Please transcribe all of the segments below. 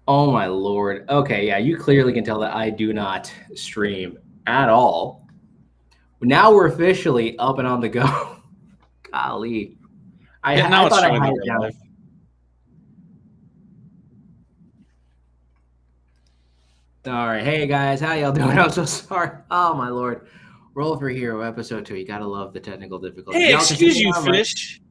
Oh my lord. Okay, yeah, you clearly can tell that I do not stream at all. Now we're officially up and on the go. Golly. Yeah, I now it's thought I showing had that it we're down. live. All right, hey guys, how y'all doing? I'm so sorry. Oh my lord. Roll for Hero episode 2. You gotta love the technical difficulties. Hey, Y'all can see excuse me you, now, right? Fish.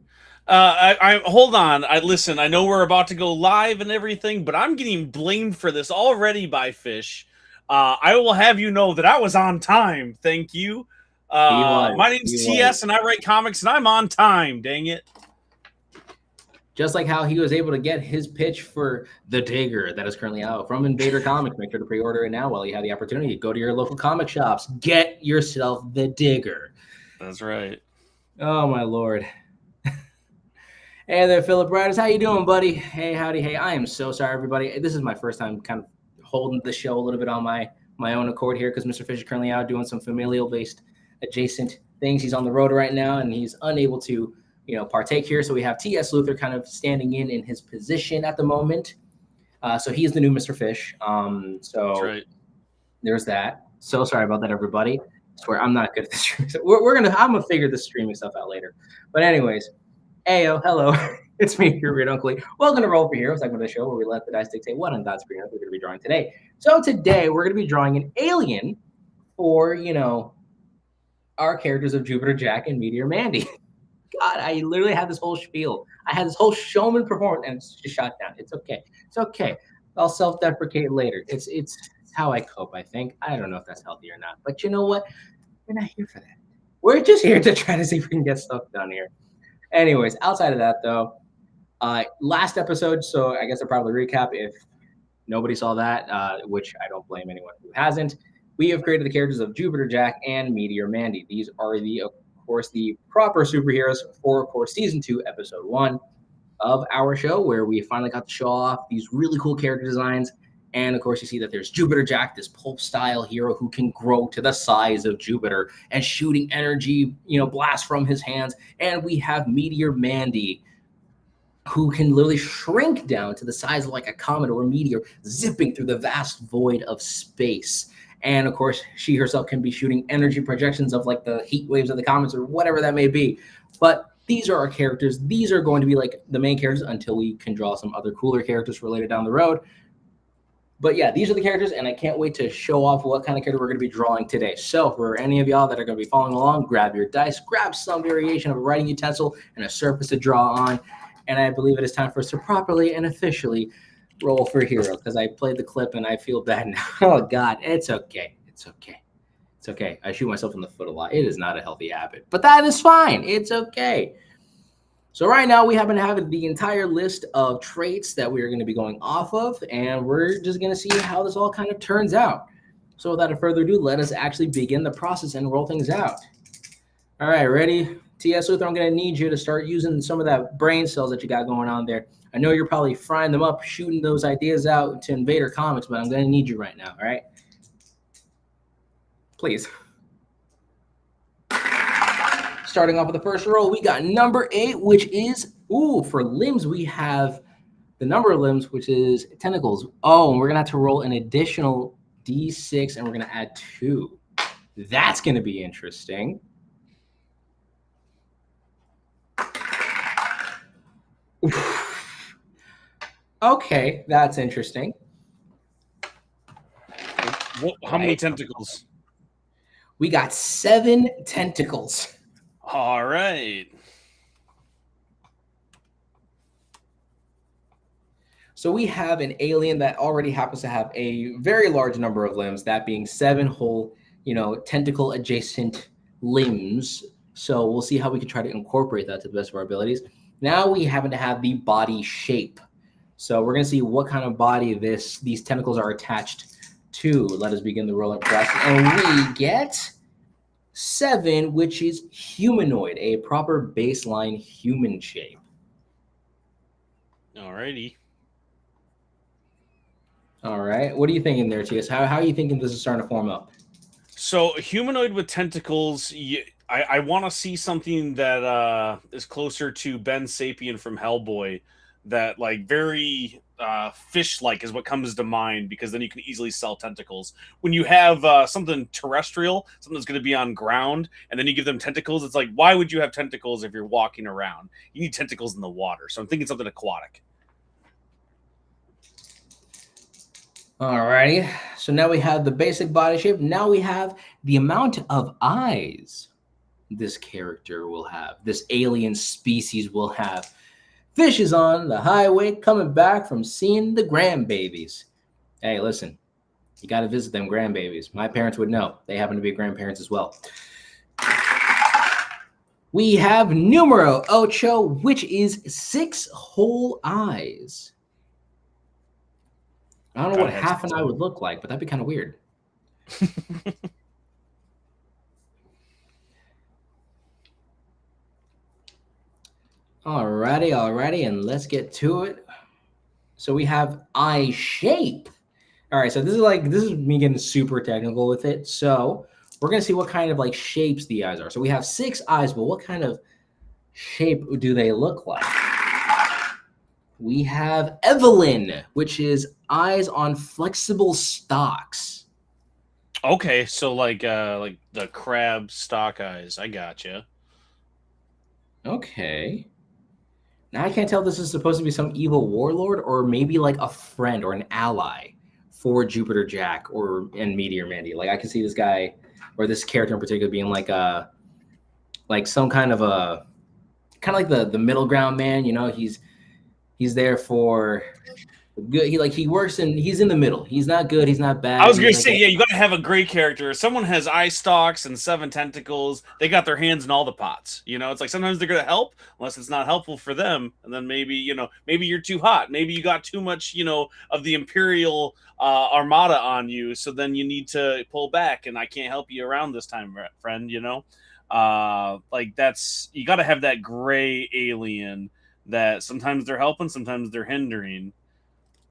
I hold on. I listen. I know we're about to go live and everything, but I'm getting blamed for this already by Fish. I will have you know that I was on time. Thank you. He was. My name's He was. TS, and I write comics, and I'm on time. Dang it! Just like how he was able to get his pitch for The Digger that is currently out from Invader Comics. Make sure to pre-order it now while you have the opportunity. Go to your local comic shops. Get yourself The Digger. That's right. Oh my lord. Hey there, Philip Riders. How you doing, buddy? Hey, howdy, hey. I am so sorry, everybody. This is my first time kind of holding the show a little bit on my own accord here because Mr. Fish is currently out doing some familial-based adjacent things. He's on the road right now, and he's unable to, partake here. So we have T.S. Luther kind of standing in his position at the moment. So he is the new Mr. Fish. That's So right. there's that. So sorry about that, everybody. I swear I'm not good at this streaming. I'm gonna figure this streaming stuff out later. But anyways. Ayo, hello. It's me, your weird uncle. Welcome to Roll for Heroes, segment of the show where we let the dice dictate what on God's screen we're going to be drawing today. So today we're going to be drawing an alien for, our characters of Jupiter Jack and Meteor Mandy. God, I literally had this whole spiel. I had this whole showman performance and it's just shot down. It's okay. It's okay. I'll self-deprecate later. It's how I cope, I think. I don't know if that's healthy or not. But you know what? We're not here for that. We're just here to try to see if we can get stuff done here. Anyways, outside of that, though, last episode, so I guess I'll probably recap if nobody saw that, which I don't blame anyone who hasn't. We have created the characters of Jupiter Jack and Meteor Mandy. These are of course, the proper superheroes for, of course, season 2, episode 1 of our show, where we finally got to show off these really cool character designs. And of course, you see that there's Jupiter Jack, this pulp style hero who can grow to the size of Jupiter and shooting energy, blast from his hands. And we have Meteor Mandy, who can literally shrink down to the size of like a comet or a meteor, zipping through the vast void of space. And of course, she herself can be shooting energy projections of like the heat waves of the comets or whatever that may be. But these are our characters. These are going to be like the main characters until we can draw some other cooler characters for later down the road. But yeah, these are the characters, and I can't wait to show off what kind of character we're going to be drawing today. So for any of y'all that are going to be following along, grab your dice, grab some variation of a writing utensil and a surface to draw on. And I believe it is time for us to properly and officially roll for hero because I played the clip and I feel bad now. Oh, God, it's okay. It's okay. It's okay. I shoot myself in the foot a lot. It is not a healthy habit, but that is fine. It's okay. So right now we happen to have the entire list of traits that we're going to be going off of, and we're just going to see how this all kind of turns out. So without further ado, let us actually begin the process and roll things out. All right, ready? T.S. Luther, I'm going to need you to start using some of that brain cells that you got going on there. I know you're probably frying them up, shooting those ideas out to Invader Comics, but I'm going to need you right now, all right? Please. Starting off with the first roll, we got number 8, which is, for limbs, we have the number of limbs, which is tentacles. Oh, and we're going to have to roll an additional D6, and we're going to add 2. That's going to be interesting. Okay, that's interesting. How many tentacles? We got 7 tentacles. All right. So we have an alien that already happens to have a very large number of limbs, that being 7 whole, tentacle adjacent limbs. So we'll see how we can try to incorporate that to the best of our abilities. Now we happen to have the body shape. So we're going to see what kind of body these tentacles are attached to. Let us begin the rolling process. And we get 7, which is humanoid, a proper baseline human shape. Alrighty. All right. What are you thinking there, TS? How are you thinking this is starting to form up? So humanoid with tentacles, I want to see something that is closer to Ben Sapien from Hellboy that like very fish-like is what comes to mind, because then you can easily sell tentacles. When you have something terrestrial, something that's going to be on ground, and then you give them tentacles, it's like, why would you have tentacles if you're walking around? You need tentacles in the water. So I'm thinking something aquatic. Alrighty, so now we have the basic body shape. Now we have the amount of eyes this character will have, this alien species will have. Fish is on the highway coming back from seeing the grandbabies. Hey, listen, you got to visit them grandbabies. My parents would know. They happen to be grandparents as well. We have numero ocho, which is 6 whole eyes. I don't know what half an eye would look like, but that'd be kind of weird. Alrighty, and let's get to it. So we have eye shape. All right, so this is me getting super technical with it. So we're gonna see what kind of like shapes the eyes are. So we have 6 eyes, but what kind of shape do they look like? We have Evelyn, which is eyes on flexible stalks. Okay, so like the crab stalk eyes. I gotcha. Okay. Now I can't tell if this is supposed to be some evil warlord or maybe like a friend or an ally for Jupiter Jack and Meteor Mandy. Like I can see this guy or this character in particular being like some kind of like the middle ground man. You know, he's there for good. He works and he's in the middle. He's not good. He's not bad. I was gonna say, yeah, you gotta have a great character. If someone has eye stalks and 7 tentacles, they got their hands in all the pots. You know, it's like sometimes they're gonna help unless it's not helpful for them, and then maybe you're too hot. Maybe you got too much of the Imperial Armada on you, so then you need to pull back, and I can't help you around this time, friend. Like that's, you gotta have that gray alien that sometimes they're helping, sometimes they're hindering.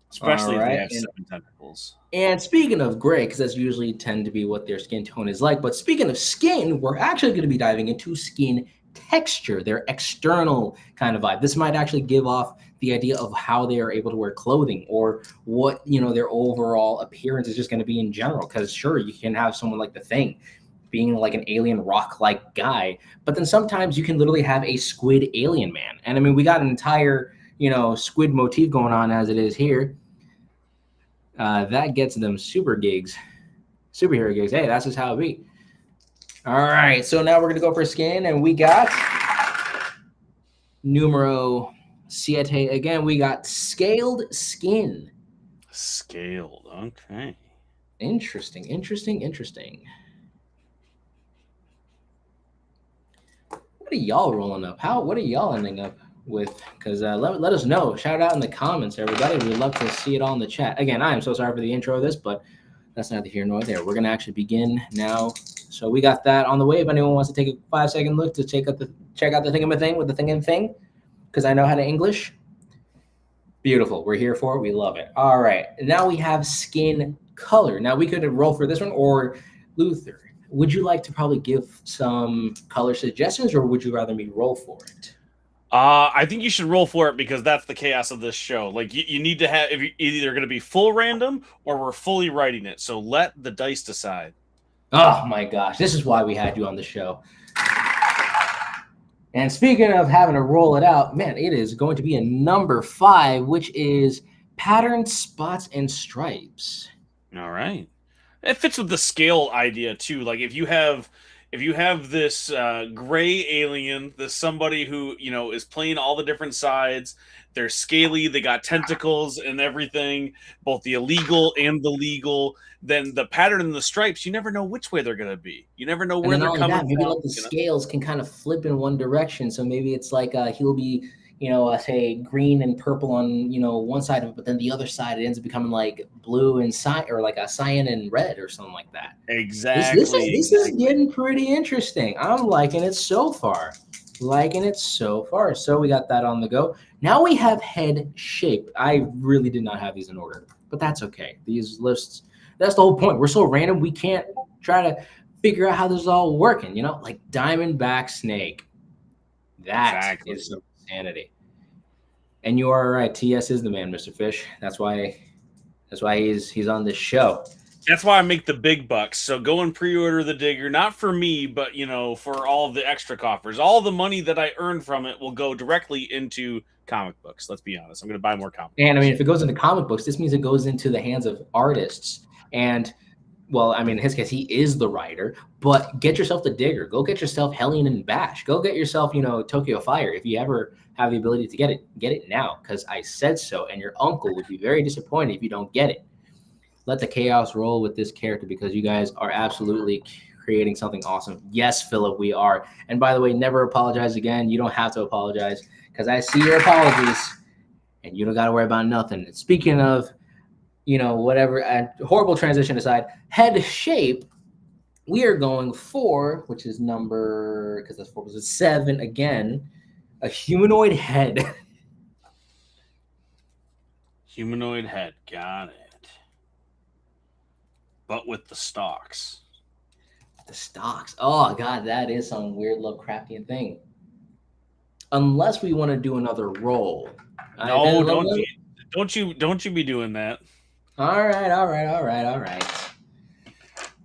Especially if they have 7 tentacles. And speaking of gray, because that's usually tend to be what their skin tone is like. But speaking of skin, we're actually going to be diving into skin texture, their external kind of vibe. This might actually give off the idea of how they are able to wear clothing or what their overall appearance is just going to be in general. Because sure, you can have someone like the Thing being like an alien rock-like guy, but then sometimes you can literally have a squid alien man. And I mean, we got an entire squid motif going on as it is here. That gets them superhero gigs. Hey, that's just how it be. All right, so now we're gonna go for skin, and we got numero siete again. We got scaled skin. Scaled, okay. Interesting. What are y'all rolling up? What are y'all ending up with? Because let us know. Shout out in the comments, everybody. We'd love to see it all in the chat. Again, I am so sorry for the intro of this, but that's neither here nor there. We're gonna actually begin now. So we got that on the way. If anyone wants to take a 5-second look to check out the thing with the thing, because I know how to English. Beautiful. We're here for it. We love it. All right. Now we have skin color. Now we could roll for this one, or Luther, would you like to probably give some color suggestions, or would you rather me roll for it? I think you should roll for it, because that's the chaos of this show. Like you need to have, if you're either going to be full random or we're fully writing it. So let the dice decide. Oh my gosh, this is why we had you on the show. And speaking of having to roll it out, man, it is going to be a number 5, which is patterned spots and stripes. All right. It fits with the scale idea too. Like if you have this gray alien, this somebody who is playing all the different sides. They're scaly. They got tentacles and everything, both the illegal and the legal. Then the pattern and the stripes, you never know which way they're gonna be. You never know where they're coming from. Maybe like the scales can kind of flip in one direction. So maybe it's like he'll be say green and purple on one side of it, but then the other side it ends up becoming like blue and or like a cyan and red or something like that. Exactly. This is getting pretty interesting. I'm liking it so far. So we got that on the go. Now we have head shape. I really did not have these in order, but that's okay. These lists, that's the whole point. We're so random, we can't try to figure out how this is all working, like Diamondback Snake. That is some insanity. And you are right. TS is the man, Mr. Fish. That's why he's on this show. That's why I make the big bucks. So go and pre-order the Digger, not for me, but for all of the extra coffers. All the money that I earn from it will go directly into comic books. Let's be honest. I'm going to buy more comic books. And I mean, if it goes into comic books, this means it goes into the hands of artists. And well, I mean, in his case, he is the writer. But get yourself the Digger. Go get yourself Hellion and Bash. Go get yourself, Tokyo Fire. If you ever have the ability to get it now, because I said so. And your uncle would be very disappointed if you don't get it. Let the chaos roll with this character because you guys are absolutely creating something awesome. Yes, Philip, we are. And by the way, never apologize again. You don't have to apologize because I see your apologies and you don't got to worry about nothing. And speaking of, whatever, horrible transition aside, head shape, we are going for, which is number, because that's 4, 7 again, a humanoid head. Humanoid head. Got it. But with the stalks. The stalks. Oh God, that is some weird Lovecraftian thing. Unless we want to do another roll. No, don't you be doing that. All right.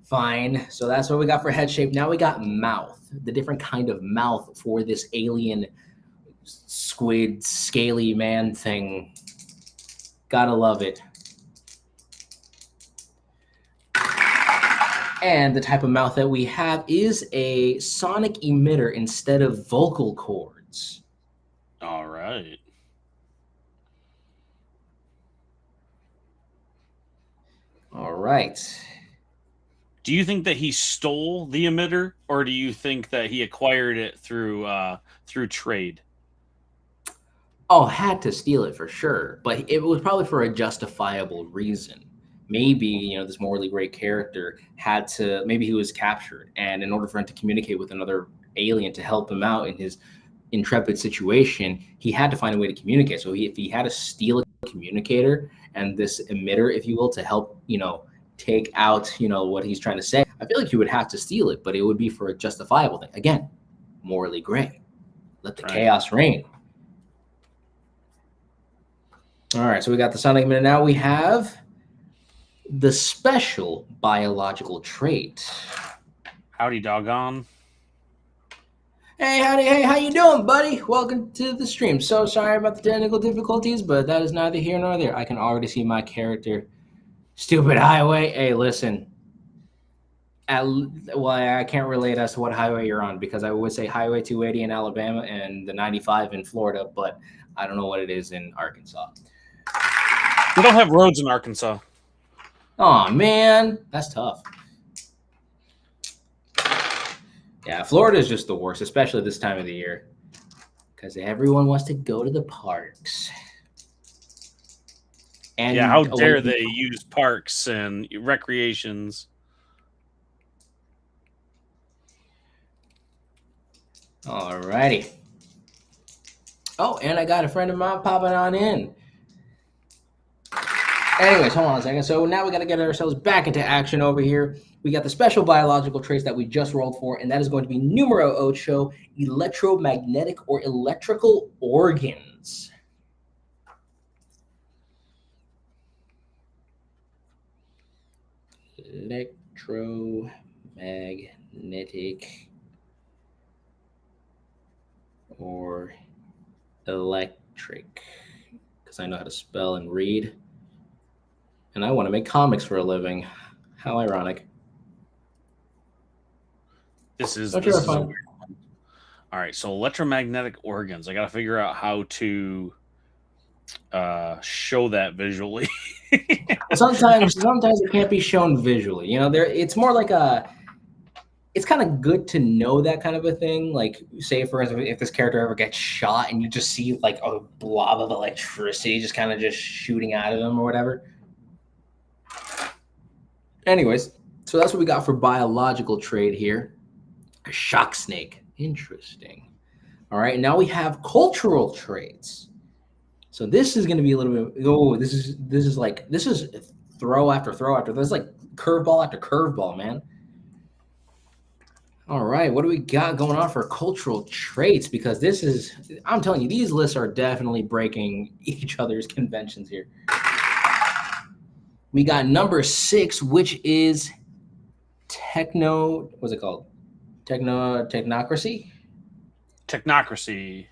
Fine. So that's what we got for head shape. Now we got mouth. The different kind of mouth for this alien squid scaly man thing. Gotta love it. And the type of mouth that we have is a sonic emitter instead of vocal cords. All right. All right. Do you think that he stole the emitter, or do you think that he acquired it through trade? Oh, had to steal it for sure, but it was probably for a justifiable reason. Maybe, this morally great character maybe he was captured, and in order for him to communicate with another alien to help him out in his intrepid situation, he had to find a way to communicate. So if he had to steal a communicator and this emitter, if you will, to help, take out, what he's trying to say, I feel like he would have to steal it, but it would be for a justifiable thing. Again, morally gray. Let the chaos reign. All right, so we got the sonic emitter. Now we have the special biological trait. Howdy, doggone. Hey, howdy, hey, how you doing, buddy? Welcome to the stream. So sorry about the technical difficulties, but that is neither here nor there. I can already see my character. Stupid highway. Hey, listen. I can't relate as to what highway you're on because I would say Highway 280 in Alabama and the 95 in Florida, but I don't know what it is in Arkansas. We don't have roads in Arkansas. Oh, man. That's tough. Yeah, Florida is just the worst, especially this time of the year, because everyone wants to go to the parks. And yeah, how dare they use parks and recreations? All righty. Oh, and I got a friend of mine popping on in. Anyways, hold on a second. So now we got to get ourselves back into action over here. We got the special biological traits that we just rolled for, and that is going to be numero 8, electromagnetic or electrical organs. Electromagnetic or electric, because I know how to spell and read. And I want to make comics for a living. How ironic. This is a weird one. All right, so electromagnetic organs. I got to figure out how to show that visually. Sometimes it can't be shown visually. It's more like it's kind of good to know that kind of a thing. Like, say, for instance, if this character ever gets shot and you just see like a blob of electricity just kind of just shooting out of them or whatever. Anyways, so that's what we got for biological trait here. A shock snake. Interesting. All right, now we have cultural traits. So this is going to be a little bit. This is throw after throw after. There's like curveball after curveball, man. All right, what do we got going on for cultural traits? Because this is, I'm telling you, these lists are definitely breaking each other's conventions here. We got number 6, which is what's it called? Technocracy? Technocracy.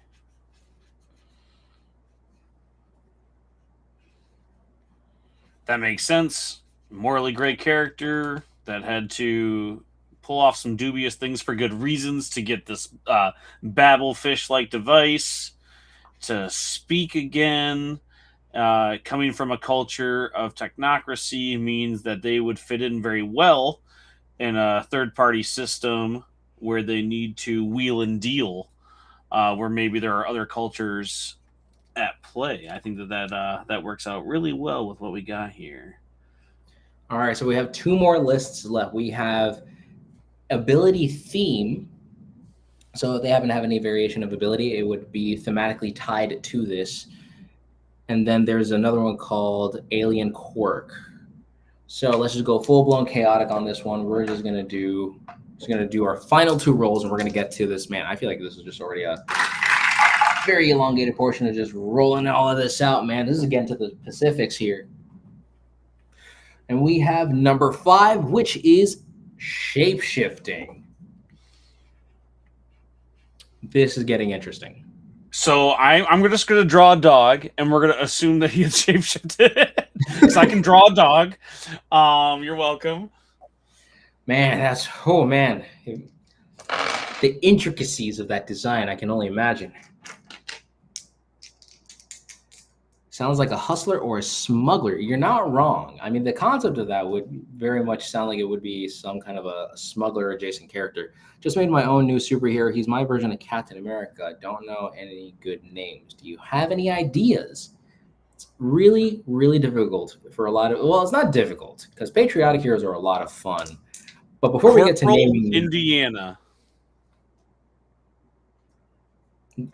That makes sense. Morally great character that had to pull off some dubious things for good reasons to get this babblefish-like device to speak again. Coming from a culture of technocracy means that they would fit in very well in a third-party system where they need to wheel and deal, where maybe there are other cultures at play. I think that works out really well with what we got here. All right, so we have 2 more lists left. We have ability theme. So if they happen to have any variation of ability, it would be thematically tied to this. And then there's another one called alien quirk. So let's just go full-blown chaotic on this one. We're just gonna do our final 2 rolls, and we're gonna get to this. Man, I feel like this is just already a very elongated portion of just rolling all of this out, man. This is getting to the Pacifics here. And we have number 5, which is shape-shifting. This is getting interesting. So I'm just going to draw a dog, and we're going to assume that he is shapeshifted. So I can draw a dog. You're welcome. Man, the intricacies of that design, I can only imagine. Sounds like a hustler or a smuggler. You're not wrong. I mean, the concept of that would very much sound like it would be some kind of a smuggler adjacent character. Just made my own new superhero. He's my version of Captain America. I don't know any good names. Do you have any ideas? It's really, really difficult for a lot of, well, it's not difficult because patriotic heroes are a lot of fun. But before we get to naming Indiana.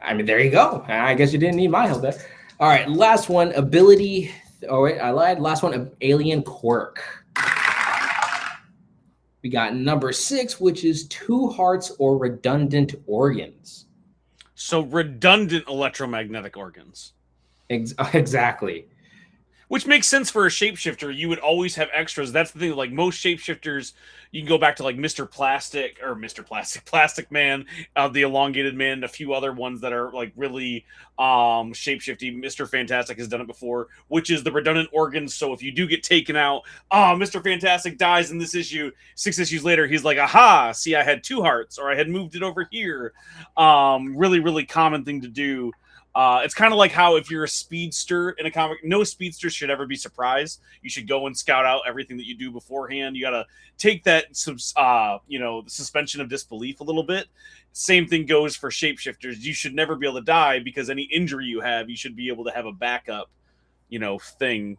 I mean, there you go. I guess you didn't need my help there. All right, last one, ability. Oh, wait, I lied. Last one, alien quirk. We got number 6, which is 2 hearts or redundant organs. So redundant electromagnetic organs. Exactly. Which makes sense for a shapeshifter. You would always have extras. That's the thing. Like most shapeshifters, you can go back to like Mr. Plastic Man, the Elongated Man, and a few other ones that are like really shapeshifty. Mr. Fantastic has done it before, which is the redundant organs. So if you do get taken out, Mr. Fantastic dies in this issue. 6 issues later, he's like, aha, see, I had 2 hearts, or I had moved it over here. Really, really common thing to do. It's kind of like how if you're a speedster in a comic, no speedster should ever be surprised. You should go and scout out everything that you do beforehand. You got to take that, the suspension of disbelief a little bit. Same thing goes for shapeshifters. You should never be able to die because any injury you have, you should be able to have a backup, thing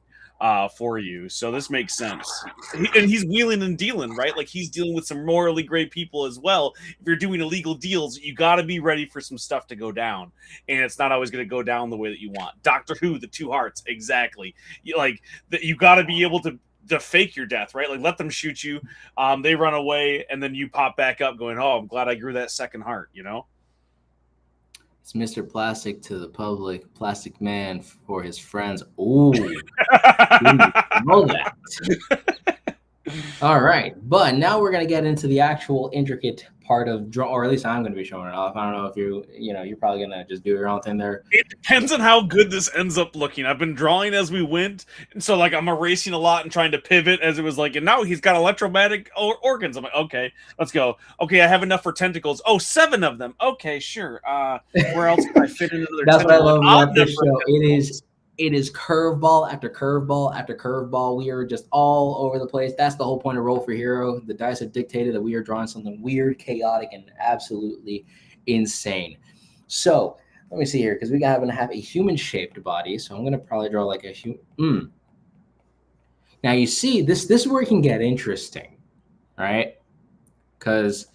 for you. So this makes sense. And he's wheeling and dealing, right? Like he's dealing with some morally great people as well. If you're doing illegal deals, you got to be ready for some stuff to go down. And it's not always going to go down the way that you want. Doctor Who, the 2 hearts, exactly. You got to be able to fake your death, right? Like let them shoot you. They run away and then you pop back up going, oh, I'm glad I grew that second heart, It's Mr. Plastic to the public, Plastic Man for his friends. Ooh, know that. All right, but now we're gonna get into the actual intricate part of draw, or at least I'm gonna be showing it off. I don't know if you're probably gonna just do your own thing there. It depends on how good this ends up looking. I've been drawing as we went, and so like I'm erasing a lot and trying to pivot as it was like, and now he's got electromagnetic organs. I'm like, okay, let's go. Okay, I have enough for tentacles. Oh, 7 of them. Okay, sure. Where else can I fit into another? That's what I love about this show. It is curveball after curveball after curveball. We are just all over the place. That's the whole point of Roll for Hero. The dice have dictated that we are drawing something weird, chaotic, and absolutely insane. So let me see here, because we happen to have a human-shaped body. So I'm going to probably draw like a human. Now you see, this is where it can get interesting, all right? Because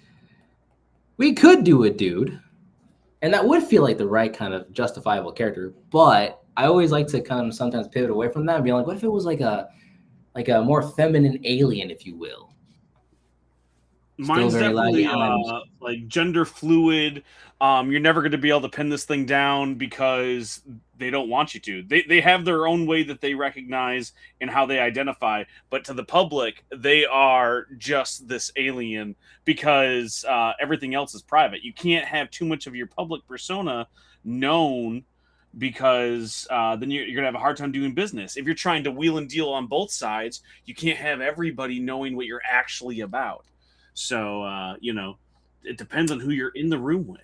we could do a dude, and that would feel like the right kind of justifiable character, but I always like to kind of sometimes pivot away from that and be like, what if it was like a more feminine alien, if you will? Still Mine's very laggy. definitely like gender fluid. You're never going to be able to pin this thing down because they don't want you to. They have their own way that they recognize and how they identify, but to the public, they are just this alien because everything else is private. You can't have too much of your public persona known because then you're going to have a hard time doing business. If you're trying to wheel and deal on both sides, you can't have everybody knowing what you're actually about. So, it depends on who you're in the room with.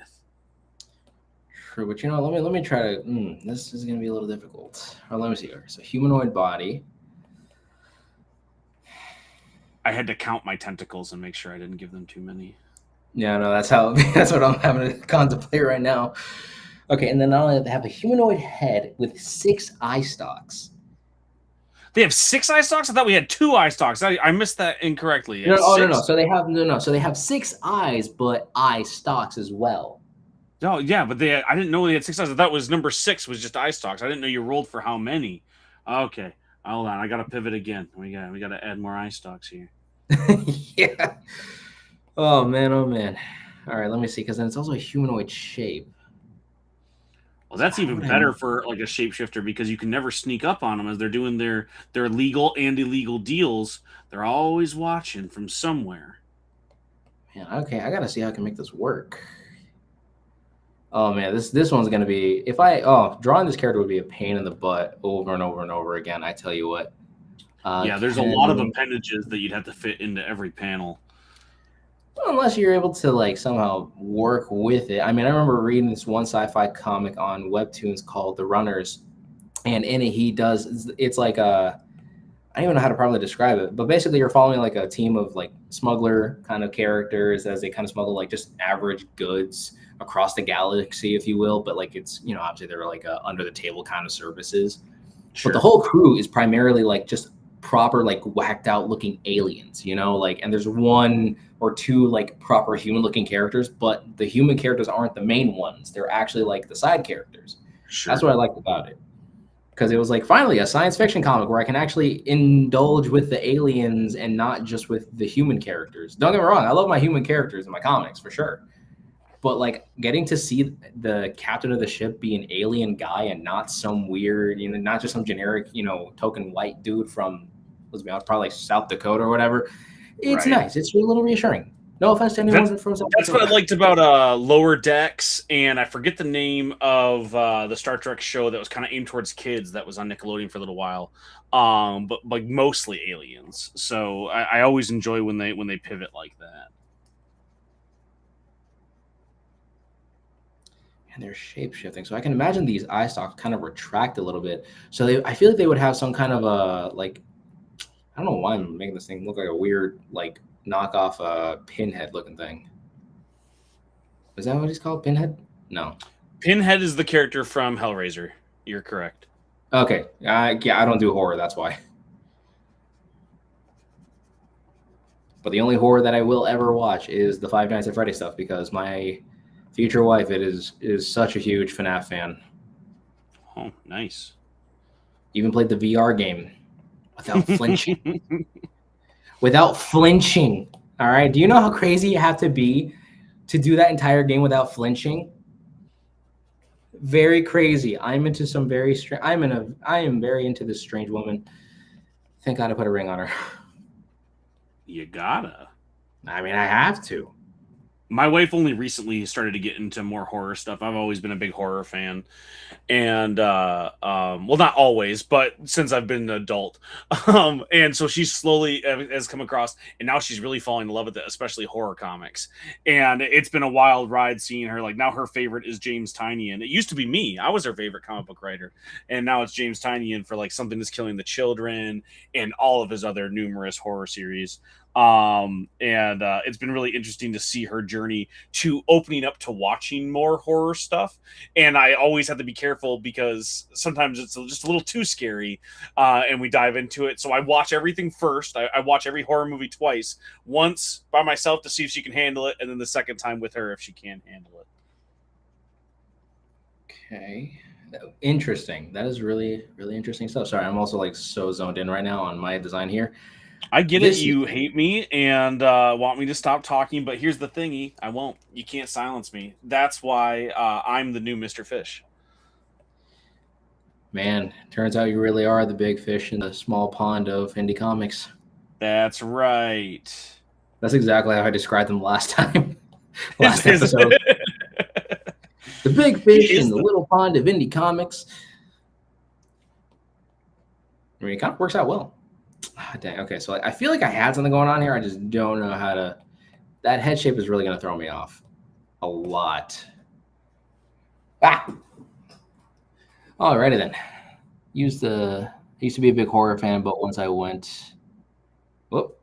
True, but let me try to. This is going to be a little difficult. Let me see here. So humanoid body. I had to count my tentacles and make sure I didn't give them too many. Yeah, no, that's what I'm having to contemplate right now. Okay, and then not only they have a humanoid head with 6 eye stalks. They have 6 eye stalks? I thought we had 2 eye stalks. I missed that incorrectly. No. So they have So they have 6 eyes, but eye stalks as well. Oh yeah, but I didn't know they had 6 eyes. I thought it was number 6 was just eye stalks. I didn't know you rolled for how many. Okay, hold on. I got to pivot again. We got to add more eye stalks here. Yeah. Oh man. All right, let me see, because then it's also a humanoid shape. Well, that's even better for like a shapeshifter because you can never sneak up on them as they're doing their legal and illegal deals. They're always watching from somewhere. Man, okay, I gotta see how I can make this work. Oh man, this one's gonna be drawing this character would be a pain in the butt over and over and over again. I tell you what. Yeah, there's a lot of appendages that you'd have to fit into every panel. Unless you're able to like somehow work with it. I mean, I remember reading this one sci-fi comic on Webtoons called The Runners, and in it it's like I don't even know how to properly describe it, but basically you're following like a team of like smuggler kind of characters as they kind of smuggle like just average goods across the galaxy, if you will. But like it's, obviously they're like under the table kind of services. Sure. But the whole crew is primarily like just proper like whacked out looking aliens, like, and there's 1 or 2 like proper human looking characters, but the human characters aren't the main ones. They're actually like the side characters. Sure. That's what I liked about it, because it was like finally a science fiction comic where I can actually indulge with the aliens and not just with the human characters. Don't get me wrong, I love my human characters in my comics for sure, but like getting to see the captain of the ship be an alien guy and not some weird, not just some generic, token white dude from, probably South Dakota or whatever. It's nice. It's a little reassuring. No offense to anyone from South Dakota. That's what I liked about Lower Decks, and I forget the name of the Star Trek show that was kind of aimed towards kids that was on Nickelodeon for a little while, but like mostly aliens. So I always enjoy when they pivot like that. And they're shape shifting, so I can imagine these eye stalks kind of retract a little bit. So I feel like they would have some kind of a like. I don't know why I'm making this thing look like a weird, like, knockoff Pinhead looking thing. Is that what he's called? Pinhead? No. Pinhead is the character from Hellraiser. You're correct. Okay. Yeah, I don't do horror. That's why. But the only horror that I will ever watch is the Five Nights at Freddy's stuff, because my future wife is such a huge FNAF fan. Oh, nice. Even played the VR game. Without flinching. Without flinching. All right. Do you know how crazy you have to be to do that entire game without flinching? Very crazy. I'm into some very strange. I am very into this strange woman. Thank God I put a ring on her. You gotta. I mean, I have to. My wife only recently started to get into more horror stuff. I've always been a big horror fan, and well, not always, but since I've been an adult, and so she slowly has come across, and now she's really falling in love with it, especially horror comics. And it's been a wild ride seeing her. Like now, her favorite is James Tynion. It used to be me; I was her favorite comic book writer, and now it's James Tynion for like Something Is Killing the Children and all of his other numerous horror series. And it's been really interesting to see her journey to opening up to watching more horror stuff. And I always have to be careful because sometimes it's just a little too scary, and we dive into it. So I watch everything first. I watch every horror movie twice, once by myself to see if she can handle it, and then the second time with her if she can handle it. Okay. Interesting. That is really, really interesting stuff. Sorry, I'm also like so zoned in right now on my design here. I get it. This You hate me and want me to stop talking, but here's the thingy: I won't. You can't silence me. That's why I'm the new Mr. Fish. man, turns out you really are the big fish in the small pond of indie comics. That's right. That's exactly how I described them last time, Is, last is episode. The big he fish in is the the little pond of indie comics. I mean, it kind of works out well. Ah, dang. Okay, so I feel like I had something going on here. I just don't know how to. That head shape is really going to throw me off a lot. Ah. Alrighty then. I used to be a big horror fan, but once I went, whoop.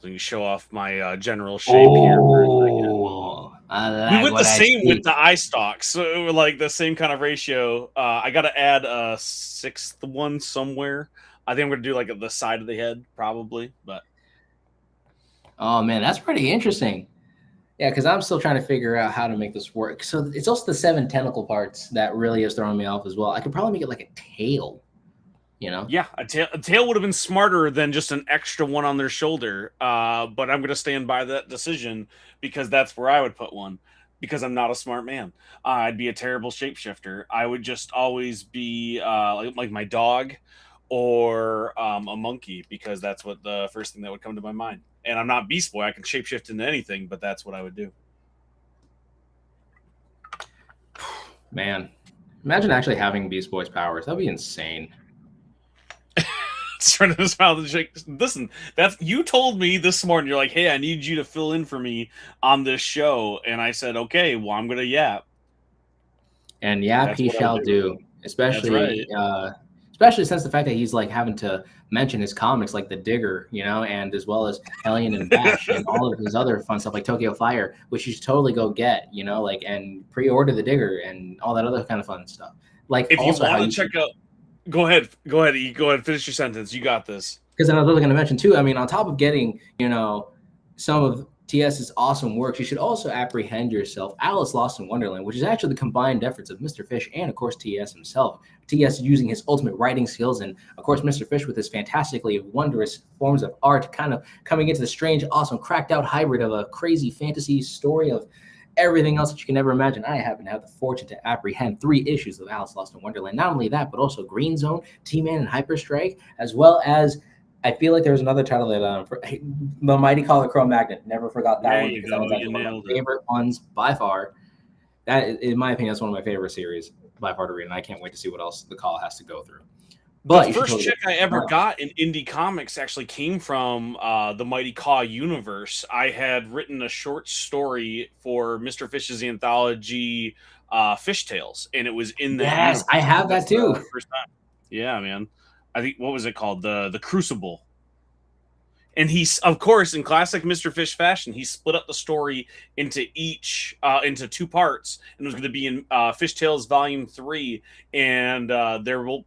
So you show off my general shape here. Oh, I We like went the what I same with see. the eye stalks, so it was like the same kind of ratio. I got to add a sixth one somewhere. I think I'm going to do like the side of the head, probably. But Oh man, that's pretty interesting. Yeah, because I'm still trying to figure out how to make this work. So it's also the 7 tentacle parts that really is throwing me off as well. I could probably make it like a tail, you know? yeah, a tail would have been smarter than just an extra one on their shoulder. But I'm going to stand by that decision because that's where I would put one. Because I'm not a smart man, I'd be a terrible shapeshifter. I would just always be like my dog or a monkey because that's what the first thing that would come to my mind. And I'm not Beast Boy; I can shapeshift into anything, but that's what I would do. Man, imagine actually having Beast Boy's powers. That'd be insane. Trying to smile and shake. Listen, that's you told me this morning. You're like, "Hey, I need you to fill in for me on this show," and I said, "Okay, well, I'm gonna yap." And yap That's he what I would shall do. do, That's right. especially since the fact that he's like having to mention his comics like The Digger, you know, and as well as Hellion and Bash and all of his other fun stuff like Tokyo Fire, which you should totally go get, you know, like and pre-order The Digger and all that other kind of fun stuff. Like If you also how want to you check should, out, go ahead, go ahead, E. Go ahead, finish your sentence. You got this. because I was going to mention too. I mean, on top of getting, you know, some of TS's awesome works, you should also apprehend yourself Alice Lost in Wonderland, which is actually the combined efforts of Mr. Fish and, of course, TS himself. TS using his ultimate writing skills, and of course, Mr. Fish with his fantastically wondrous forms of art, kind of coming into the strange, awesome, cracked out hybrid of a crazy fantasy story of everything else that you can ever imagine. I happen to have the fortune to apprehend 3 issues of Alice Lost in Wonderland. Not only that, but also Green Zone, T-Man, and Hyperstrike, as well as I feel like there was another title that The Mighty Color Cro-Magnon. Never forgot that There one you because that go. was You actually one of nailed my it. favorite ones by far. That, in my opinion, that's one of my favorite series by far to read, and I can't wait to see what else the call has to go through. The But you should first totally check get I ever Miles. got in indie comics actually came from the Mighty Caw universe. I had written a short story for Mr. Fish's anthology, Fish Tales, and it was in that Yes, I universe. have That's that the too. first time. Yeah, man. I think what was it called? The Crucible. And he's, of course, in classic Mr. Fish fashion, he split up the story into 2 parts, and it was going to be in Fish Tales Volume 3, and there will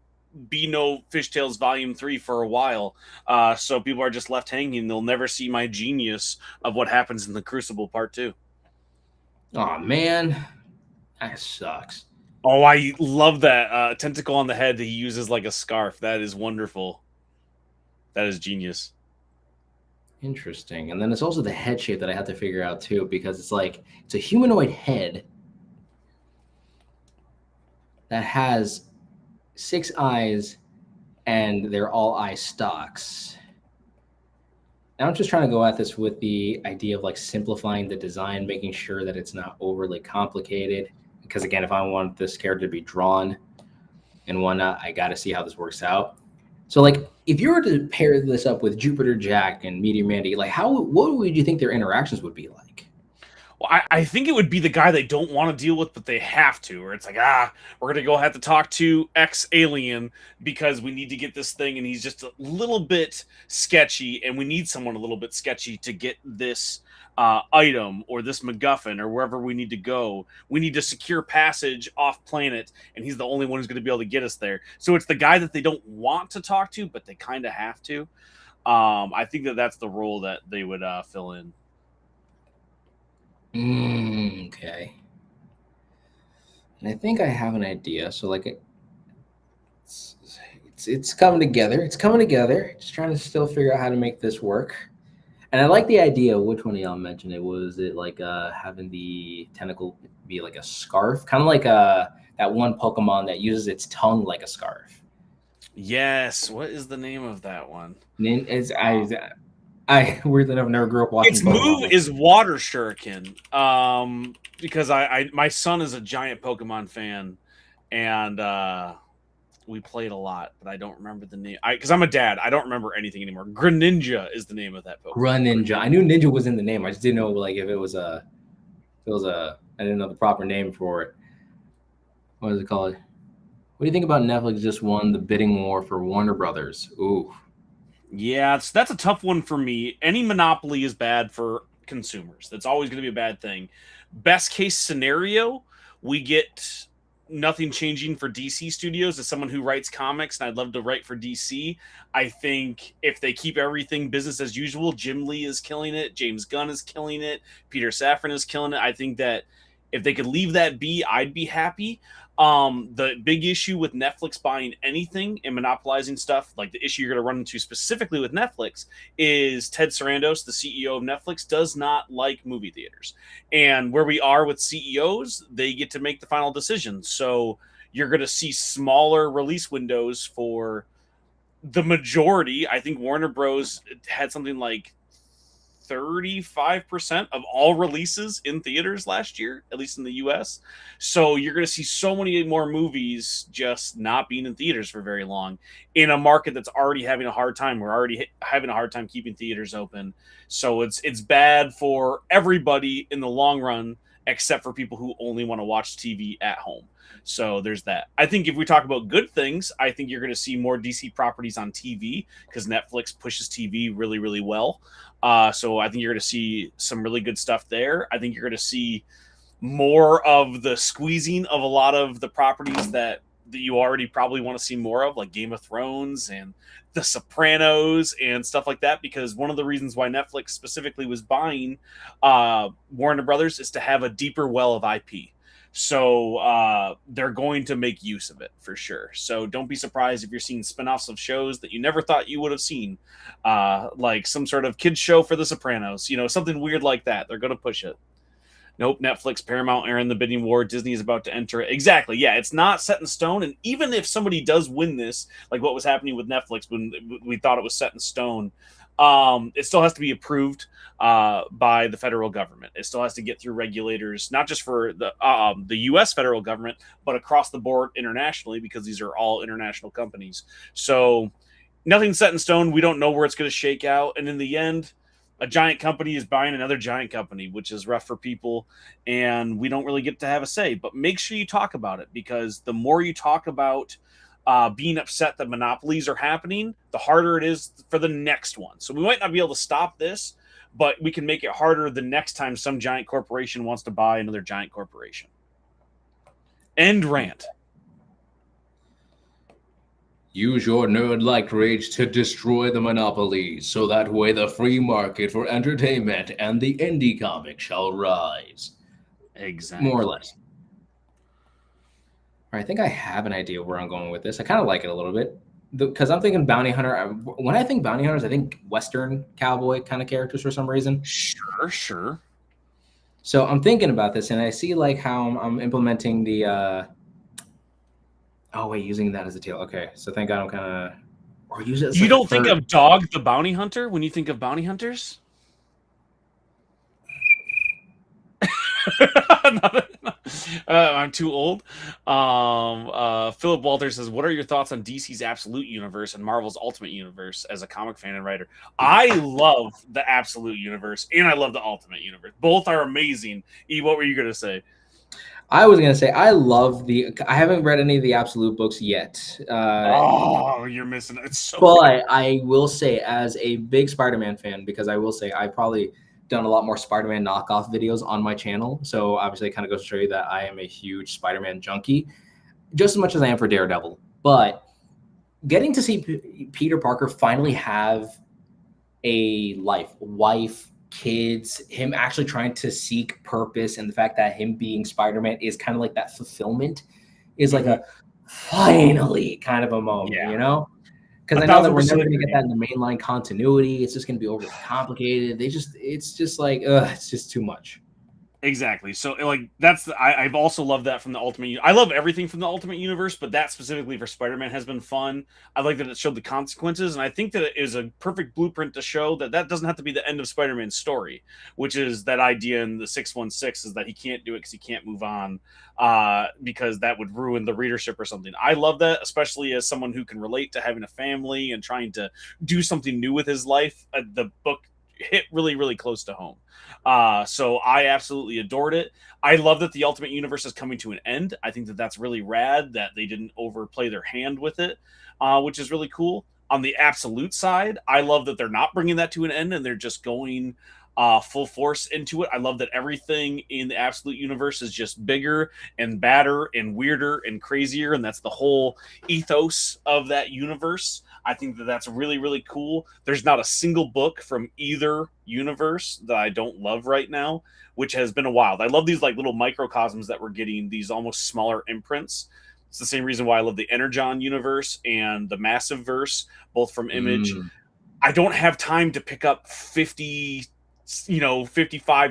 be no Fish Tales Volume 3 for a while. So people are just left hanging. They'll never see my genius of what happens in the Crucible Part 2. Oh man, that sucks. Oh, I love that tentacle on the head that he uses like a scarf. That is wonderful. That is genius. Interesting. And then it's also the head shape that I have to figure out too, because it's like it's a humanoid head that has 6 eyes, and they're all eye stalks. Now I'm just trying to go at this with the idea of like simplifying the design, making sure that it's not overly complicated. Because again, if I want this character to be drawn and whatnot, I got to see how this works out. So, like, if you were to pair this up with Jupiter Jack and Meteor Mandy, like, what would you think their interactions would be like? Well, I think it would be the guy they don't want to deal with, but they have to. Or it's like, we're gonna go have to talk to X alien because we need to get this thing, and he's just a little bit sketchy, and we need someone a little bit sketchy to get this item or this MacGuffin or wherever we need to go. We need to secure passage off planet, and he's the only one who's going to be able to get us there. So it's the guy that they don't want to talk to, but they kind of have to. I think that's the role that they would fill in. Okay. And I think I have an idea. So, like, let's it's coming together. It's coming together. Just trying to still figure out how to make this work. And I like the idea. Which one of y'all mentioned it? Was it like having the tentacle be like a scarf, kind of like that one Pokemon that uses its tongue like a scarf? Yes. What is the name of that one? It's, I weirdly enough never grew up watching Its Pokemon. move is Water Shuriken. Because my son is a giant Pokemon fan, and we played a lot, but I don't remember the name. Because I'm a dad, I don't remember anything anymore. Greninja is the name of that Pokemon. Greninja. I knew Ninja was in the name. I just didn't know like if it was a. I didn't know the proper name for it. What is it called? What do you think about Netflix just won the bidding war for Warner Brothers? Ooh. Yeah, that's a tough one for me. Any monopoly is bad for consumers. That's always going to be a bad thing. Best case scenario, we get nothing changing for DC Studios. As someone who writes comics, and I'd love to write for DC, I think if they keep everything business as usual, Jim Lee is killing it, James Gunn is killing it, Peter Safran is killing it. I think that if they could leave that be, I'd be happy. The big issue with Netflix buying anything and monopolizing stuff, like the issue you're going to run into specifically with Netflix, is Ted Sarandos, the CEO of Netflix, does not like movie theaters. And where we are with CEOs, they get to make the final decision. So you're going to see smaller release windows for the majority. I think Warner Bros. Had something like 35% of all releases in theaters last year, at least in the US. So you're going to see so many more movies just not being in theaters for very long in a market that's already having a hard time. We're already having a hard time keeping theaters open. So it's bad for everybody in the long run, except for people who only want to watch TV at home. So there's that. I think if we talk about good things, I think you're going to see more DC properties on TV because Netflix pushes TV really, really well. So I think you're going to see some really good stuff there. I think you're going to see more of the squeezing of a lot of the properties that you already probably want to see more of, like Game of Thrones and The Sopranos and stuff like that, because one of the reasons why Netflix specifically was buying Warner Brothers is to have a deeper well of IP. So they're going to make use of it for sure. So don't be surprised if you're seeing spinoffs of shows that you never thought you would have seen, like some sort of kids show for The Sopranos, something weird like that. They're going to push it. Nope, Netflix, Paramount are in the bidding war. Disney is about to enter it. Exactly. Yeah, it's not set in stone. And even if somebody does win this, like what was happening with Netflix when we thought it was set in stone, it still has to be approved by the federal government. It still has to get through regulators, not just for the U.S. federal government, but across the board internationally, because these are all international companies. So nothing's set in stone. We don't know where it's going to shake out. And in the end, a giant company is buying another giant company, which is rough for people, and we don't really get to have a say. But make sure you talk about it, because the more you talk about being upset that monopolies are happening, the harder it is for the next one. So we might not be able to stop this, but we can make it harder the next time some giant corporation wants to buy another giant corporation. End rant. Use your nerd-like rage to destroy the monopolies, so that way the free market for entertainment and the indie comic shall rise. Exactly. More or less. I think I have an idea where I'm going with this. I kind of like it a little bit, because I'm thinking bounty hunter. When I think bounty hunters, I think Western cowboy kind of characters for some reason. Sure. So I'm thinking about this, and I see like how I'm implementing the. Oh wait, using that as a tail. Okay, so thank God I'm kind of. Or use it. As you like don't think of Dog the Bounty Hunter when you think of bounty hunters? I'm too old. Philip Walters says, "What are your thoughts on DC's Absolute Universe and Marvel's Ultimate Universe as a comic fan and writer?" I love the Absolute Universe and I love the Ultimate Universe. Both are amazing. E, what were you going to say? I was going to say, I haven't read any of the Absolute books yet. You're missing it. It's so but I will say, as a big Spider-Man fan, because I will say I probably done a lot more Spider-Man knockoff videos on my channel. So obviously it kind of goes to show you that I am a huge Spider-Man junkie, just as much as I am for Daredevil. But getting to see Peter Parker finally have a life, wife, kids, him actually trying to seek purpose, and the fact that him being Spider-Man is kind of like that fulfillment is like a finally kind of a moment, Yeah. you know? Because I know that we're 1000% never going to get agree. that in the mainline continuity. It's just going to be overly complicated. It's just like, it's just too much. Exactly. So like I've also loved that from the Ultimate. I love everything from the Ultimate Universe, but that specifically for Spider-Man has been fun. I like that it showed the consequences, and I think that it is a perfect blueprint to show that that doesn't have to be the end of Spider-Man's story, which is that idea in the 616 is that he can't do it because he can't move on, because that would ruin the readership or something. I love that, especially as someone who can relate to having a family and trying to do something new with his life. The book hit really, really close to home. So I absolutely adored it. I love that the Ultimate Universe is coming to an end. I think that that's really rad that they didn't overplay their hand with it, which is really cool. On the Absolute side, I love that they're not bringing that to an end and they're just going full force into it. I love that everything in the Absolute Universe is just bigger and badder and weirder and crazier, and that's the whole ethos of that universe. I think that that's really, really cool. There's not a single book from either universe that I don't love right now, which has been a wild. I love these like little microcosms that we're getting, these almost smaller imprints. It's the same reason why I love the Energon universe and the Massive Verse, both from Image. I don't have time to pick up 55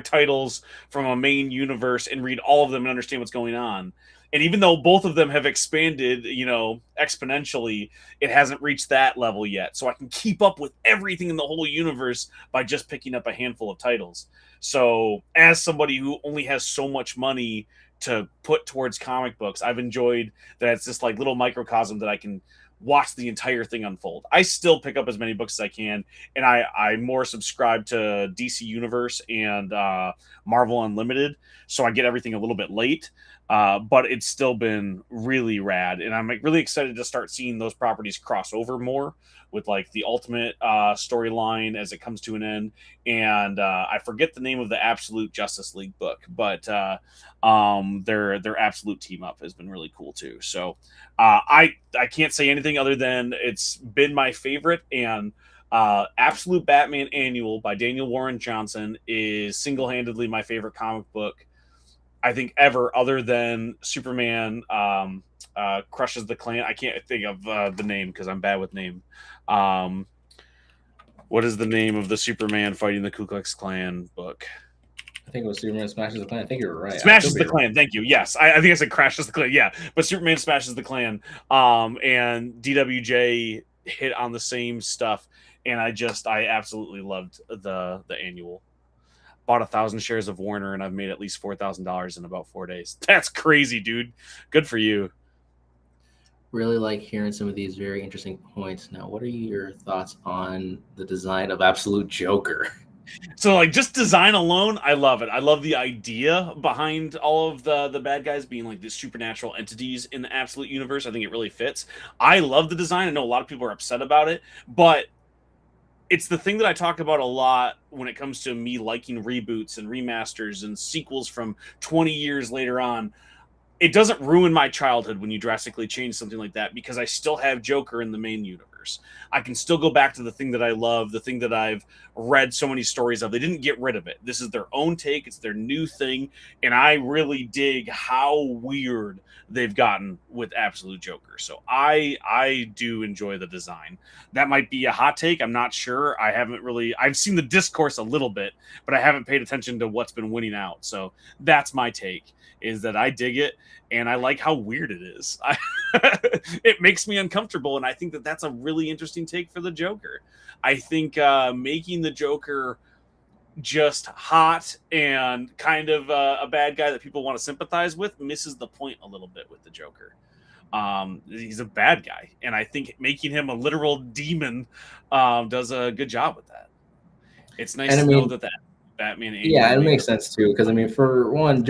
titles from a main universe and read all of them and understand what's going on. And even though both of them have expanded, exponentially, it hasn't reached that level yet. So I can keep up with everything in the whole universe by just picking up a handful of titles. So as somebody who only has so much money to put towards comic books, I've enjoyed that it's this like little microcosm that I can watch the entire thing unfold. I still pick up as many books as I can, and I more subscribe to DC Universe and Marvel Unlimited, so I get everything a little bit late. But it's still been really rad, and I'm like really excited to start seeing those properties cross over more with like the Ultimate storyline as it comes to an end. And I forget the name of the Absolute Justice League book, but their Absolute team up has been really cool too. So I can't say anything other than it's been my favorite. And Absolute Batman Annual by Daniel Warren Johnson is single-handedly my favorite comic book I think ever, other than Superman crushes the Klan. I can't think of the name because I'm bad with name. What is the name of the Superman fighting the Ku Klux Klan book? I think it was Superman Smashes the Klan. I think you're right. Smashes the Klan. Thank you. Yes, I think I said crashes the Klan. Yeah, but Superman Smashes the Klan. And DWJ hit on the same stuff, and I absolutely loved the annual. Bought 1,000 shares of Warner, and I've made at least $4,000 in about 4 days. That's crazy, dude. Good for you. Really like hearing some of these very interesting points. Now, what are your thoughts on the design of Absolute Joker? So, like, just design alone, I love it. I love the idea behind all of the bad guys being like these supernatural entities in the Absolute Universe. I think it really fits. I love the design. I know a lot of people are upset about it, but it's the thing that I talk about a lot when it comes to me liking reboots and remasters and sequels from 20 years later on. It doesn't ruin my childhood when you drastically change something like that, because I still have Joker in the main universe. I can still go back to the thing that I love, the thing that I've read so many stories of. They didn't get rid of it. This is their own take. It's their new thing. And I really dig how weird they've gotten with Absolute Joker. So I do enjoy the design. That might be a hot take. I'm not sure. I've seen the discourse a little bit, but I haven't paid attention to what's been winning out. So that's my take, is that I dig it, and I like how weird it is. It makes me uncomfortable, and I think that that's a really interesting take for the Joker. I think making the Joker just hot and kind of a bad guy that people want to sympathize with misses the point a little bit with the Joker. He's a bad guy, and I think making him a literal demon does a good job with that. It's nice to know that Batman. Yeah, it makes sense too, because I mean, for one,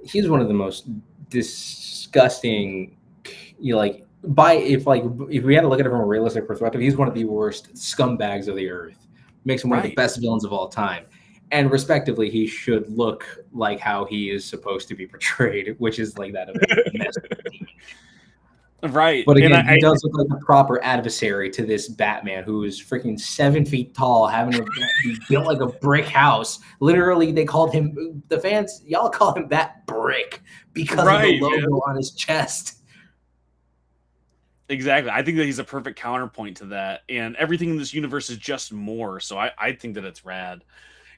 he's one of the most disgusting. If we had to look at it from a realistic perspective, he's one of the worst scumbags of the earth. Makes him one of the best villains of all time. And respectively, he should look like how he is supposed to be portrayed, which is like that of a mess. Right. But again, he does look like the proper adversary to this Batman, who is freaking 7 feet tall, having to be built like a brick house. Literally, they called him, the fans, y'all call him that brick because of the logo on his chest. Exactly. I think that he's a perfect counterpoint to that. And everything in this universe is just more. So I think that it's rad.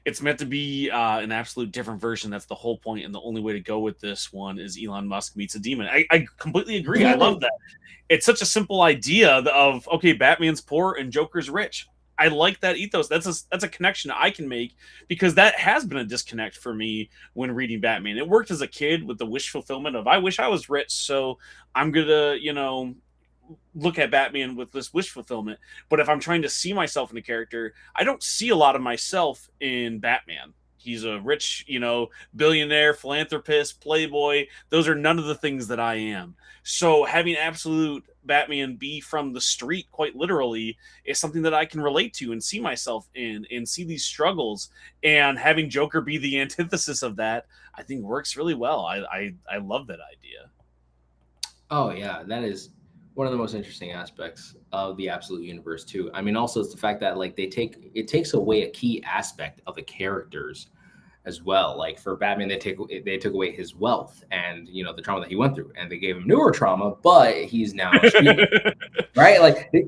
It's meant to be an absolute different version. That's the whole point, and the only way to go with this one is Elon Musk meets a demon. I completely agree. I love that. It's such a simple idea of, okay, Batman's poor and Joker's rich. I like that ethos. That's a connection I can make, because that has been a disconnect for me when reading Batman. It worked as a kid with the wish fulfillment of, I wish I was rich, so I'm gonna, look at Batman with this wish fulfillment. But if I'm trying to see myself in a character, I don't see a lot of myself in Batman. He's a rich, billionaire, philanthropist, playboy. Those are none of the things that I am. So having absolute Batman be from the street, quite literally, is something that I can relate to and see myself in and see these struggles. And having Joker be the antithesis of that, I think works really well. I love that idea. Oh yeah, that is one of the most interesting aspects of the Absolute Universe too. I mean, also it's the fact that like it takes away a key aspect of the characters as well. Like for Batman, they took away his wealth and the trauma that he went through, and they gave him newer trauma, but he's now right. Like they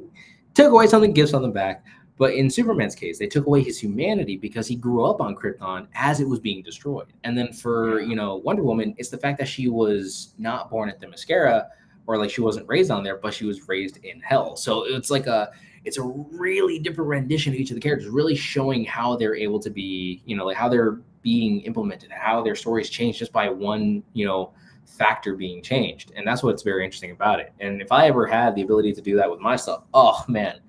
took away something, give something back. But in Superman's case, they took away his humanity because he grew up on Krypton as it was being destroyed. And then for Wonder Woman, it's the fact that she was not born at Themyscira, or like she wasn't raised on there, but she was raised in hell. So it's a really different rendition of each of the characters, really showing how they're able to be, like how they're being implemented, how their stories change just by one, factor being changed. And that's what's very interesting about it. And if I ever had the ability to do that with my stuff, oh man,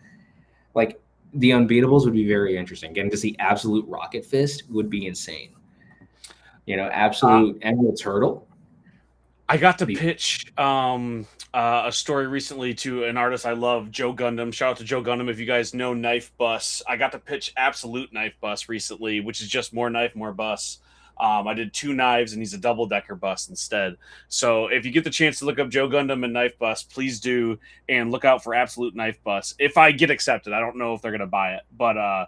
like the Unbeatables would be very interesting. Getting to see Absolute Rocket Fist would be insane. Absolute Emerald Turtle. I got to pitch a story recently to an artist I love, Joe Gundam. Shout out to Joe Gundam if you guys know Knife Bus. I got to pitch Absolute Knife Bus recently, which is just more knife, more bus. I did 2 knives, and he's a double-decker bus instead. So if you get the chance to look up Joe Gundam and Knife Bus, please do, and look out for Absolute Knife Bus. If I get accepted, I don't know if they're going to buy it, but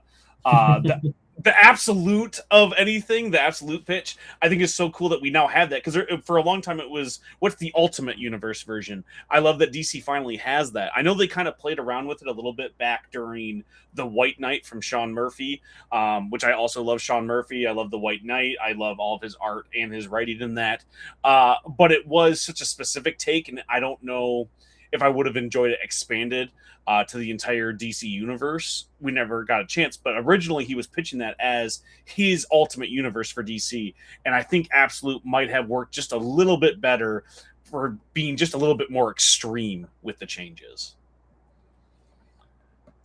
the absolute of anything, the absolute pitch, I think is so cool that we now have that, because for a long time it was, what's the Ultimate Universe version? I love that DC finally has that. I know they kind of played around with it a little bit back during the White Knight from Sean Murphy, which I also love Sean Murphy. I love the White Knight. I love all of his art and his writing in that. But it was such a specific take, and I don't know if I would have enjoyed it expanded to the entire DC universe. We never got a chance, but originally he was pitching that as his Ultimate Universe for DC, and I think Absolute might have worked just a little bit better for being just a little bit more extreme with the changes.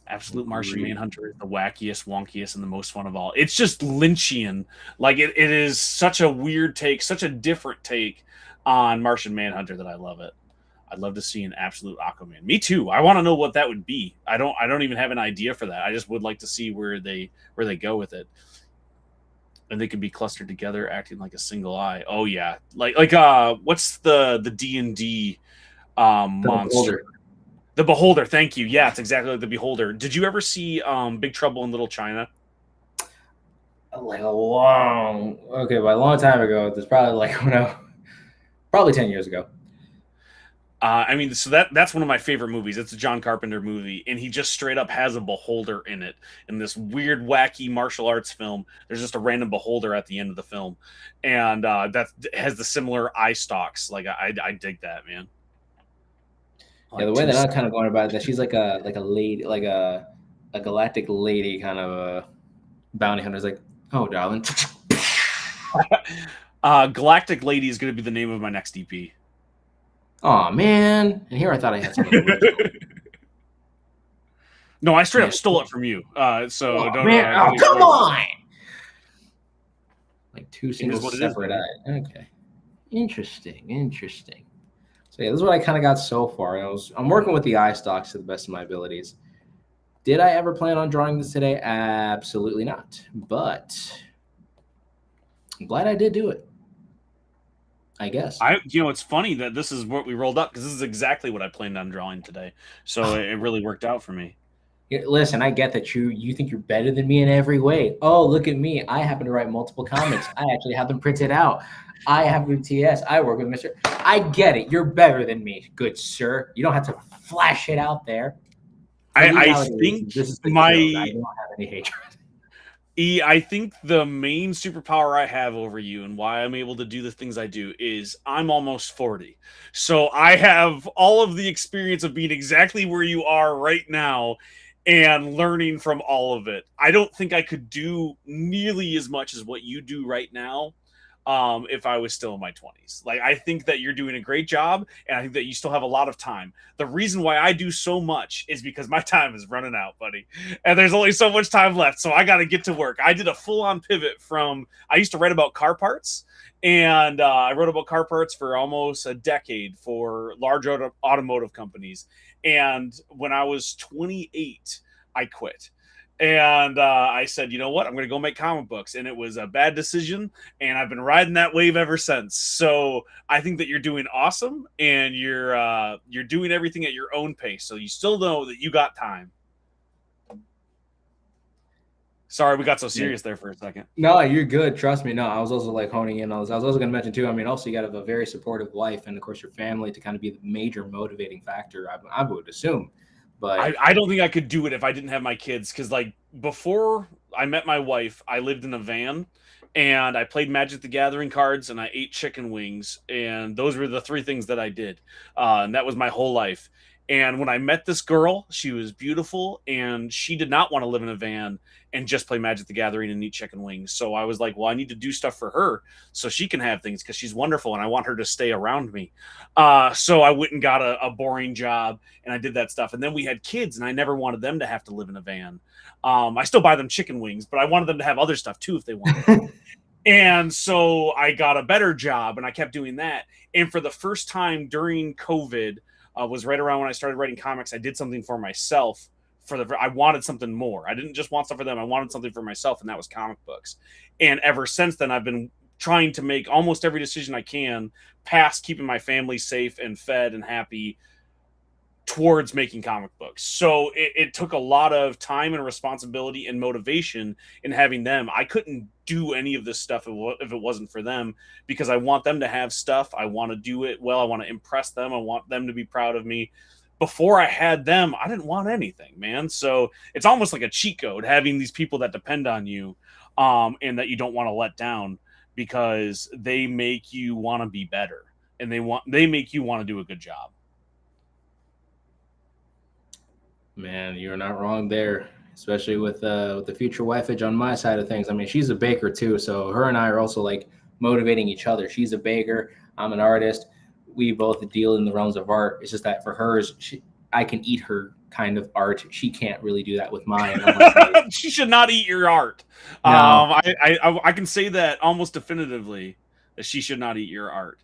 Absolute Martian Manhunter is the wackiest, wonkiest, and the most fun of all. It's just Lynchian. Like it is such a weird take, such a different take on Martian Manhunter that I love it. I'd love to see an Absolute Aquaman. Me too. I want to know what that would be. I don't even have an idea for that. I just would like to see where they go with it. And they can be clustered together, acting like a single eye. Oh yeah, like what's the D&D monster? Beholder. The Beholder. Thank you. Yeah, it's exactly like the Beholder. Did you ever see Big Trouble in Little China? Like a long time ago. There's probably probably 10 years ago. I mean, so that's one of my favorite movies. It's a John Carpenter movie, and he just straight up has a beholder in it. In this weird, wacky martial arts film, there's just a random beholder at the end of the film, and that has the similar eye stalks. Like I dig that, man. Yeah, the way that I'm kind of going about it, that she's like a lady, like a galactic lady, kind of a bounty hunter. Is like, oh, darling. Galactic Lady is going to be the name of my next EP. Oh man! And here I thought I had something original. No, I straight up stole it from you. So oh, don't. Man. Come on! Like 2 single separate eyes. Okay. Interesting. So yeah, this is what I kind of got so far. I'm working with the eye stalks to the best of my abilities. Did I ever plan on drawing this today? Absolutely not. But I'm glad I did do it. I guess. It's funny that this is what we rolled up, because this is exactly what I planned on drawing today. So it really worked out for me. Listen, I get that you think you're better than me in every way. Oh, look at me. I happen to write multiple comics. I actually have them printed out. I have UTS. I work with Mr. I get it. You're better than me, good sir. You don't have to flash it out there. The I reality is think this is the truth. I my don't have any hatred. I think the main superpower I have over you and why I'm able to do the things I do is I'm almost 40. So I have all of the experience of being exactly where you are right now and learning from all of it. I don't think I could do nearly as much as what you do right now if I was still in my 20s. Like, I think that you're doing a great job, and I think that you still have a lot of time. The reason why I do so much is because my time is running out, buddy, and there's only so much time left, so I got to get to work. I did a full-on pivot from I used to write about car parts, and I wrote about car parts for almost a decade for large automotive companies. And when I was 28, I quit. And I said, you know what? I'm going to go make comic books. And it was a bad decision. And I've been riding that wave ever since. So I think that you're doing awesome, and you're doing everything at your own pace. So you still know that you got time. Sorry, we got so serious there for a second. No, you're good. Trust me. No, I was also like honing in on this. I was also going to mention too. I mean, also you got to have a very supportive wife, and of course your family to kind of be the major motivating factor. I would assume, but I don't think I could do it if I didn't have my kids. Because like before I met my wife, I lived in a van, and I played Magic the Gathering cards, and I ate chicken wings, and those were the three things that I did, and that was my whole life. And when I met this girl, she was beautiful, and she did not want to live in a van and just play Magic the Gathering and eat chicken wings. So I was like, well, I need to do stuff for her so she can have things, because she's wonderful and I want her to stay around me. So I went and got a boring job, and I did that stuff. And then we had kids, and I never wanted them to have to live in a van. I still buy them chicken wings, but I wanted them to have other stuff too if they wanted. And so I got a better job, and I kept doing that. And for the first time during COVID, was right around when I started writing comics. I did something for myself. I wanted something more. I didn't just want stuff for them. I wanted something for myself, and that was comic books. And ever since then, I've been trying to make almost every decision I can past keeping my family safe and fed and happy towards making comic books. So it took a lot of time and responsibility and motivation in having them. I couldn't do any of this stuff if it wasn't for them, because I want them to have stuff. I want to do it well. I want to impress them. I want them to be proud of me. Before I had them, I didn't want anything, man. So it's almost like a cheat code having these people that depend on you, and that you don't want to let down, because they make you want to be better, and they make you want to do a good job. man, you're not wrong there. Especially with the future wifage on my side of things. I mean, she's a baker too, so her and I are also like motivating each other. She's a baker. I'm an artist. We both deal in the realms of art. It's just that for hers, I can eat her kind of art. She can't really do that with mine. She should not eat your art. No. I can say that almost definitively, that she should not eat your art.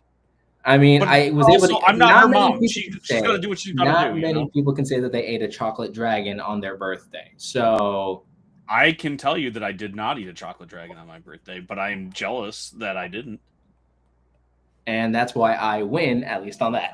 I mean, But I was also, able to. I'm not her many mom. people She's can say- got to do what she's got to Not do. You many know? people can say that they ate a chocolate dragon on their birthday. So I can tell you that I did not eat a chocolate dragon on my birthday, but I'm jealous that I didn't. and that's why I win, at least on that.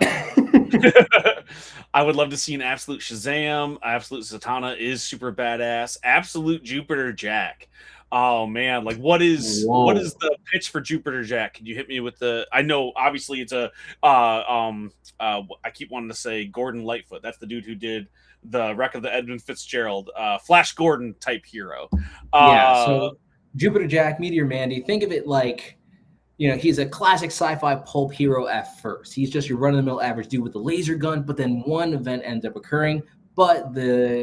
I would love to see an Absolute Shazam. Absolute Zatanna is super badass. Absolute Jupiter Jack. Oh man, like what is the pitch for Jupiter Jack? Can you hit me with the? I know obviously it's a I keep wanting to say Gordon Lightfoot. That's the dude who did the Wreck of the Edmund Fitzgerald, Flash Gordon type hero. Yeah, so Jupiter Jack, Meteor Mandy, think of it like, he's a classic sci-fi pulp hero at first. He's just your run-of-the-mill average dude with a laser gun, but then one event ends up occurring. But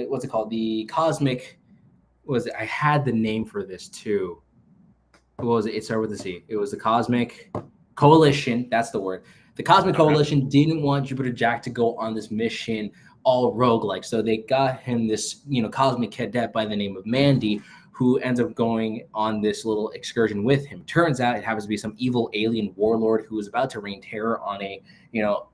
what's it called? The cosmic, I had the name for this too. What was it? It started with a C. It was the Cosmic Coalition. That's the word. The Cosmic Coalition didn't want Jupiter Jack to go on this mission all roguelike. So they got him this, cosmic cadet by the name of Mandy, who ends up going on this little excursion with him. Turns out it happens to be some evil alien warlord who is about to rain terror on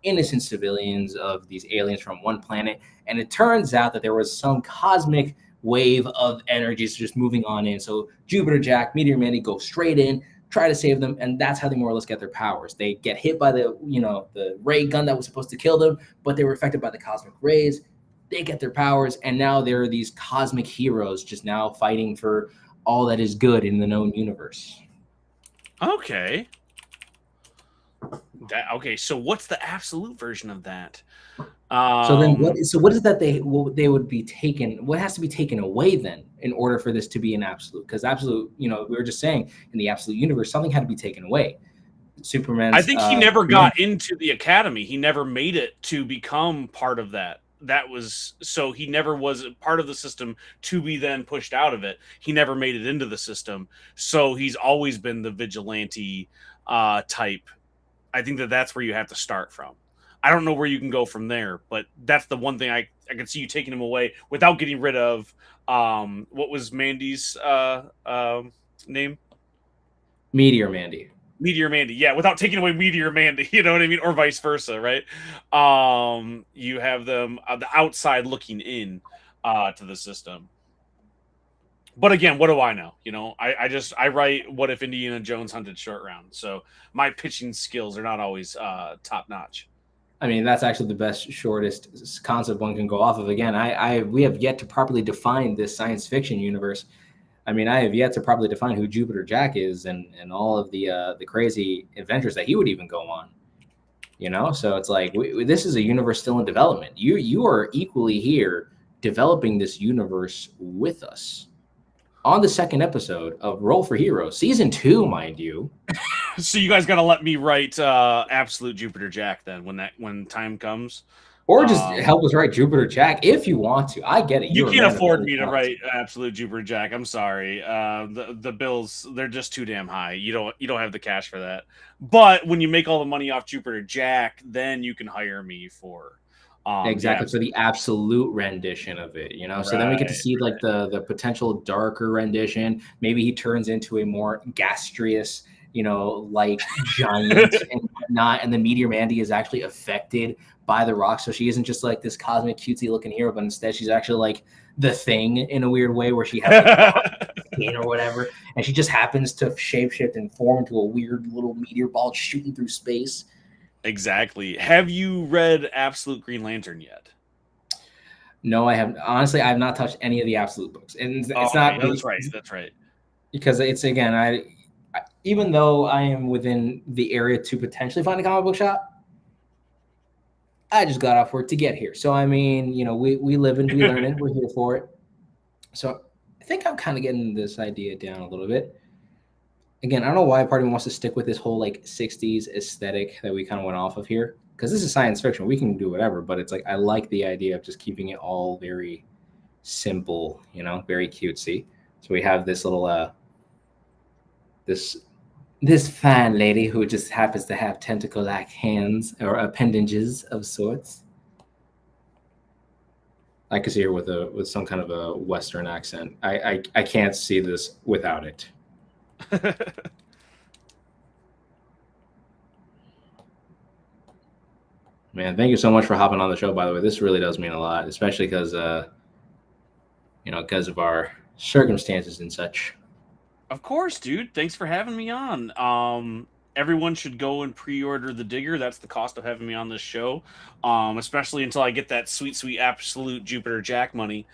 innocent civilians of these aliens from one planet. And it turns out that there was some cosmic wave of energies just moving on in. So Jupiter Jack, Meteor Mandy go straight in, try to save them, and that's how they more or less get their powers. They get hit by the ray gun that was supposed to kill them, but they were affected by the cosmic rays. they get their powers, and now there are these cosmic heroes just now fighting for all that is good in the known universe. Okay. Okay, so what's the absolute version of that? So then what? So what is that they would be taken? What has to be taken away then in order for this to be an absolute? Because absolute, we were just saying in the absolute universe, something had to be taken away. I Superman's. think he never got into the academy. He never made it to become part of that. So he never was part of the system to be then pushed out of it. He never made it into the system. So he's always been the vigilante type. I think that's where you have to start from. I don't know where you can go from there, but that's the one thing I can see you taking him away without getting rid of what was Mandy's name? Meteor Mandy. Meteor Mandy, yeah, without taking away Meteor Mandy, you know what I mean, or vice versa, right? You have them the outside looking in to the system. But again, what do I know? I write What If Indiana Jones Hunted Short Round, so my pitching skills are not always top notch. I mean, that's actually the best, shortest concept one can go off of. Again, we have yet to properly define this science fiction universe. I mean, I have yet to properly define who Jupiter Jack is and all of the crazy adventures that he would even go on. So it's like this is a universe still in development. You are equally here developing this universe with us on the second episode of Roll for Heroes, season 2, mind you. So you guys got to let me write Absolute Jupiter Jack then when time comes. Or just help us write Jupiter Jack if you want to. I get it. You can't afford me to write Absolute Jupiter Jack. I'm sorry. The bills, they're just too damn high. You don't have the cash for that. But when you make all the money off Jupiter Jack, then you can hire me for exactly for the absolute rendition of it, Right, so then we get to see like the potential darker rendition. Maybe he turns into a more gaseous, like giant and whatnot, and the Meteor Mandy is actually affected by the rock, so she isn't just like this cosmic cutesy looking hero, but instead she's actually like the Thing in a weird way, where she has like skin or whatever, and she just happens to shapeshift and form into a weird little meteor ball shooting through space. Exactly. Have you read Absolute Green Lantern yet? No, I have. Honestly, I have not touched any of the Absolute books, and it's not. That's right. That's right. Because it's again, even though I am within the area to potentially find a comic book shop, I just got off work to get here. So I mean, we live and we learn it. We're here for it. So I think I'm kind of getting this idea down a little bit. Again, I don't know why part of me wants to stick with this whole like 60s aesthetic that we kind of went off of here, because this is science fiction. We can do whatever, but it's like I like the idea of just keeping it all very simple, very cutesy. So we have this little this fine lady who just happens to have tentacle-like hands or appendages of sorts. I could see her with some kind of a Western accent. I can't see this without it. Man, thank you so much for hopping on the show, by the way. This really does mean a lot, especially because because of our circumstances and such. Of course, dude. Thanks for having me on. Everyone should go and pre-order The Digger. That's the cost of having me on this show, especially until I get that sweet Absolute Jupiter Jack money.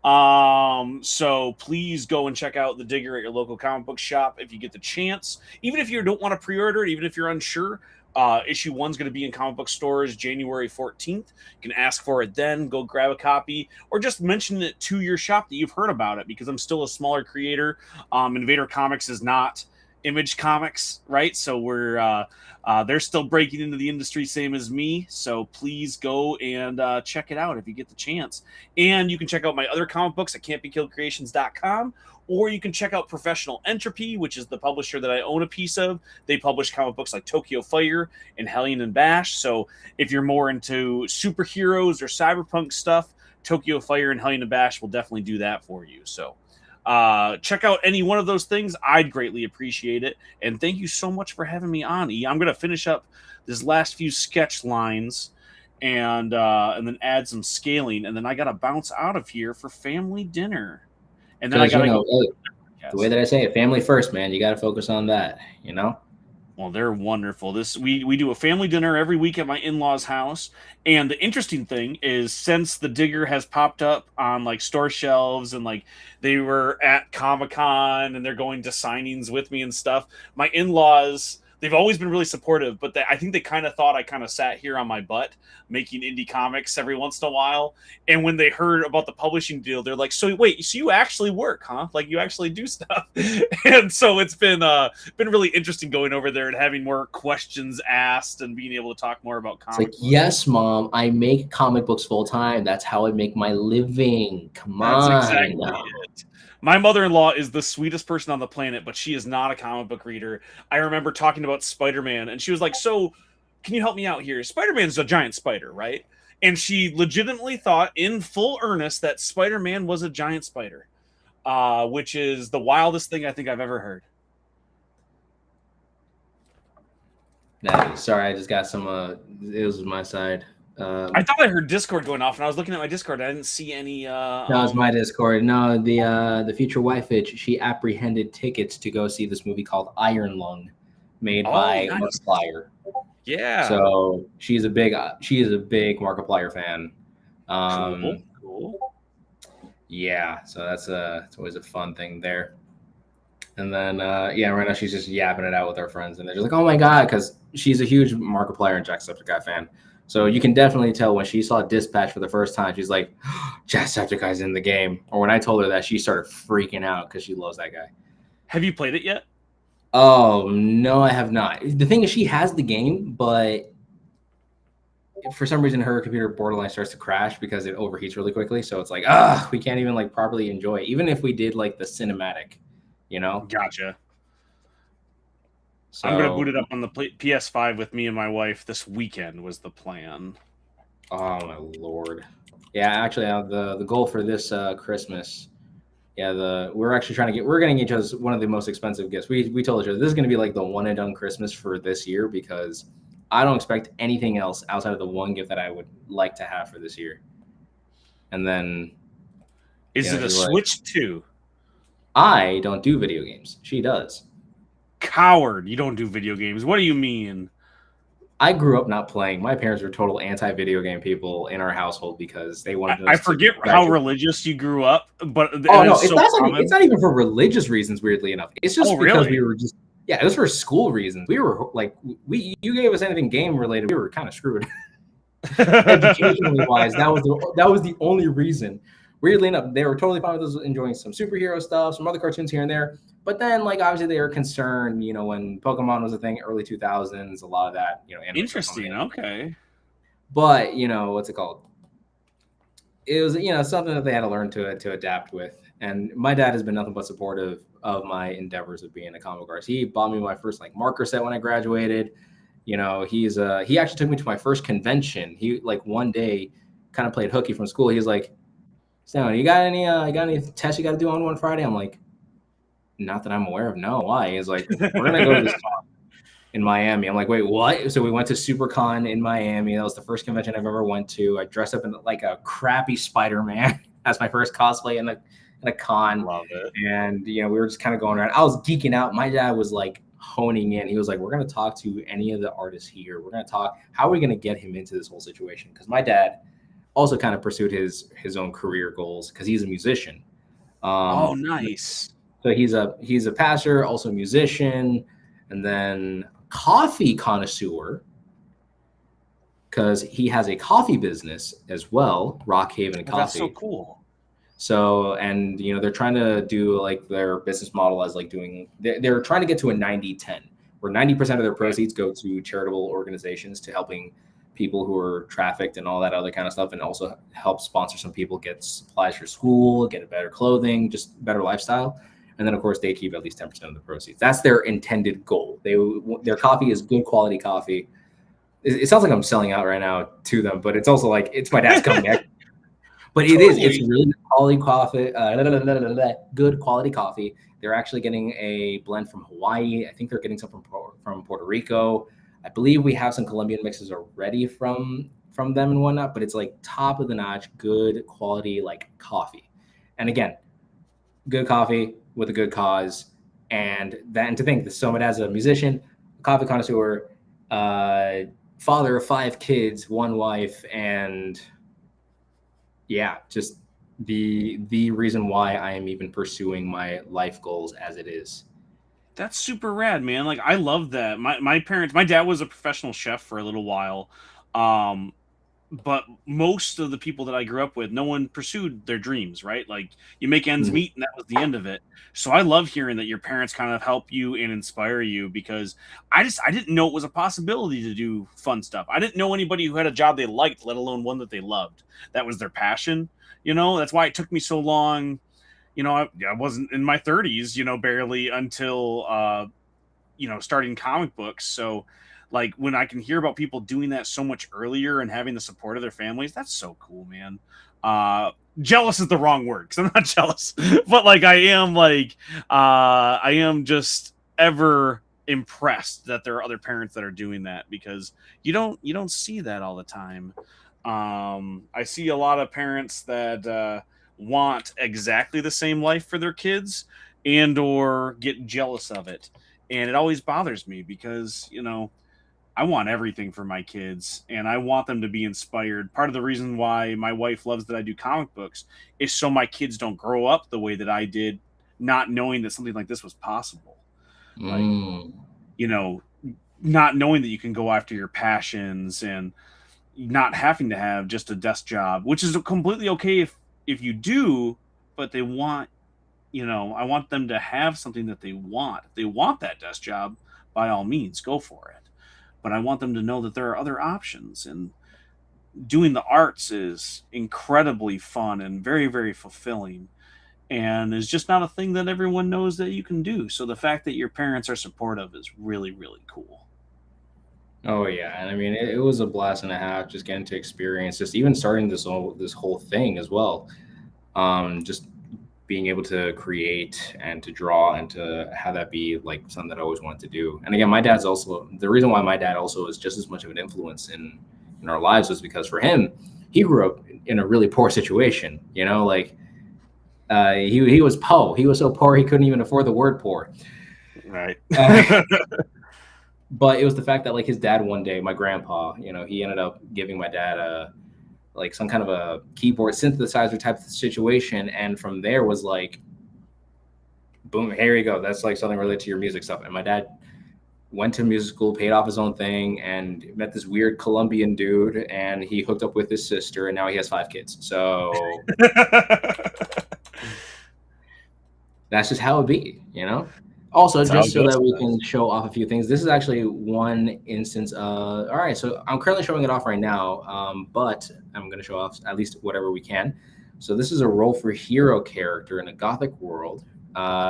So please go and check out The Digger at your local comic book shop if you get the chance. Even if you don't want to pre-order it, even if you're unsure, issue 1's going to be in comic book stores January 14th. You can ask for it then, go grab a copy, or just mention it to your shop that you've heard about it, because I'm still a smaller creator. Invader Comics is not Image Comics, right? So they're still breaking into the industry, same as me. So please go and check it out if you get the chance. And you can check out my other comic books at can'tbekilledcreations.com, or you can check out Professional Entropy, which is the publisher that I own a piece of. They publish comic books like Tokyo Fire and Hellion and Bash. So if you're more into superheroes or cyberpunk stuff, Tokyo Fire and Hellion and Bash will definitely do that for you. So check out any one of those things. I'd greatly appreciate it. And thank you so much for having me on, E. I'm going to finish up this last few sketch lines and then add some scaling. And then I got to bounce out of here for family dinner. And then I got to go. The way that I say it, family first, man. You got to focus on that, Well, they're wonderful. We do a family dinner every week at my in-laws' house. And the interesting thing is since the Digger has popped up on like store shelves and like they were at Comic-Con and they're going to signings with me and stuff, my in-laws, they've always been really supportive, but I think they kind of thought I kind of sat here on my butt making indie comics every once in a while. And when they heard about the publishing deal, they're like, "So wait, so you actually work, huh? Like you actually do stuff?" And so it's been really interesting going over there and having more questions asked and being able to talk more about It's comic like, books. yes, mom, I make comic books full time. That's how I make my living. Come That's on. exactly it. My mother-in-law is the sweetest person on the planet, but she is not a comic book reader. I remember talking about Spider-Man, and she was like, "So, can you help me out here? Spider-Man's a giant spider, right?" And she legitimately thought, in full earnest, that Spider-Man was a giant spider, which is the wildest thing I think I've ever heard. Sorry, I just got some. It was my side. I thought I heard Discord going off, and I was looking at my Discord. And I didn't see any. No, it's my Discord. No, the future wife bitch, she apprehended tickets to go see this movie called Iron Lung, made by nice. Markiplier. Yeah. So she is a big Markiplier fan. Cool. Yeah, so it's always a fun thing there. And then right now she's just yapping it out with her friends, and they're just like, "Oh my god," because she's a huge Markiplier and Jacksepticeye fan. So you can definitely tell when she saw Dispatch for the first time, she's like, "Jacksepticeye's in the game." Or when I told her that, she started freaking out because she loves that guy. Have you played it yet? Oh no, I have not. The thing is, she has the game, but for some reason her computer borderline starts to crash because it overheats really quickly. So it's like, we can't even like properly enjoy it, even if we did like the cinematic, you know. Gotcha. So I'm gonna boot it up on the PS5 with me and my wife this weekend. Was the plan? Oh my lord! Yeah, actually, the goal for this Christmas. Yeah, we're getting each other one of the most expensive gifts. We told each other this is going to be like the one and done Christmas for this year because I don't expect anything else outside of the one gift that I would like to have for this year. And then, is it a Switch 2? I don't do video games. She does. Coward! You don't do video games. What do you mean? I grew up not playing. My parents were total anti-video game people in our household because they wanted. I forget how religious you grew up, but it's not even for religious reasons. Weirdly enough, it's just because we were just it was for school reasons. We were like you gave us anything game related, we were kind of screwed. Educationally wise, that was the only reason. Weirdly enough, they were totally fine with us enjoying some superhero stuff, some other cartoons here and there. But then, like, obviously they were concerned, when Pokemon was a thing, early 2000s, a lot of that, Interesting. Okay. But, what's it called? It was, something that they had to learn to adapt with. And my dad has been nothing but supportive of my endeavors of being a comic artist. He bought me my first, marker set when I graduated. He actually took me to my first convention. He, one day, kind of played hooky from school. He was like, "So, you got any tests you got to do on one Friday?" I'm like, "Not that I'm aware of. No, why?" He's like, "We're gonna go to this con in Miami." I'm like, "Wait, what?" So we went to SuperCon in Miami. That was the first convention I've ever went to. I dressed up in like a crappy Spider-Man. That's my first cosplay in a con. Love it. And we were just kind of going around. I was geeking out. My dad was like honing in. He was like, "We're gonna talk to any of the artists here. We're gonna talk. How are we gonna get him into this whole situation?" Because my dad also kind of pursued his own career goals because he's a musician. Nice. So he's a pastor, also a musician, and then coffee connoisseur because he has a coffee business as well, Rock Haven Coffee. That's so cool. So, and they're trying to do like their business model as like they're trying to get to a 90-10, where 90% of their proceeds go to charitable organizations to helping people who are trafficked and all that other kind of stuff, and also help sponsor some people get supplies for school, get better clothing, just better lifestyle. And then, of course, they keep at least 10% of the proceeds. That's their intended goal. Their coffee is good quality coffee. It sounds like I'm selling out right now to them, but it's also like it's my dad's company. But it's really quality coffee, good quality coffee. They're actually getting a blend from Hawaii. I think they're getting some from Puerto Rico. I believe we have some Colombian mixes already from them and whatnot, but it's like top of the notch, good quality like coffee. And again, good coffee with a good cause. And to think that someone as a musician, coffee connoisseur, father of 5 kids, 1 wife, and yeah, just the reason why I am even pursuing my life goals as it is. That's super rad, man. Like I love that. My dad was a professional chef for a little while. Um but most of the people that I grew up with, no one pursued their dreams, right? Like you make ends Mhm. meet and that was the end of it. So I love hearing that your parents kind of help you and inspire you because I didn't know it was a possibility to do fun stuff. I didn't know anybody who had a job they liked, let alone one that they loved. That was their passion. That's why it took me so long. I wasn't in my 30s, barely until starting comic books. So like when I can hear about people doing that so much earlier and having the support of their families, that's so cool, man. Jealous is the wrong word because I'm not jealous, but like I am just ever impressed that there are other parents that are doing that because you don't see that all the time. I see a lot of parents that want exactly the same life for their kids and or get jealous of it, and it always bothers me because I want everything for my kids and I want them to be inspired. Part of the reason why my wife loves that I do comic books is so my kids don't grow up the way that I did, not knowing that something like this was possible. Like, Mm. you know, not knowing that you can go after your passions and not having to have just a desk job, which is completely okay if you do, but they want, I want them to have something that they want. If they want that desk job, by all means, go for it. But I want them to know that there are other options, and doing the arts is incredibly fun and very, very fulfilling, and is just not a thing that everyone knows that you can do. So the fact that your parents are supportive is really, really cool. Oh yeah, and I mean it was a blast and a half just getting to experience just even starting this whole thing as well. Just being able to create and to draw and to have that be like something that I always wanted to do. And again, my dad's also the reason why my dad also is just as much of an influence in our lives was because for him, he grew up in a really poor situation. Like he was poor. He was so poor he couldn't even afford the word poor. Right. Uh, but it was the fact that like his dad one day, my grandpa, he ended up giving my dad a like some kind of a keyboard synthesizer type of situation, and from there was like boom, here you go. That's like something related to your music stuff. And my dad went to music school, paid off his own thing, and met this weird Colombian dude, and he hooked up with his sister, and now he has 5 kids. So that's just how it be. Also, That's how just it so goes that we can sometimes. show off a few things. This is actually one instance. All right, so I'm currently showing it off right now, but I'm going to show off at least whatever we can. So this is a role for hero character in a gothic world.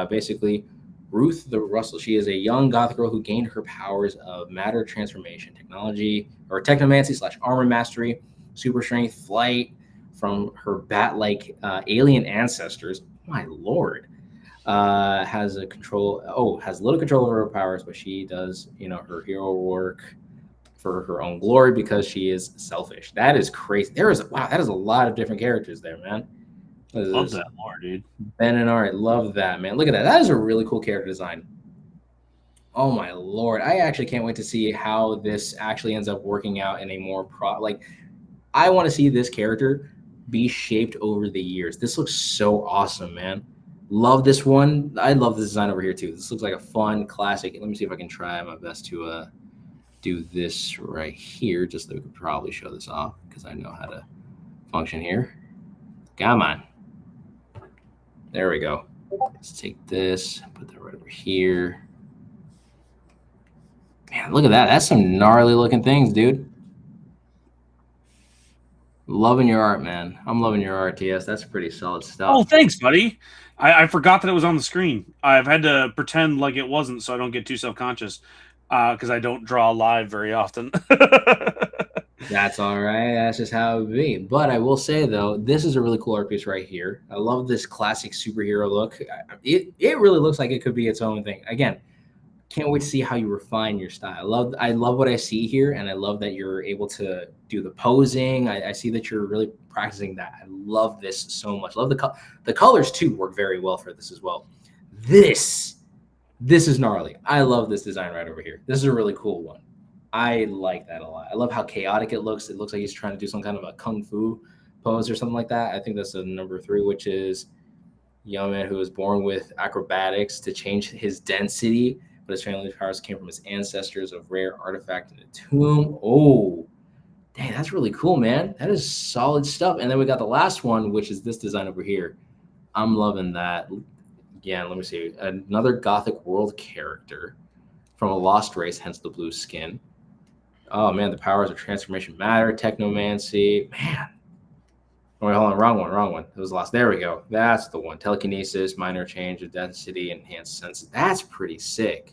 Basically, Ruth the Russell. She is a young gothic girl who gained her powers of matter transformation, technology, or technomancy/armor mastery, super strength, flight from her bat-like alien ancestors. My lord. Has little control over her powers, but she does, her hero work for her own glory because she is selfish. That is crazy. That is a lot of different characters there, man. What is Love this? that more, dude. Ben and Art, love that, man. Look at that. That is a really cool character design. Oh my lord. I actually can't wait to see how this actually ends up working out in a more like I want to see this character be shaped over the years. This looks so awesome, man. Love this one. I love this design over here too. This looks like a fun classic. Let me see if I can try my best to do this right here, just so we could probably show this off because I know how to function here. Come on. There we go. Let's take this, put that right over here. Man, look at that. That's some gnarly looking things, dude. Loving your art, man. I'm loving your art, TS. That's pretty solid Oh, stuff. thanks, buddy. I forgot that it was on the screen. I've had to pretend like it wasn't so I don't get too self-conscious because I don't draw live very often. That's all right. That's just how it be. But I will say though, this is a really cool art piece right here. I love this classic superhero look. It really looks like it could be its own thing. Again, can't wait to see how you refine your style. I love what I see here, and I love that you're able to do the posing. I see that you're really practicing that. I love this so much. Love the colors too work very well for this as well. This This is gnarly. I love this design right over here. This is a really cool one. I like that a lot. I love how chaotic it looks. It looks like he's trying to do some kind of a kung fu pose or something like that. I think that's a number 3, which is young man who was born with acrobatics to change his density, but his family powers came from his ancestors of rare artifact in a tomb. Oh, dang, that's really cool, man. That is solid stuff. And then we got the last one, which is this design over here. I'm loving that. Again, let me see. Another Gothic world character from a lost race, hence the blue skin. Oh man, the powers of transformation matter, technomancy. Man. Oh, wait, hold on, wrong one. It was lost. There we go. That's the one. Telekinesis, minor change of density, enhanced senses. That's pretty sick.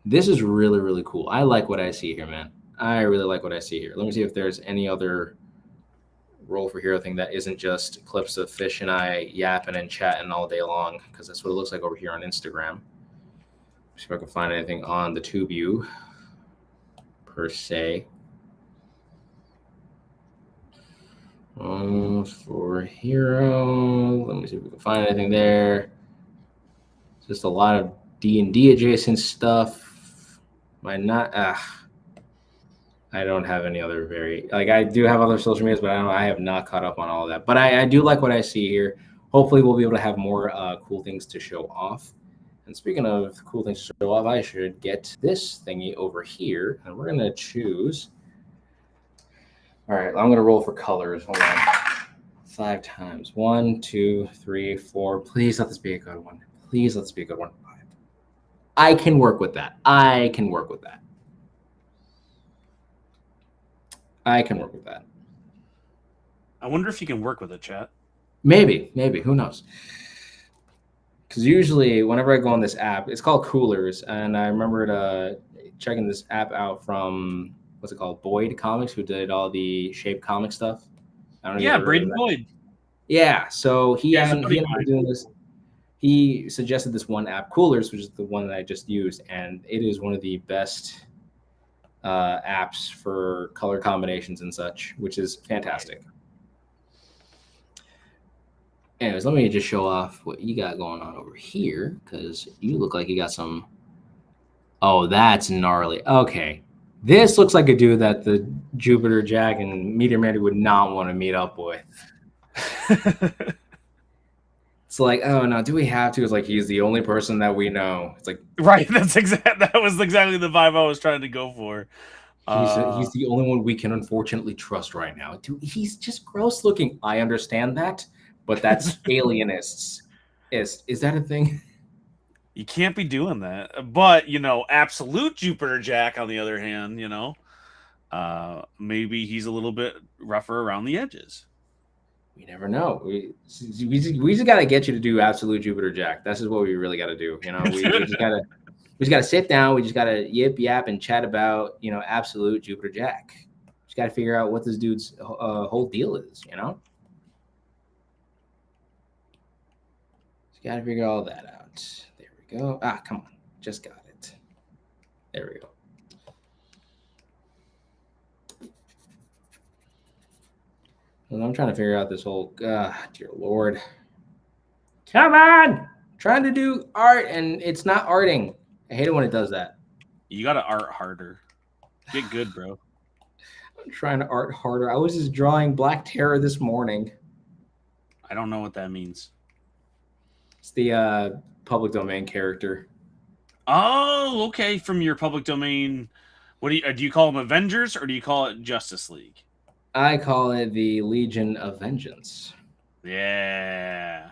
This is really, really cool. I like what I see here, man. I really like what I see here. Let me see if there's any other roll for hero thing that isn't just clips of Fish and I yapping and chatting all day long, because that's what it looks like over here on Instagram. See if I can find anything on the TubeU per se. For hero, let me see if we can find anything there. Just a lot of D&D adjacent stuff. Might not. I don't have any other I do have other social medias, but I have not caught up on all of that. But I do like what I see here. Hopefully, we'll be able to have more cool things to show off. And speaking of cool things to show off, I should get this thingy over here, and we're gonna choose. All right, I'm gonna roll for colors. Hold on. 5 times. 1, 2, 3, 4. Please let this be a good one. Please let this be a good one. 5. I can work with that. I can work with that. I wonder if you can work with it, chat. Maybe. Who knows? Because usually, whenever I go on this app, it's called Coolers, and I remember checking this app out from what's it called, Boyd Comics, who did all the Shape comic stuff. I don't know. Braden Boyd. Yeah, so he ended up doing this. He suggested this one app, Coolers, which is the one that I just used, and it is one of the best apps for color combinations and such, which is fantastic. Anyways, let me just show off what you got going on over here, because you look like you got some. Oh, that's gnarly. Okay. This looks like a dude that the Jupiter Jack and Meteor Mandy would not want to meet up with. It's like, oh no, do we have to? It's like he's the only person that we know. It's like, right. That was exactly the vibe I was trying to go for. He's the only one we can unfortunately trust right now. Dude, he's just gross looking. I understand that, but that's alienists. Is that a thing? You can't be doing that. But, absolute Jupiter Jack, on the other hand, maybe he's a little bit rougher around the edges. We never know. We just got to get you to do absolute Jupiter Jack. This is what we really got to do. We just got to sit down. We just got to yap and chat about, absolute Jupiter Jack. Just got to figure out what this dude's whole deal is, Just got to figure all that out. There we go. Come on. Just got it. There we go. And I'm trying to figure out this whole, dear Lord. Come on! I'm trying to do art and it's not arting. I hate it when it does that. You got to art harder. Get good, bro. I'm trying to art harder. I was just drawing Black Terror this morning. I don't know what that means. It's the public domain character. Oh, okay. From your public domain. What do you call them, Avengers, or do you call it Justice League? I call it the Legion of Vengeance. Yeah.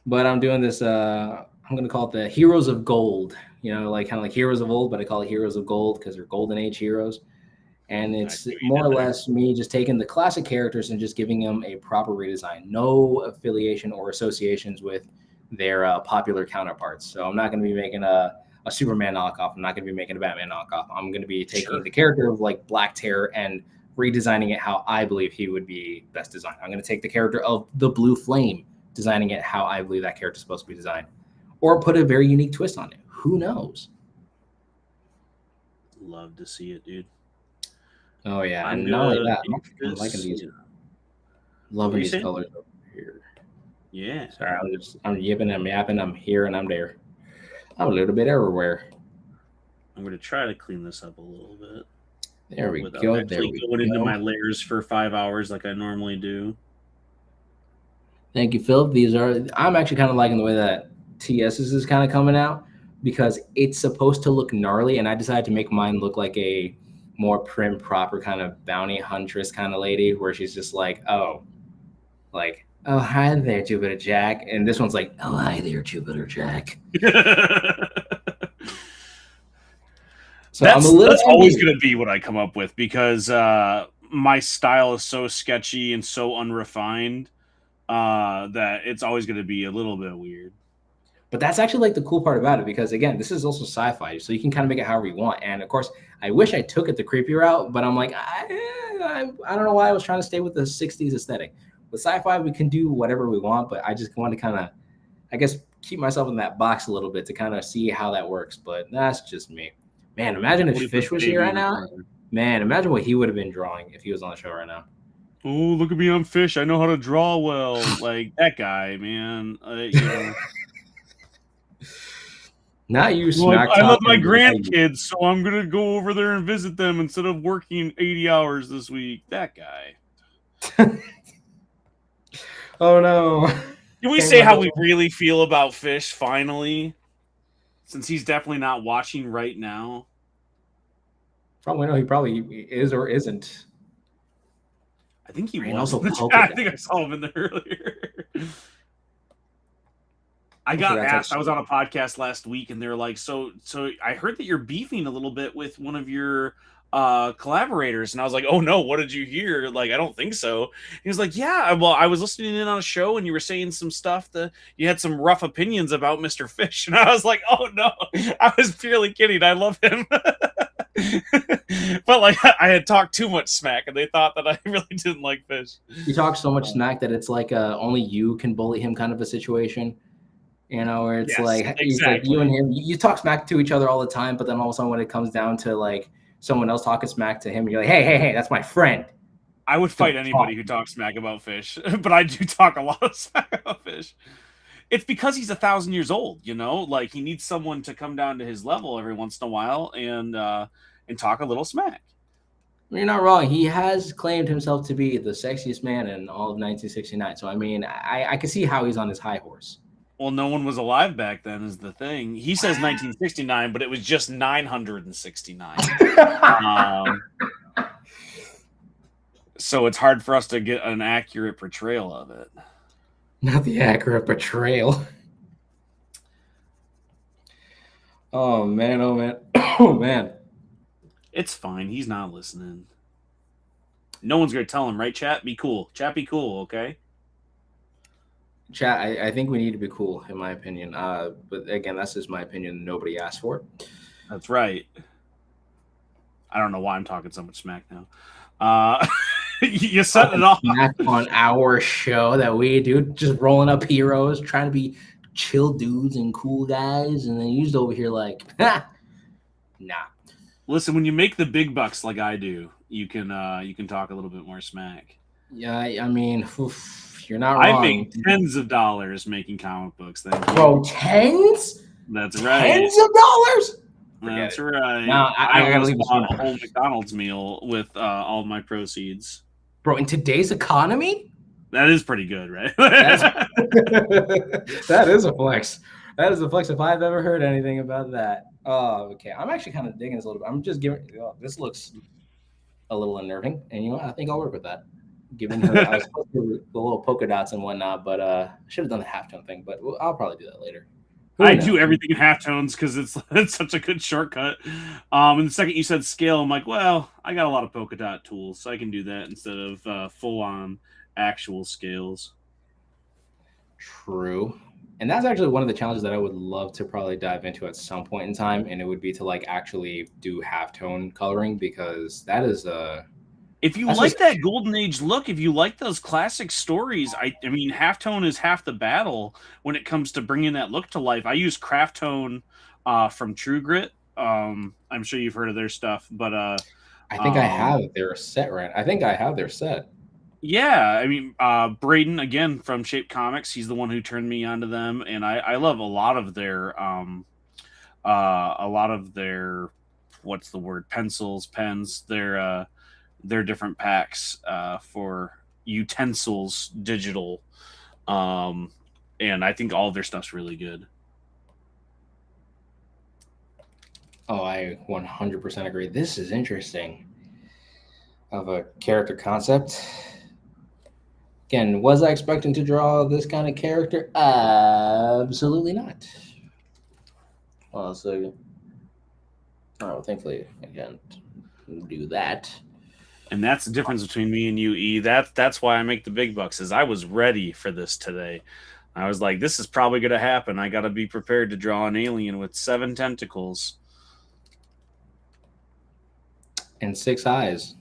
But I'm doing this, I'm going to call it the Heroes of Gold. Kind of like Heroes of Old, but I call it Heroes of Gold because they're Golden Age heroes. And it's more or less me just taking the classic characters and just giving them a proper redesign. No affiliation or associations with their popular counterparts. So I'm not going to be making a Superman knockoff. I'm not going to be making a Batman knockoff. I'm going to be taking the character of like Black Terror and redesigning it how I believe he would be best designed. I'm going to take the character of the Blue Flame, designing it how I believe that character is supposed to be designed, or put a very unique twist on it. Who knows? Love to see it, dude. Oh yeah, and not only that, I'm liking these. Loving these colors over here. Yeah. Sorry, I'm yipping, I'm yapping, I'm here and I'm there. I'm a little bit everywhere. I'm going to try to clean this up a little bit There we without go. There actually we going into go. my layers for 5 hours like I normally do. Thank you, Phil. I'm actually kind of liking the way that TS's is kind of coming out because it's supposed to look gnarly, and I decided to make mine look like a more prim, proper kind of bounty huntress kind of lady, where she's just like, oh, hi there, Jupiter Jack. And this one's like, oh, hi there, Jupiter Jack. So I'm a little that's always envious. going to be what I come up with because my style is so sketchy and so unrefined that it's always going to be a little bit weird. But that's actually like the cool part about it because again, this is also sci-fi, so you can kind of make it however you want. And of course, I wish I took it the creepy route, but I'm like, I don't know why I was trying to stay with the '60s aesthetic. With sci-fi, we can do whatever we want, but I just want to kind of, I guess, keep myself in that box a little bit to kind of see how that works. But that's just me. Man, imagine if What if Fish a was baby here right in the now. corner? Man, imagine what he would have been drawing if he was on the show right now. Oh, look at me, I'm Fish. I know how to draw well. Like that guy, man. You know. Not you, Well, smack I love my talking. grandkids, so I'm gonna go over there and visit them instead of working 80 hours this week. That guy. Oh no. Can we Can't say let how go. we really feel about Fish finally? Since he's definitely not watching right now. Probably no, he probably is or isn't. I think he And was. also polka I dot. think I saw him in there earlier. I Also, got that's asked. I like was on a podcast last week, and they're like, "So I heard that you're beefing a little bit with one of your collaborators," and I was like, "Oh no, what did you hear? Like, I don't think so." He was like, "Yeah, well, I was listening in on a show, and you were saying some stuff that you had some rough opinions about Mr. Fish," and I was like, "Oh no, I was purely kidding. I love him." But like I had talked too much smack, and they thought that I really didn't like Fish. you talk so much smack that it's like only you can bully him kind of a situation. You know, where Yes, it's like you and exactly. him, you talk smack to each other all the time, but then all of a sudden when it comes down to like someone else talking smack to him, you're like, hey, that's my friend. I would fight Don't talk. anybody who talks smack about Fish, but I do talk a lot of smack about Fish. It's because he's 1,000 years old, you know. Like he needs someone to come down to his level every once in a while and talk a little smack. You're not wrong. He has claimed himself to be the sexiest man in all of 1969. So I mean, I can see how he's on his high horse. Well, no one was alive back then, is the thing. He says 1969, but it was just 969. So it's hard for us to get an accurate portrayal of it. Not the accurate portrayal. Oh man, oh man, oh man. It's fine. He's not listening. No one's gonna tell him, right? Chat, be cool. Chat, be cool. Okay. Chat, I think we need to be cool, in my opinion. But again, that's just my opinion. Nobody asked for it. That's right. I don't know why I'm talking so much smack now. You set it off Smack on our show that we do, just rolling up heroes, trying to be chill dudes and cool guys, and then you just over here like, nah. Listen, when you make the big bucks like I do, you can talk a little bit more smack. Yeah, I mean, you're not I wrong. make tens of dollars making comic books. Thank you. Bro, tens? That's right. Tens of dollars? That's right. Now, I gotta almost leave this bought room. a whole McDonald's meal with all my proceeds. Bro, in today's economy? That is pretty good, right? That is a flex. That is a flex if I've ever heard anything about that. Oh, okay. I'm actually kind of digging this a little bit. I'm just giving. Oh, this looks a little unnerving, and you know what? I think I'll work with that. Given her, I was supposed to do the little polka dots and whatnot, but I should have done the halftone thing. But I'll probably do that later. I do everything in halftones because it's such a good shortcut. And the second you said scale, I'm like, well, I got a lot of polka dot tools, so I can do that instead of full on actual scales. True. And that's actually one of the challenges that I would love to probably dive into at some point in time, and it would be to like actually do halftone coloring because that is If you that's like just- that golden age look, if you like those classic stories, I mean, halftone is half the battle when it comes to bringing that look to life. I use craft tone from True Grit. I'm sure you've heard of their stuff, but I think I have their set right. I think I have their set. Yeah, I mean, Braden again from Shape Comics. He's the one who turned me onto them, and I love a lot of their what's the word, pencils, pens, their different packs for utensils, digital, um, and I think all of their stuff's really good. Oh, I 100% agree. This is interesting. Of a character concept. Again, was I expecting to draw this kind of character? Absolutely not. So, oh, thankfully, again, do that. And that's the difference between me and you, E. That's why I make the big bucks. Is I was ready for this today. I was like, this is probably going to happen. I got to be prepared to draw an alien with 7 tentacles And 6 eyes.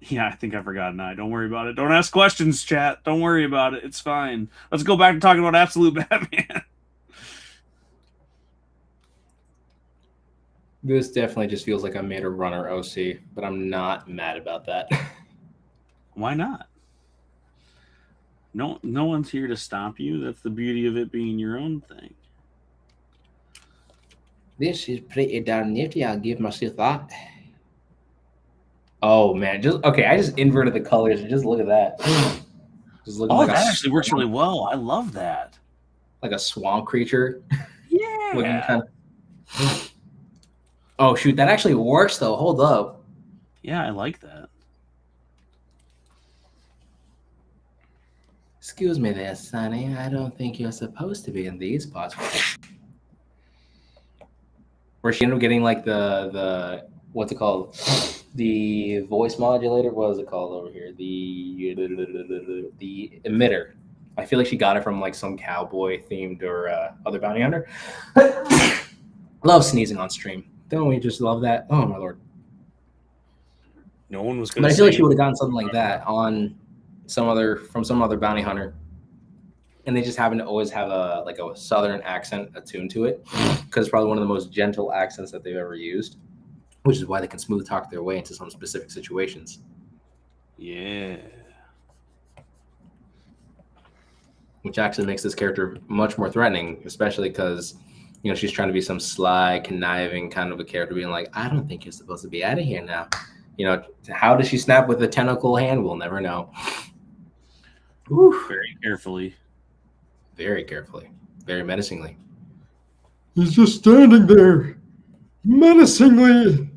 Yeah, I think I forgot an eye. Don't worry about it. Don't ask questions, chat. Don't worry about it. It's fine. Let's go back to talking about Absolute Batman. This definitely just feels like I made a runner OC, but I'm not mad about that. Why not? No one's here to stop you. That's the beauty of it being your own thing. This is pretty darn nifty. I'll give myself that. Oh man, I just inverted the colors and just look at that. Just looking like that actually works really well. I love that. Like a swamp creature. Yeah. Oh shoot, that actually works though. Hold up. Yeah, I like that. Excuse me there, Sonny. I don't think you're supposed to be in these spots. Where she ended up getting like the what's it called? The voice modulator. What is it called over here? The emitter. I feel like she got it from like some cowboy themed or other bounty hunter. Love sneezing on stream. Don't we just love that? Oh my lord. No one was going to. But I feel like she would have gotten something like that on some other bounty hunter, and they just happen to always have a southern accent attuned to it, because it's probably one of the most gentle accents that they've ever used, which is why they can smooth talk their way into some specific situations. Yeah. Which actually makes this character much more threatening, especially because she's trying to be some sly, conniving kind of a character, being like, I don't think you're supposed to be out of here now. How does she snap with a tentacle hand? We'll never know. Very carefully. Very carefully. Very menacingly. He's just standing there. Menacingly.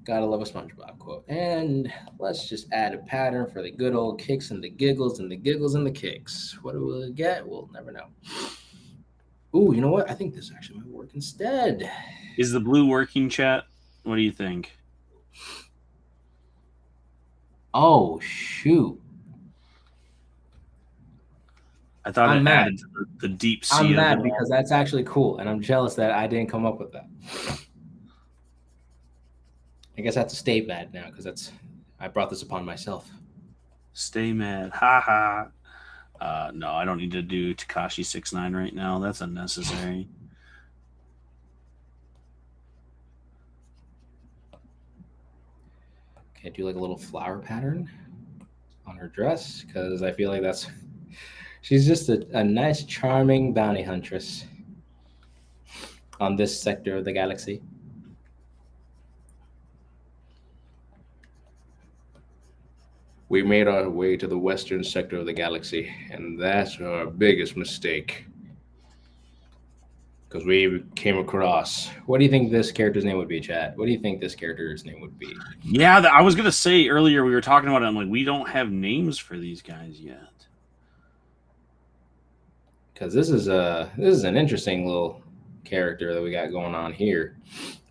Gotta love a SpongeBob quote. And let's just add a pattern for the good old kicks and the giggles and the giggles and the kicks. What do we get? We'll never know. Ooh, you know what? I think this actually might work instead. Is the blue working, chat? What do you think? Oh, shoot. I thought it added to the deep sea. I'm mad because that's actually cool, and I'm jealous that I didn't come up with that. I guess I have to stay mad now because I brought this upon myself. Stay mad. Ha ha. No, I don't need to do Tekashi 6ix9ine right now. That's unnecessary. Okay, do like a little flower pattern on her dress, because I feel like she's just a nice, charming bounty huntress on this sector of the galaxy. We made our way to the western sector of the galaxy, and that's our biggest mistake. Because we came across. What do you think this character's name would be, Chad? What do you think this character's name would be? Yeah, I was going to say earlier, we were talking about it. I'm like, we don't have names for these guys yet. Because this is an interesting little character that we got going on here,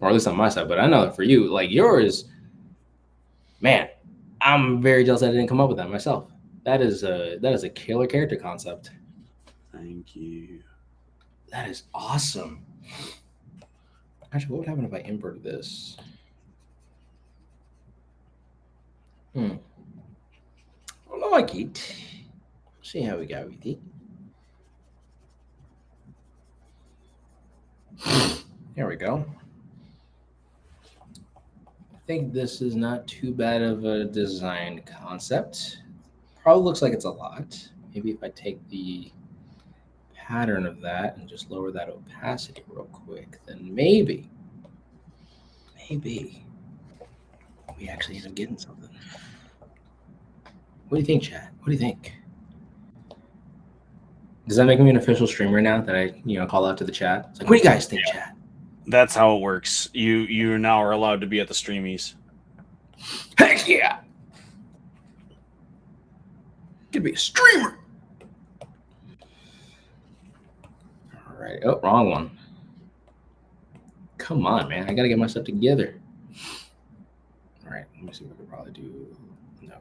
or at least on my side. But I know for you, like yours, man, I'm very jealous that I didn't come up with that myself. That is a killer character concept. Thank you. That is awesome. Actually, what would happen if I inverted this? I like it. See how we go with it. There we go. think this is not too bad of a design concept. Probably looks like it's a lot. Maybe if I take the pattern of that and just lower that opacity real quick, then maybe we actually end up getting something. What do you think, chat? What do you think? Does that make me an official streamer now that I, call out to the chat? It's like, what do you guys think, chat? That's how it works. You now are allowed to be at the streamies. Heck yeah! Could be a streamer. All right. Oh, wrong one. Come on, man. I gotta get myself together. All right. Let me see what I could probably do. No.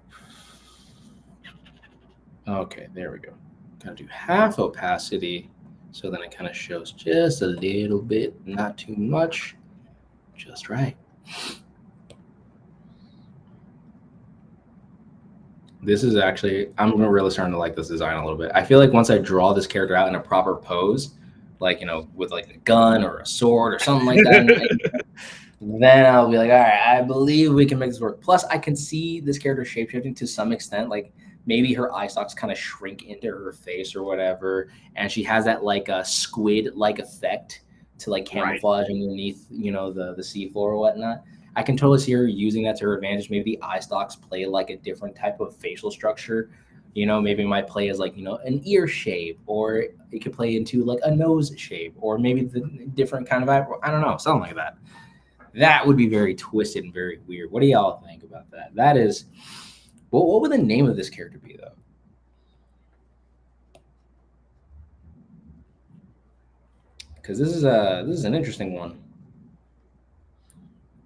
Okay, there we go. Gotta do half opacity, so then it kind of shows just a little bit, not too much, just right. This is actually, I'm really starting to like this design a little bit. I feel like once I draw this character out in a proper pose, like, with like a gun or a sword or something like that, then I'll be like, all right, I believe we can make this work. Plus, I can see this character shapeshifting to some extent. Like, maybe her eye stalks kind of shrink into her face or whatever, and she has that like a squid-like effect to like camouflage underneath, the seafloor or whatnot. I can totally see her using that to her advantage. Maybe the eye stalks play like a different type of facial structure. Maybe it might play as like, an ear shape, or it could play into like a nose shape, or maybe the different kind of eyebrow. I don't know, something like that. That would be very twisted and very weird. What do y'all think about that? That is, what would the name of this character be, though? Because this is an interesting one.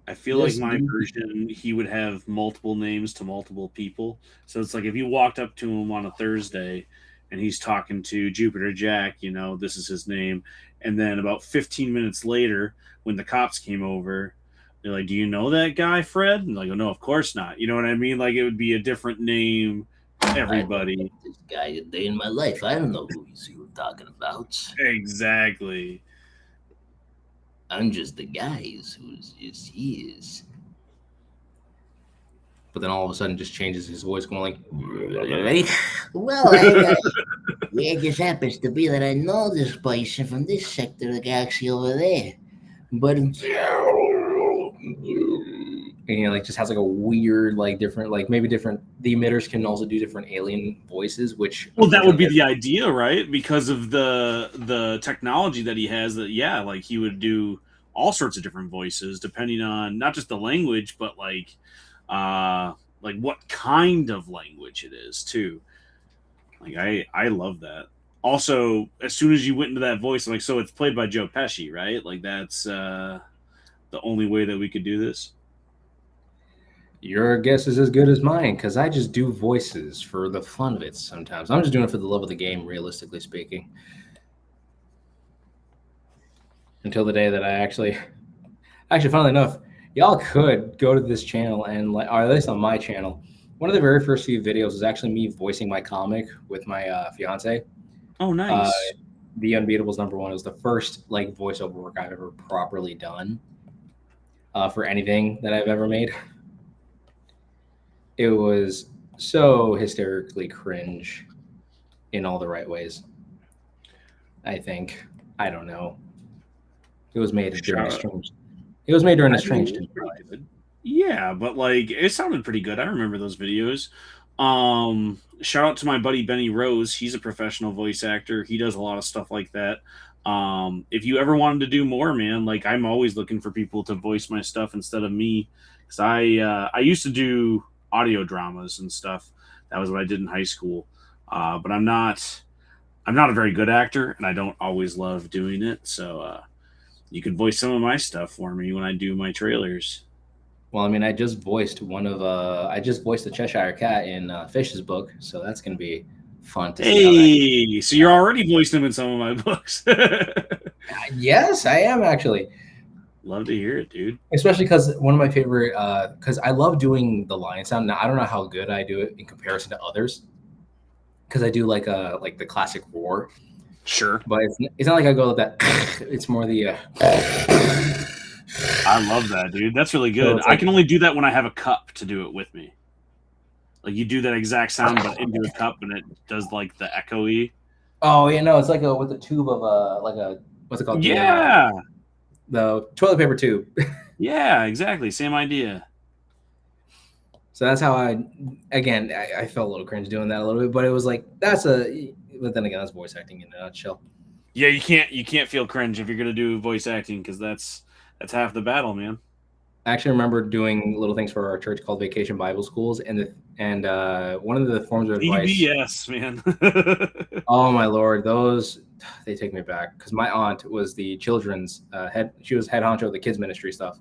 I feel like my version, he would have multiple names to multiple people. So it's like if you walked up to him on a Thursday and he's talking to Jupiter Jack, this is his name. And then about 15 minutes later, when the cops came over, they're like, do you know that guy, Fred? And like, oh, no, of course not. You know what I mean? Like, it would be a different name to everybody. This guy a day in my life. I don't know who you're talking about. Exactly. I'm just the guy who's he is. But then all of a sudden just changes his voice, going like, well, it just happens to be that I know this person from this sector of the galaxy over there. But and like just has like a weird, like different, like maybe different. The emitters can also do different alien voices, which that would be the idea, right? Because of the technology that he has. That like he would do all sorts of different voices depending on not just the language, but like what kind of language it is too. Like I love that. Also, as soon as you went into that voice, I'm like, so it's played by Joe Pesci, right? Like that's the only way that we could do this. Your guess is as good as mine, because I just do voices for the fun of it sometimes. I'm just doing it for the love of the game, realistically speaking. Until the day that I actually, funnily enough, y'all could go to this channel and, or at least on my channel, one of the very first few videos was actually me voicing my comic with my fiance. Oh, nice. The Unbeatables #1 was the first like voiceover work I've ever properly done for anything that I've ever made. It was so hysterically cringe in all the right ways. I think. I don't know. It was made during a strange. It was made during a strange time. Yeah, but like it sounded pretty good. I remember those videos. Shout out to my buddy Benny Rose. He's a professional voice actor. He does a lot of stuff like that. If you ever wanted to do more, man, like I'm always looking for people to voice my stuff instead of me. Because I used to do audio dramas and stuff. That was what I did in high school. But I'm not a very good actor, and I don't always love doing it. So you could voice some of my stuff for me when I do my trailers. Well, I mean, I just voiced the Cheshire Cat in Fish's book, so that's gonna be fun to see. Hey, so you're already voicing him in some of my books. Yes, I am actually. Love to hear it, dude. Especially because one of my favorite, because I love doing the lion sound. Now I don't know how good I do it in comparison to others, because I do like the classic roar. Sure, but it's not like I go like that. It's more the I love that, dude. That's really So good. it's I like, can only do that when I have a cup to do it with me. Like you do that exact sound, but into a cup, and it does like the echoey. oh yeah, no, it's like a with a tube of like a what's it called? Yeah, The toilet paper tube. yeah, exactly. Same idea. So that's how I felt a little cringe doing that a little bit, but it was like but then again, that's voice acting in a nutshell. Yeah, you can't feel cringe if you're gonna do voice acting because that's half the battle, man. I actually remember doing little things for our church called Vacation Bible Schools, and one of the forms of advice. VBS, man. Oh my lord, those they take me back because my aunt was the children's head. She was head honcho of the kids ministry stuff,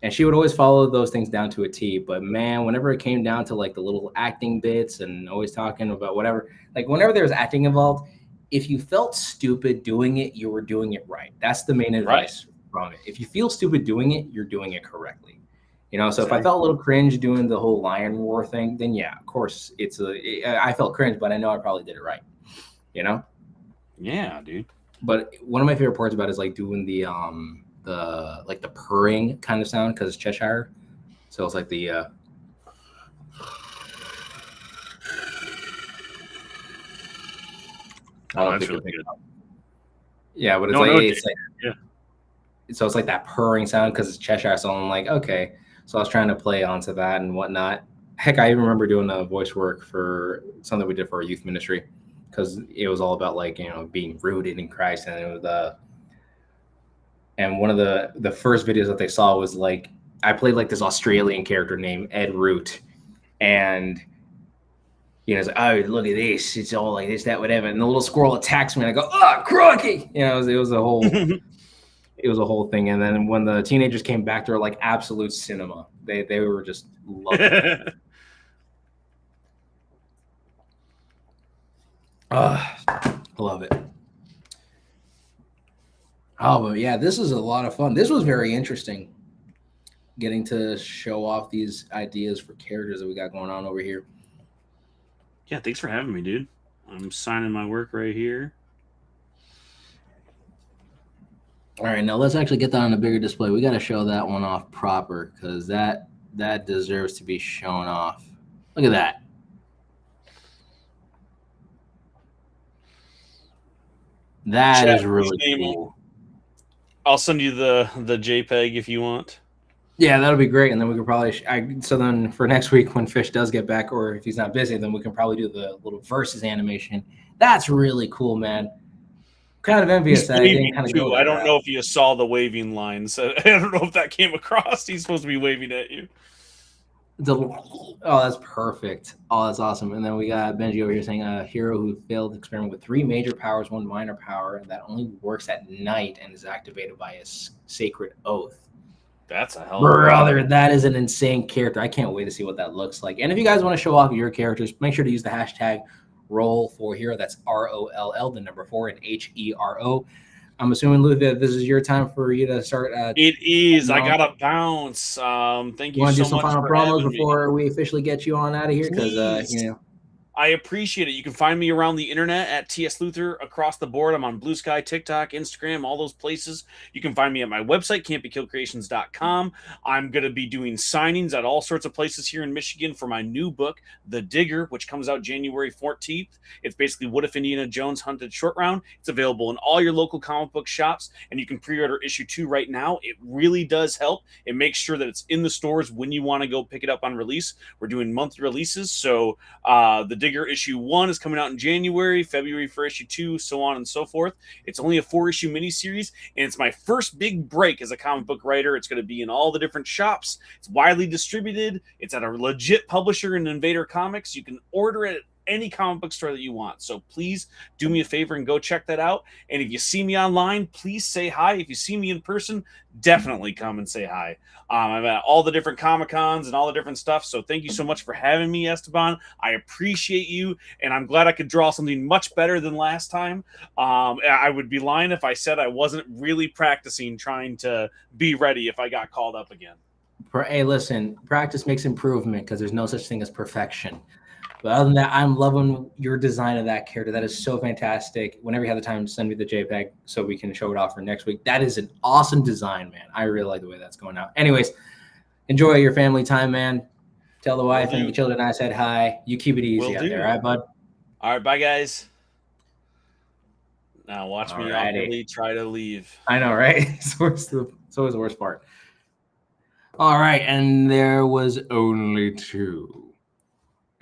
and she would always follow those things down to a T. But man, whenever it came down to like the little acting bits and always talking about whatever, like whenever there was acting involved, if you felt stupid doing it, you were doing it right. That's the main advice from it. If you feel stupid doing it, you're doing it correctly. You know, so if I felt a little cringe doing the whole lion roar thing, then yeah, of course I felt cringe, but I know I probably did it right. You know? Yeah, dude. But one of my favorite parts about it is like doing the like the purring kind of sound because it's Cheshire. So it's like the oh, that's really good. Yeah, but it's yeah. So it's like that purring sound because it's Cheshire. So I'm like, okay. So I was trying to play onto that and whatnot. Heck, I even remember doing a voice work for something we did for our youth ministry because it was all about like, you know, being rooted in Christ. And it was and one of the first videos that they saw was like, I played like this Australian character named Ed Root. And, you know, it's like, oh, look at this. It's all like this, that, whatever. And the little squirrel attacks me and I go, oh, crikey. You know, it was a whole... It was a whole thing. And then when the teenagers came back, they were like absolute cinema. They were just loving it. I love it. Oh, but yeah, this is a lot of fun. This was very interesting. Getting to show off these ideas for characters that we got going on over here. Yeah, thanks for having me, dude. I'm signing my work right here. All right, now let's actually get that on a bigger display. We got to show that one off proper because that deserves to be shown off. Look at that. That is really cool. I'll send you the JPEG if you want. Yeah, that'll be great. And then we could probably so then for next week when Fish does get back, or if he's not busy, then we can probably do the little versus animation. That's really cool, man. Kind of envious that I didn't kind of go I don't know if you saw the waving lines. I don't know if that came across. He's supposed to be waving at you. Oh, that's perfect. Oh, that's awesome. And then we got Benji over here saying a hero who failed to experiment with 3 major powers, 1 minor power, that only works at night and is activated by a sacred oath. That's a hell of a brother. That is an insane character. I can't wait to see what that looks like. And if you guys want to show off your characters, make sure to use the hashtag Roll4Hero. That's ROLL, the number 4, and HERO. I'm assuming, Lou, that this is your time for you to start. It is. I gotta bounce. Thank you so much. Want to do some final promos before we officially get you on out of here? Because you know. I appreciate it. You can find me around the internet at TS Luther across the board. I'm on Blue Sky, TikTok, Instagram, all those places. You can find me at my website, can'tbekilledcreations.com. I'm going to be doing signings at all sorts of places here in Michigan for my new book, The Digger, which comes out January 14th. It's basically What If Indiana Jones Hunted Short Round. It's available in all your local comic book shops, and you can pre-order issue 2 right now. It really does help. It makes sure that it's in the stores when you want to go pick it up on release. We're doing monthly releases, so the Digger issue 1 is coming out in January, February for issue 2, so on and so forth. It's only a 4-issue miniseries, and it's my first big break as a comic book writer. It's going to be in all the different shops. It's widely distributed. It's at a legit publisher in Invader Comics. You can order it at any comic book store that you want. So please do me a favor and go check that out. And if you see me online, please say hi. If you see me in person, definitely come and say hi. I'm at all the different Comic-Cons and all the different stuff. So thank you so much for having me, Esteban. I appreciate you. And I'm glad I could draw something much better than last time. I would be lying if I said I wasn't really practicing, trying to be ready if I got called up again. Hey, listen, practice makes improvement because there's no such thing as perfection. But other than that, I'm loving your design of that character. That is so fantastic. Whenever you have the time, send me the JPEG so we can show it off for next week. That is an awesome design, man. I really like the way that's going out. Anyways, enjoy your family time, man. Tell the Will wife and the do. children I said hi. You keep it Will easy out there, do. all right, bud? All right, bye, guys. Now watch me Alrighty. awkwardly try to leave. I know, right? It's always the worst part. All right, and there was only two.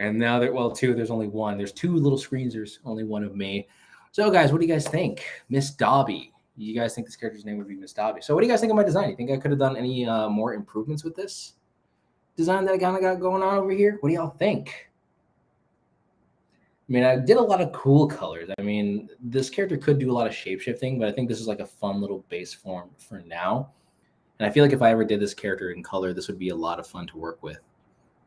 And now there's only one. There's two little screens. There's only one of me. So, guys, what do you guys think? Miss Dobby. You guys think this character's name would be Miss Dobby? So, what do you guys think of my design? You think I could have done any more improvements with this design that I kind of got going on over here? What do y'all think? I mean, I did a lot of cool colors. I mean, this character could do a lot of shapeshifting, but I think this is like a fun little base form for now. And I feel like if I ever did this character in color, this would be a lot of fun to work with.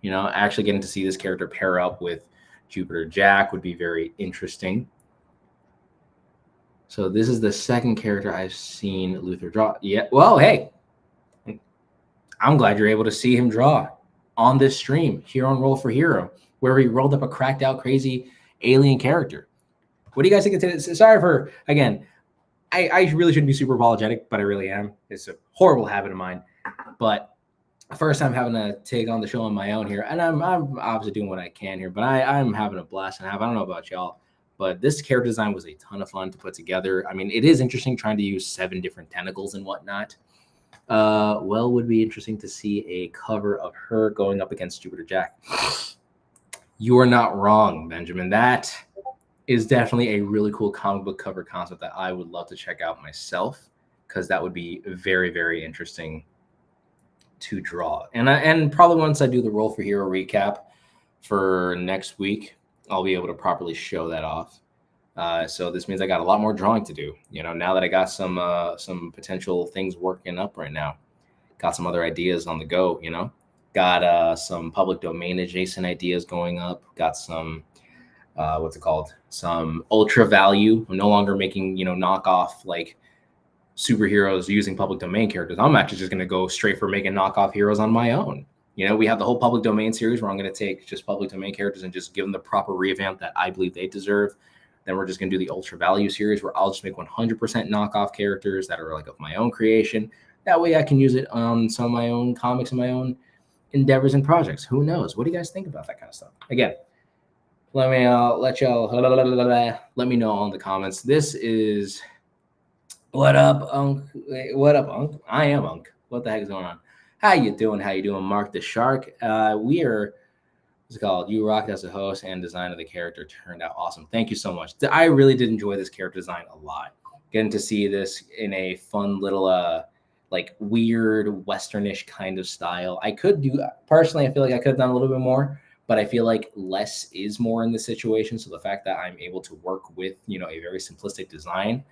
You know, actually getting to see this character pair up with Jupiter Jack would be very interesting. So this is the second character I've seen Luther draw. Yeah. Well, hey, I'm glad you're able to see him draw on this stream here on Roll for Hero, where he rolled up a cracked out, crazy alien character. What do you guys think of this? Sorry for, again, I really shouldn't be super apologetic, but I really am. It's a horrible habit of mine. But first time having to take on the show on my own here, and I'm obviously doing what I can here, but I'm having a blast and I don't know about y'all, but this character design was a ton of fun to put together. I mean, it is interesting trying to use 7 different tentacles and whatnot. Well, would be interesting to see a cover of her going up against Jupiter Jack. You are not wrong, Benjamin. That is definitely a really cool comic book cover concept that I would love to check out myself, because that would be very, very interesting to draw. And probably once I do the Roll for Hero recap for next week, I'll be able to properly show that off. So this means I got a lot more drawing to do. You know, now that I got some potential things working up right now, got some other ideas on the go. You know, got some public domain adjacent ideas going up. Got some what's it called? Some ultra value. I'm no longer making knockoff like superheroes using public domain characters. I'm actually just going to go straight for making knockoff heroes on my own. You know, we have the whole public domain series where I'm going to take just public domain characters and just give them the proper revamp that I believe they deserve. Then we're just going to do the ultra value series where I'll just make 100% knockoff characters that are like of my own creation. That way I can use it on some of my own comics and my own endeavors and projects. Who knows? What do you guys think about that kind of stuff? Again, let me let me know all in the comments. This is what up, Unc? What up, Unc? I am Unc. What the heck is going on? How you doing? How you doing, Mark the Shark? We are, what's it called? You rocked as a host, and design of the character turned out awesome. Thank you so much. I really did enjoy this character design a lot. Getting to see this in a fun little, like weird westernish kind of style. I could do, personally, I feel like I could have done a little bit more, but I feel like less is more in this situation. So the fact that I'm able to work with, a very simplistic design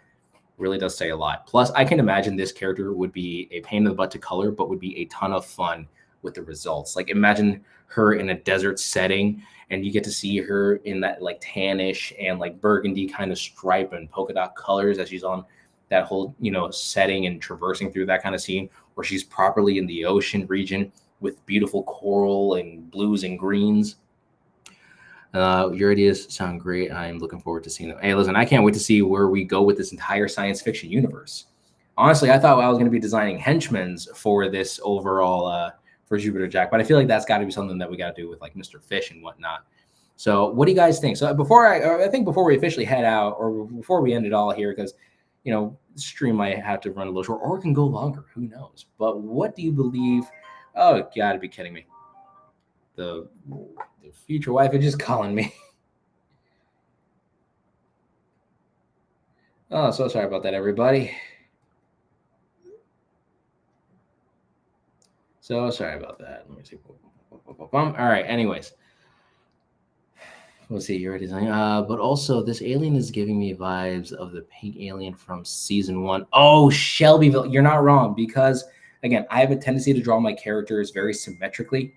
really does say a lot. Plus, I can imagine this character would be a pain in the butt to color, but would be a ton of fun with the results. Like imagine her in a desert setting and you get to see her in that like tannish and like burgundy kind of stripe and polka dot colors as she's on that whole, setting and traversing through that kind of scene where she's properly in the ocean region with beautiful coral and blues and greens. Your ideas sound great. I'm looking forward to seeing them. Hey, listen, I can't wait to see where we go with this entire science fiction universe. Honestly, I thought I was going to be designing henchmen for this overall for Jupiter Jack, but I feel like that's got to be something that we got to do with like Mr. Fish and whatnot. So, what do you guys think? So, before we officially head out, or before we end it all here, because stream might have to run a little short, or it can go longer. Who knows? But what do you believe? Oh, you got to be kidding me! The future wife is just calling me. Oh, so sorry about that, everybody. So sorry about that. Let me see. All right. Anyways, let's see your design. But also, this alien is giving me vibes of the pink alien from season 1. Oh, Shelbyville. You're not wrong, because again, I have a tendency to draw my characters very symmetrically.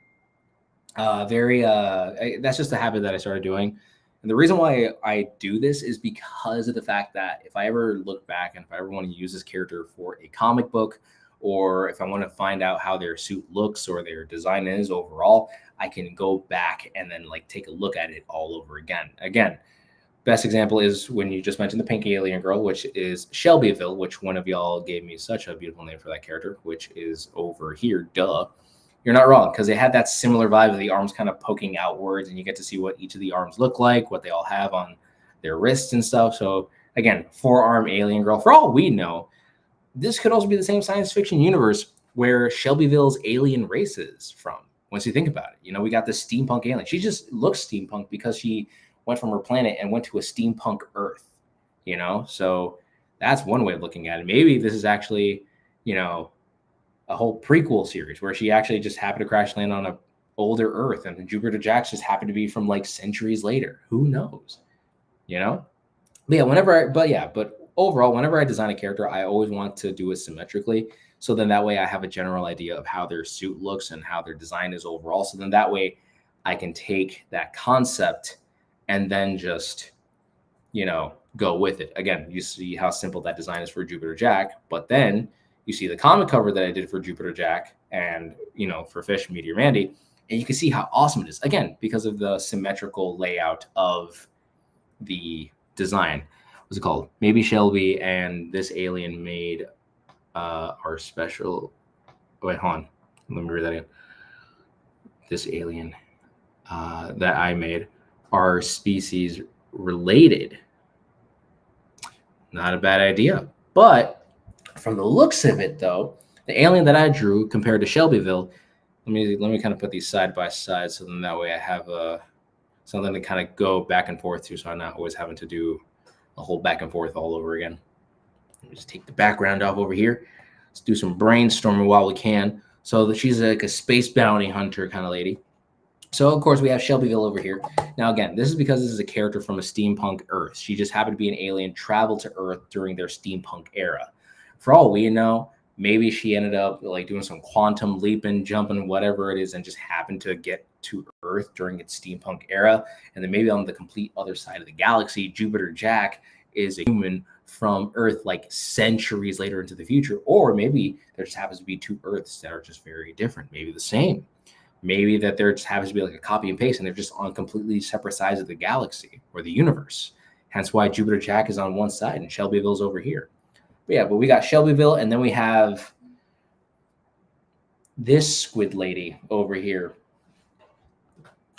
That's just a habit that I started doing. And the reason why I do this is because of the fact that if I ever look back and if I ever want to use this character for a comic book or if I want to find out how their suit looks or their design is overall, I can go back and then like take a look at it all over again. Again, best example is when you just mentioned the pink alien girl, which is Shelbyville, which one of y'all gave me such a beautiful name for that character, which is over here. Duh. You're not wrong, because they had that similar vibe of the arms kind of poking outwards, and you get to see what each of the arms look like, what they all have on their wrists and stuff. So again, 4-arm alien girl. For all we know, this could also be the same science fiction universe where Shelbyville's alien race is from. Once you think about it, you know, we got this steampunk alien. She just looks steampunk because she went from her planet and went to a steampunk Earth, you know? So that's one way of looking at it. Maybe this is actually, you know, a whole prequel series where she actually just happened to crash land on a older Earth and Jupiter Jax just happened to be from like centuries later. Who knows? You know? But overall, whenever I design a character, I always want to do it symmetrically. So then that way I have a general idea of how their suit looks and how their design is overall. So then that way I can take that concept and then just, you know, go with it. Again, you see how simple that design is for Jupiter Jack, but then you see the comic cover that I did for Jupiter Jack and, you know, for Fish, Meteor Mandy, and you can see how awesome it is. Again, because of the symmetrical layout of the design. What's it called? Maybe Shelby and this alien made our special. Wait, hold on. Let me read that again. This alien that I made are species related. Not a bad idea. But from the looks of it, though, the alien that I drew compared to Shelbyville, let me kind of put these side by side, so then that way I have something to kind of go back and forth to, so I'm not always having to do a whole back and forth all over again. Let me just take the background off over here. Let's do some brainstorming while we can. So she's like a space bounty hunter kind of lady. So, of course, we have Shelbyville over here. Now, again, this is because this is a character from a steampunk Earth. She just happened to be an alien, traveled to Earth during their steampunk era. For all we know, maybe she ended up like doing some quantum leaping, jumping, whatever it is, and just happened to get to Earth during its steampunk era. And then maybe on the complete other side of the galaxy, Jupiter Jack is a human from Earth like centuries later into the future. Or maybe there just happens to be two Earths that are just very different, maybe the same. Maybe that there just happens to be like a copy and paste and they're just on completely separate sides of the galaxy or the universe. Hence why Jupiter Jack is on one side and Shelbyville's over here. But we got Shelbyville, and then we have this squid lady over here.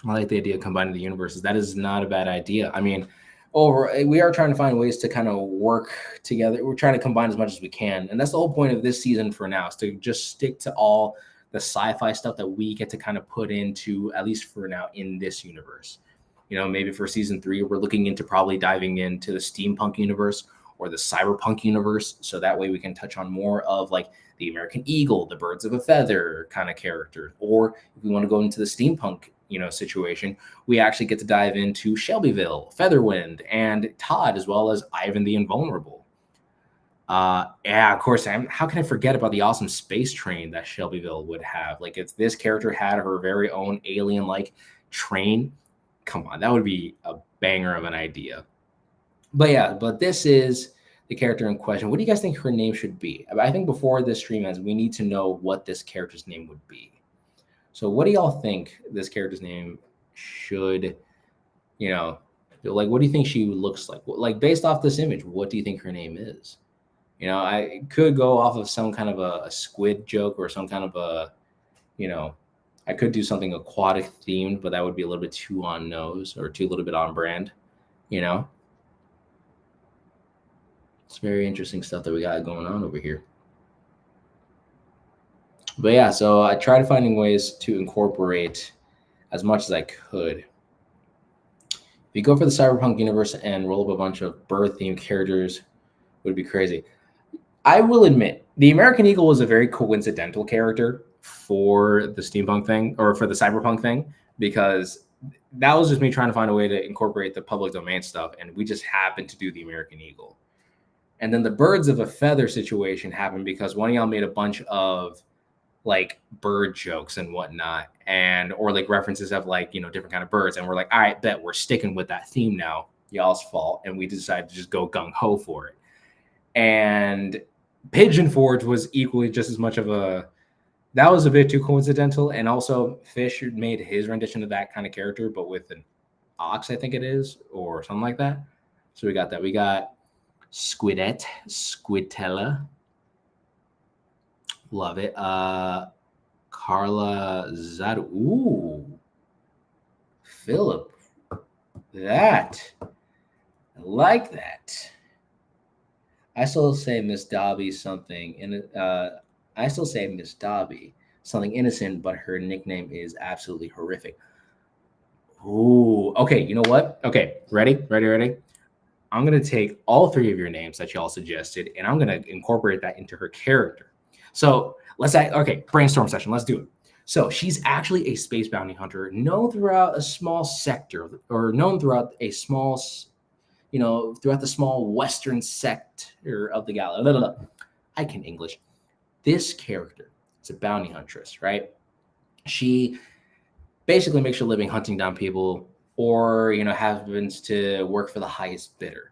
I like the idea of combining the universes. That is not a bad idea. I mean, we are trying to find ways to kind of work together. We're trying to combine as much as we can. And that's the whole point of this season for now, is to just stick to all the sci-fi stuff that we get to kind of put into, at least for now, in this universe. You know, maybe for season 3, we're looking into probably diving into the steampunk universe or the cyberpunk universe. So that way we can touch on more of like the American Eagle, the birds of a feather kind of character. Or if we want to go into the steampunk, you know, situation, we actually get to dive into Shelbyville, Featherwind, and Todd, as well as Ivan the Invulnerable. Yeah, of course. How can I forget about the awesome space train that Shelbyville would have? Like, if this character had her very own alien-like train, come on, that would be a banger of an idea. But this is the character in question. What do you guys think her name should be? I think before this stream ends, we need to know what this character's name would be. So what do y'all think this character's name should, you know, like, what do you think she looks like? Like, based off this image, what do you think her name is? You know, I could go off of some kind of a squid joke or some kind of a, you know, I could do something aquatic themed, but that would be a little bit too on nose or a little bit on brand, you know? It's very interesting stuff that we got going on over here. But yeah, so I tried finding ways to incorporate as much as I could. If you go for the cyberpunk universe and roll up a bunch of bird-themed characters, it would be crazy. I will admit, the American Eagle was a very coincidental character for the steampunk thing, or for the cyberpunk thing, because that was just me trying to find a way to incorporate the public domain stuff, and we just happened to do the American Eagle. And then the birds of a feather situation happened because one of y'all made a bunch of like bird jokes and whatnot, and or like references of like, you know, different kind of birds, and we're like, all right, bet we're sticking with that theme now. Y'all's fault, and we decided to just go gung ho for it. And Pigeon Forge was equally just as much of a. That was a bit too coincidental, and also Fish made his rendition of that kind of character, but with an ox, I think it is, or something like that. So we got that. We got Squidette, Squidtella. Love it. Carla Zadu. Ooh, Philip. That. I like that. I still say Miss Dobby something, and I still say Miss Dobby something innocent, but her nickname is absolutely horrific. Ooh, okay. You know what? Okay, ready. I'm gonna take all three of your names that y'all suggested, and I'm gonna incorporate that into her character. So okay, brainstorm session. Let's do it. So she's actually a space bounty hunter, known throughout a small sector, or known throughout a small, throughout the small western sector of the galaxy. I can English. This character is a bounty huntress, right? She basically makes her living hunting down people, or happens to work for the highest bidder.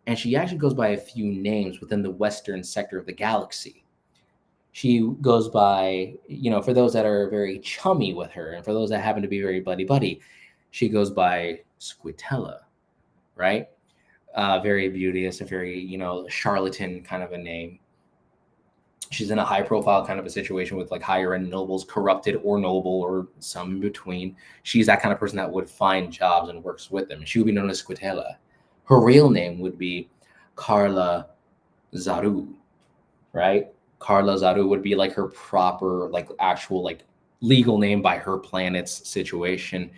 And she actually goes by a few names within the western sector of the galaxy. She goes by, for those that are very chummy with her, and for those that happen to be very buddy buddy, she goes by Squitella, right? Very beauteous, a very charlatan kind of a name. She's in a high profile kind of a situation with like higher end nobles, corrupted or noble, or some in between. She's that kind of person that would find jobs and works with them. She would be known as Squitella. Her real name would be Carla Zaru, right? Carla Zaru would be like her proper, like actual, like legal name by her planet's situation.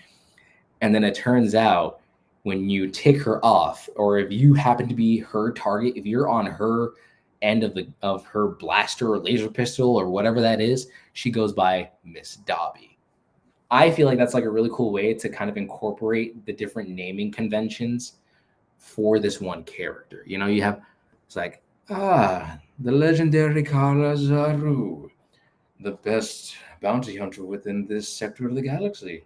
And then it turns out when you tick her off, or if you happen to be her target, if you're on her end of her blaster or laser pistol or whatever that is, she goes by Miss Dobby. I feel like that's like a really cool way to kind of incorporate the different naming conventions for this one character. You have, it's like, the legendary Kara Zaru, the best bounty hunter within this sector of the galaxy.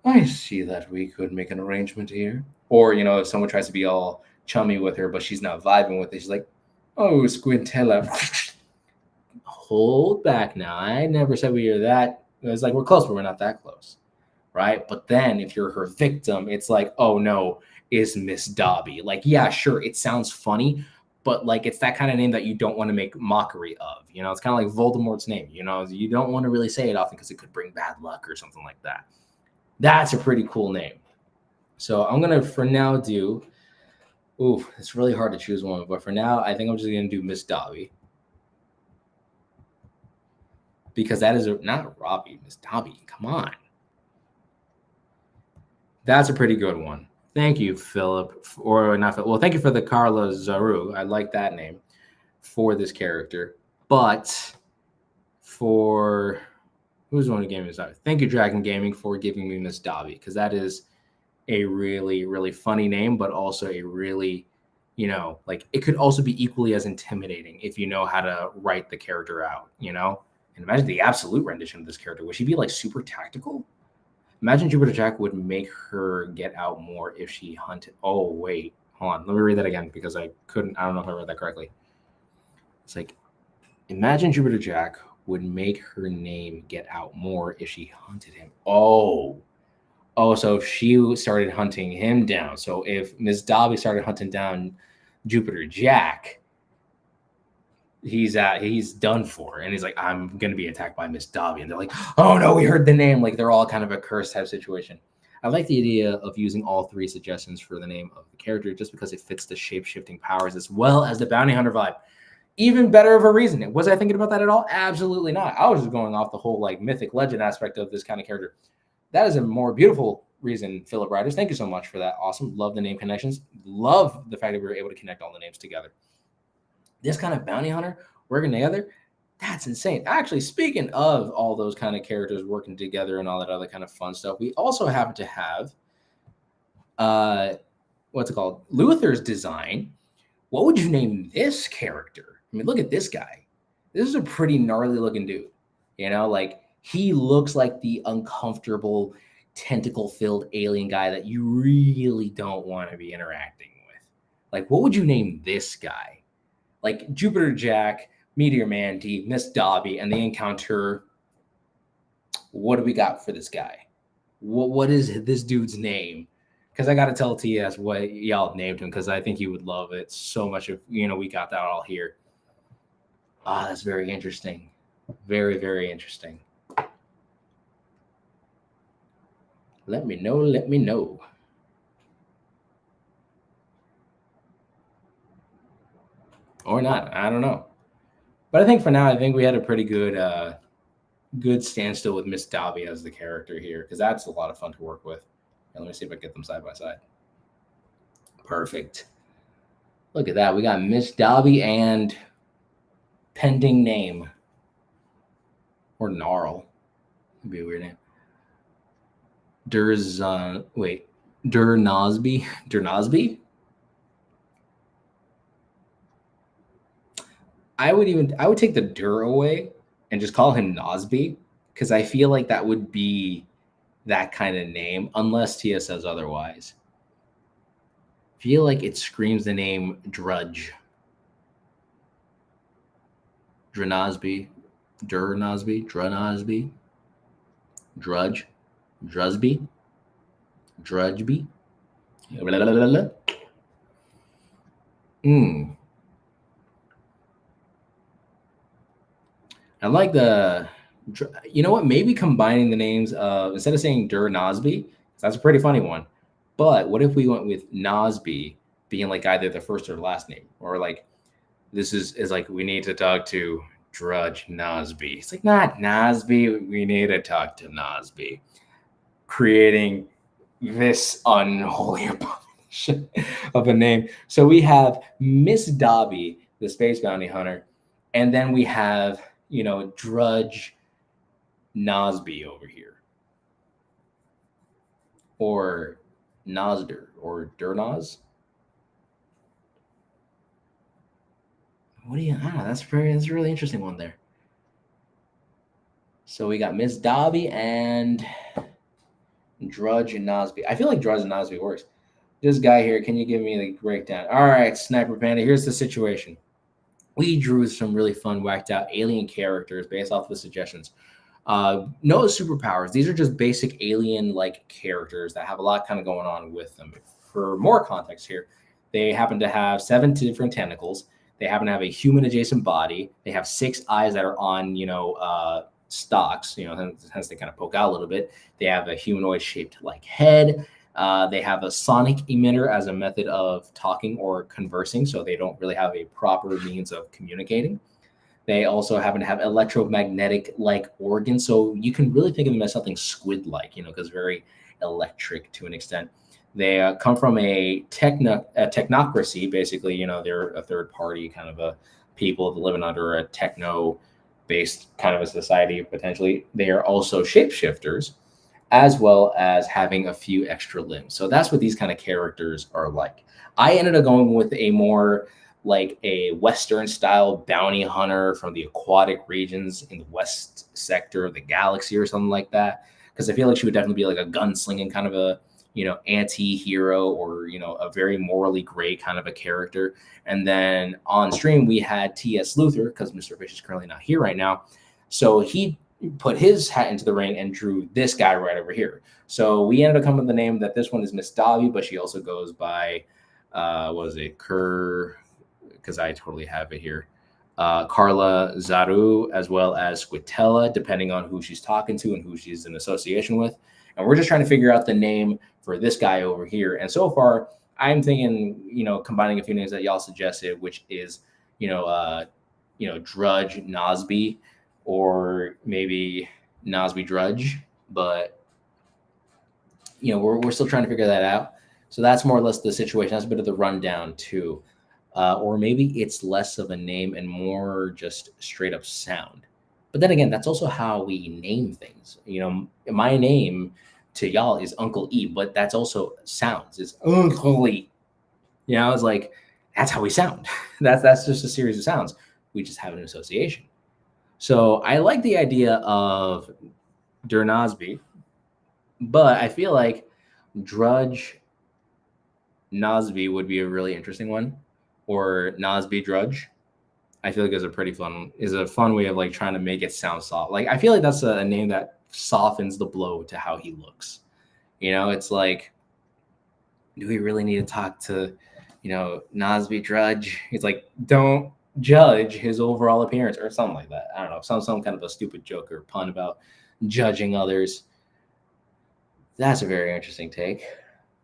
I see that we could make an arrangement here. Or, if someone tries to be all chummy with her, but she's not vibing with it, she's like, oh, Squintella. Hold back now. I never said we were that. It's like, we're close, but we're not that close. Right? But then if you're her victim, it's like, oh no, is Miss Dobby. Like, yeah, sure, it sounds funny, but like it's that kind of name that you don't want to make mockery of. It's kind of like Voldemort's name. You don't want to really say it often because it could bring bad luck or something like that. That's a pretty cool name. So I'm gonna for now do. Ooh, it's really hard to choose one, but for now, I think I'm just gonna do Miss Dobby. Because that is not Robbie, Miss Dobby. Come on. That's a pretty good one. Thank you, Philip. Or not Philip. Well, thank you for the Carla Zaru. I like that name for this character. But for who's the one who gave me this? Thank you, Dragon Gaming, for giving me Miss Dobby, because that is a really, really funny name, but also a really, like it could also be equally as intimidating if you know how to write the character out, And imagine the absolute rendition of this character. Would she be like super tactical? Imagine Jupiter Jack would make her get out more if she hunted. Oh, wait. Hold on. Let me read that again because I don't know if I read that correctly. It's like, imagine Jupiter Jack would make her name get out more if she hunted him. Oh, so if she started hunting him down. So if Miss Dobby started hunting down Jupiter Jack, he's done for. And he's like, I'm going to be attacked by Miss Dobby. And they're like, oh no, we heard the name. Like they're all kind of a curse type situation. I like the idea of using all three suggestions for the name of the character just because it fits the shape-shifting powers as well as the bounty hunter vibe. Even better of a reason. Was I thinking about that at all? Absolutely not. I was just going off the whole like mythic legend aspect of this kind of character. That is a more beautiful reason, Philip Riders. Thank you so much for that. Awesome. Love the name connections. Love the fact that we were able to connect all the names together. This kind of bounty hunter working together, that's insane. Actually, speaking of all those kind of characters working together and all that other kind of fun stuff, we also happen to have, what's it called? Luther's design. What would you name this character? I mean, look at this guy. This is a pretty gnarly looking dude. Like he looks like the uncomfortable, tentacle-filled alien guy that you really don't want to be interacting with. Like, what would you name this guy? like Jupiter Jack, Meteor Mandy, Miss Dobby, and they encounter. What do we got for this guy? What is this dude's name? Because I got to tell TS what y'all named him because I think he would love it so much if we got that all here. Ah, that's very interesting. Very, very interesting. Let me know. Let me know. Or not. I don't know. But I think for now, I think we had a pretty good standstill with Miss Dobby as the character here because that's a lot of fun to work with. And let me see if I get them side by side. Perfect. Look at that. We got Miss Dobby and pending name. Or Gnarl. It'd be a weird name. Dernosby? Dernosby? I would take the Dur away and just call him Nosby because I feel like that would be that kind of name unless Tia says otherwise. Feel like it screams the name Drudge. Dranosby. Durnosby. Drunosby. Drudge. Drusby. Drudgeby. I like the, you know what? Maybe combining the names of instead of saying Dur Nosby, that's a pretty funny one. But what if we went with Nosby being like either the first or last name, or like this is like we need to talk to Drudge Nosby. It's like not Nosby. We need to talk to Nosby, creating this unholy abomination of a name. So we have Miss Dobby, the space bounty hunter, and then we have Drudge Nosby over here. Or Nosder or Durnoz. What do you? I don't know. That's a really interesting one there. So we got Miss Dobby and Drudge and Nosby. I feel like Drudge and Nosby works. This guy here, can you give me the breakdown? All right, Sniper Panda. Here's the situation. We drew some really fun, whacked out alien characters based off the suggestions. No superpowers. These are just basic alien-like characters that have a lot kind of going on with them. For more context here, they happen to have 7 different tentacles. They happen to have a human-adjacent body. They have 6 eyes that are on, stalks. Hence they kind of poke out a little bit. They have a humanoid-shaped like head. They have a sonic emitter as a method of talking or conversing, so they don't really have a proper means of communicating. They also happen to have electromagnetic-like organs, so you can really think of them as something squid-like, because very electric to an extent. They come from a technocracy, basically. They're a third party kind of a people living under a techno-based kind of a society, potentially. They are also shapeshifters, as well as having a few extra limbs. So that's what these kind of characters are like. I ended up going with a more like a Western style bounty hunter from the aquatic regions in the west sector of the galaxy or something like that. Because I feel like she would definitely be like a gunslinging kind of a, anti-hero or, a very morally gray kind of a character. And then on stream, we had T.S. Luther, because Mr. Fish is currently not here right now. So he put his hat into the ring and drew this guy right over here. So we ended up coming with the name that this one is Miss Dobby, but she also goes by, Kerr, because I totally have it here. Carla Zaru, as well as Squitella, depending on who she's talking to and who she's in association with. And we're just trying to figure out the name for this guy over here. And so far, I'm thinking, combining a few names that y'all suggested, which is, Drudge Nosby, or maybe Nosby Drudge. But, we're still trying to figure that out. So that's more or less the situation. That's a bit of the rundown too. Or maybe it's less of a name and more just straight up sound. But then again, that's also how we name things. My name to y'all is Uncle E, but that's also sounds. It's Uncle E. It's like, that's how we sound. That's just a series of sounds. We just have an association. So I like the idea of Dernosby, but I feel like Drudge Nosby would be a really interesting one. Or Nosby Drudge. I feel like is a fun way of like trying to make it sound soft. Like I feel like that's a name that softens the blow to how he looks. It's like, do we really need to talk to, Nasby Drudge? It's like, don't judge his overall appearance or something like that. I don't know, some kind of a stupid joke or pun about judging others. That's a very interesting take.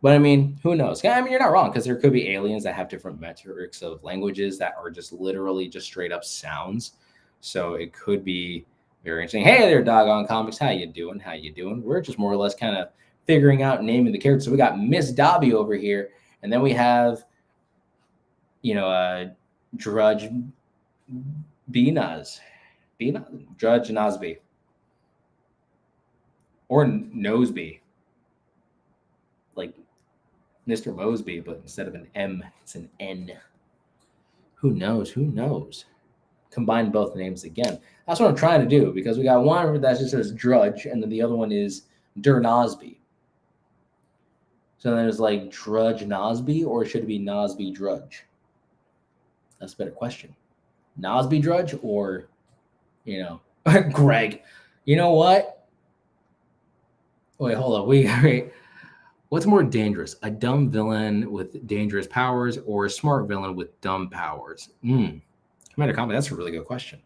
But I mean, who knows? I mean, you're not wrong because there could be aliens that have different metrics of languages that are just literally just straight up sounds. So it could be very interesting. Hey there, doggone comics. How you doing? How you doing? We're just more or less kind of figuring out naming the character. So we got Miss Dobby over here, and then we have, Drudge Beanaz. Drudge Nosby. Or Noseby. Like Mr. Mosby, but instead of an M, it's an N. Who knows? Who knows? Combine both names again. That's what I'm trying to do because we got one that just says Drudge, and then the other one is Nosby. So then it's like Drudge Nosby, or should it be Nosby Drudge? That's a better question. Nosby Drudge or, Greg. You know what? Wait, hold on. Wait. What's more dangerous, a dumb villain with dangerous powers or a smart villain with dumb powers? Commander Combat, that's a really good question.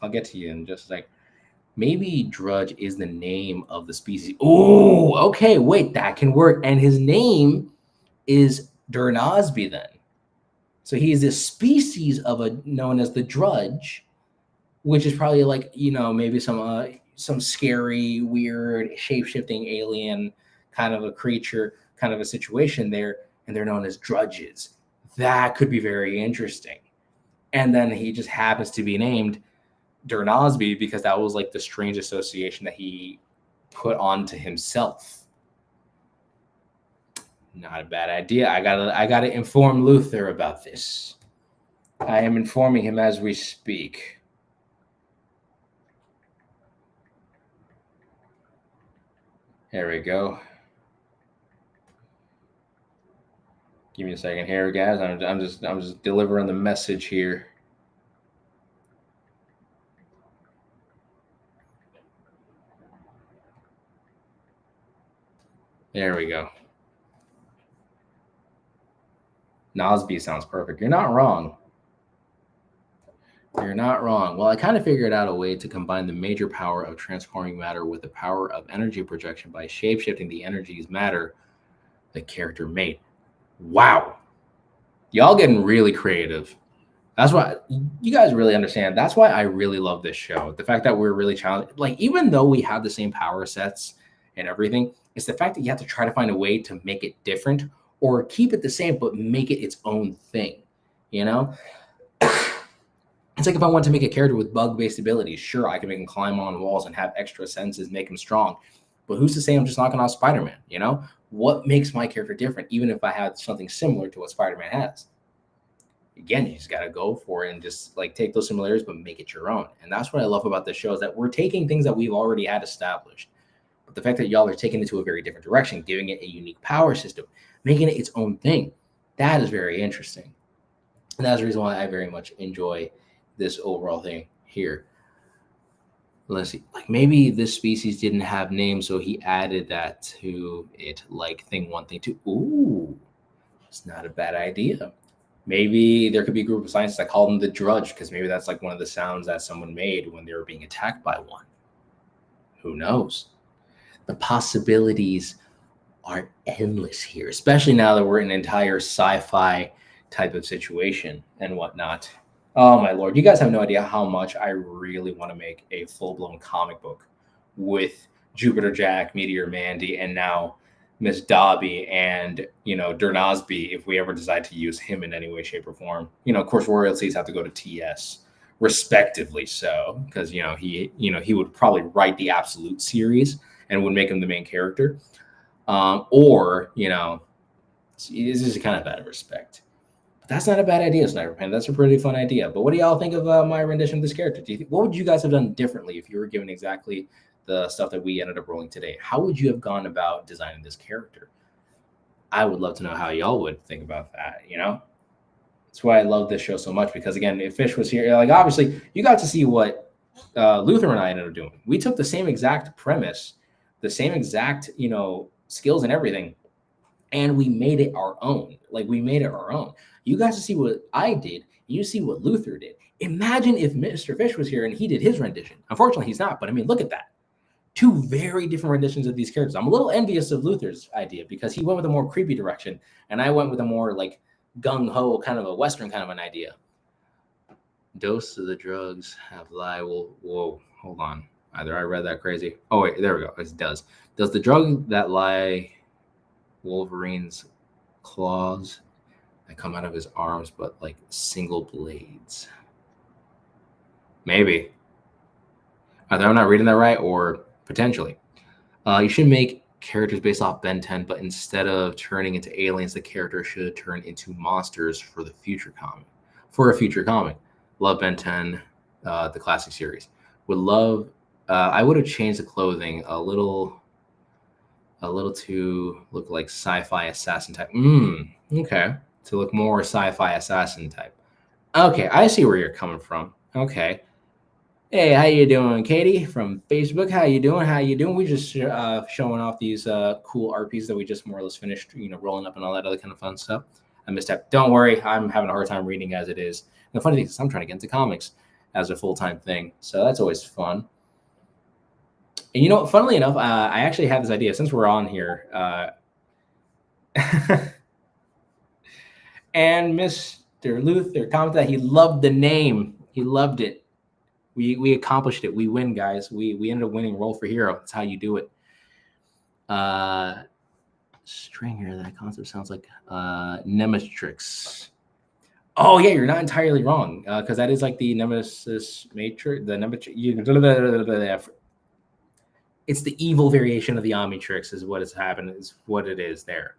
I'll get to you in just a sec. Maybe Drudge is the name of the species. Oh, okay, wait, that can work. And his name is Nosby then. So he is this species of known as the Drudge, which is probably like, maybe some scary, weird, shape-shifting alien kind of a creature, kind of a situation there, and they're known as drudges. That could be very interesting. And then he just happens to be named Nosby because that was like the strange association that he put onto himself. Not a bad idea. I gotta inform Luther about this. I am informing him as we speak. There we go. Give me a second here, guys. I'm just delivering the message here. There we go. Nosby sounds perfect. You're not wrong. You're not wrong. Well, I kind of figured out a way to combine the major power of transforming matter with the power of energy projection by shapeshifting the energies matter the character made. Wow. Y'all getting really creative. That's why you guys really understand. That's why I really love this show. The fact that we're really challenged. Like, even though we have the same power sets and everything, it's the fact that you have to try to find a way to make it different or keep it the same, but make it its own thing. It's like if I want to make a character with bug-based abilities, sure, I can make him climb on walls and have extra senses, make him strong. But who's to say I'm just knocking off Spider-Man, What makes my character different, even if I have something similar to what Spider-Man has? Again, you just got to go for it and just like take those similarities, but make it your own. And that's what I love about this show is that we're taking things that we've already had established. But the fact that y'all are taking it to a very different direction, giving it a unique power system, making it its own thing, that is very interesting. And that's the reason why I very much enjoy this overall thing here. Let's see, like maybe this species didn't have names, so he added that to it, like thing one, thing two. Ooh, it's not a bad idea. Maybe there could be a group of scientists that call them the Drudge, because maybe that's like one of the sounds that someone made when they were being attacked by one. Who knows? The possibilities are endless here, especially now that we're in an entire sci-fi type of situation and whatnot. Oh my Lord, you guys have no idea how much I really want to make a full-blown comic book with Jupiter Jack, Meteor Mandy, and now Miss Dobby and, Nosby, if we ever decide to use him in any way, shape, or form. Of course, royalties have to go to TS, respectively so, because, he would probably write the Absolute series and would make him the main character. Or, this is kind of out of respect. That's not a bad idea, Sniper Pen. That's a pretty fun idea. But what do y'all think of my rendition of this character? What would you guys have done differently if you were given exactly the stuff that we ended up rolling today? How would you have gone about designing this character? I would love to know how y'all would think about that, That's why I love this show so much, because again, if Fish was here, like obviously you got to see what Luther and I ended up doing. We took the same exact premise, the same exact skills and everything, and we made it our own. Like we made it our own. You guys to see what I did. You see what Luther did. Imagine if Mr. Fish was here and he did his rendition. Unfortunately, he's not. But I mean, look at that. Two very different renditions of these characters. I'm a little envious of Luther's idea because he went with a more creepy direction, and I went with a more like gung ho kind of a Western kind of an idea. Dose of the drugs have lie. Whoa, hold on. Either I read that crazy. Oh wait, there we go. It does. Does the drug that lie Wolverine's claws that come out of his arms, but like single blades? Maybe. Either I'm not reading that right, or potentially. You should make characters based off Ben 10, but instead of turning into aliens, the character should turn into monsters for the future comic. For a future comic. Love Ben 10, the classic series. Would love. I would have changed the clothing a little to look like sci-fi assassin type. Okay. To look more sci-fi assassin type. Okay, I see where you're coming from. Okay. Hey, how you doing, Katie from Facebook? How you doing? We just showing off these cool RPs that we just more or less finished, rolling up and all that other kind of fun stuff. I missed that. Don't worry, I'm having a hard time reading as it is. And the funny thing is I'm trying to get into comics as a full-time thing, so that's always fun. And funnily enough, I actually have this idea since we're on here. And Mr. Luther commented that he loved the name. He loved it. We accomplished it. We win, guys. We ended up winning Roll for Hero. That's how you do it. Stringer, that concept sounds like Nemetrix. Oh yeah, you're not entirely wrong, because that is like the Nemesis Matrix. The Nemetrix. It's the evil variation of the Omnitrix, is what has happened. Is what it is there.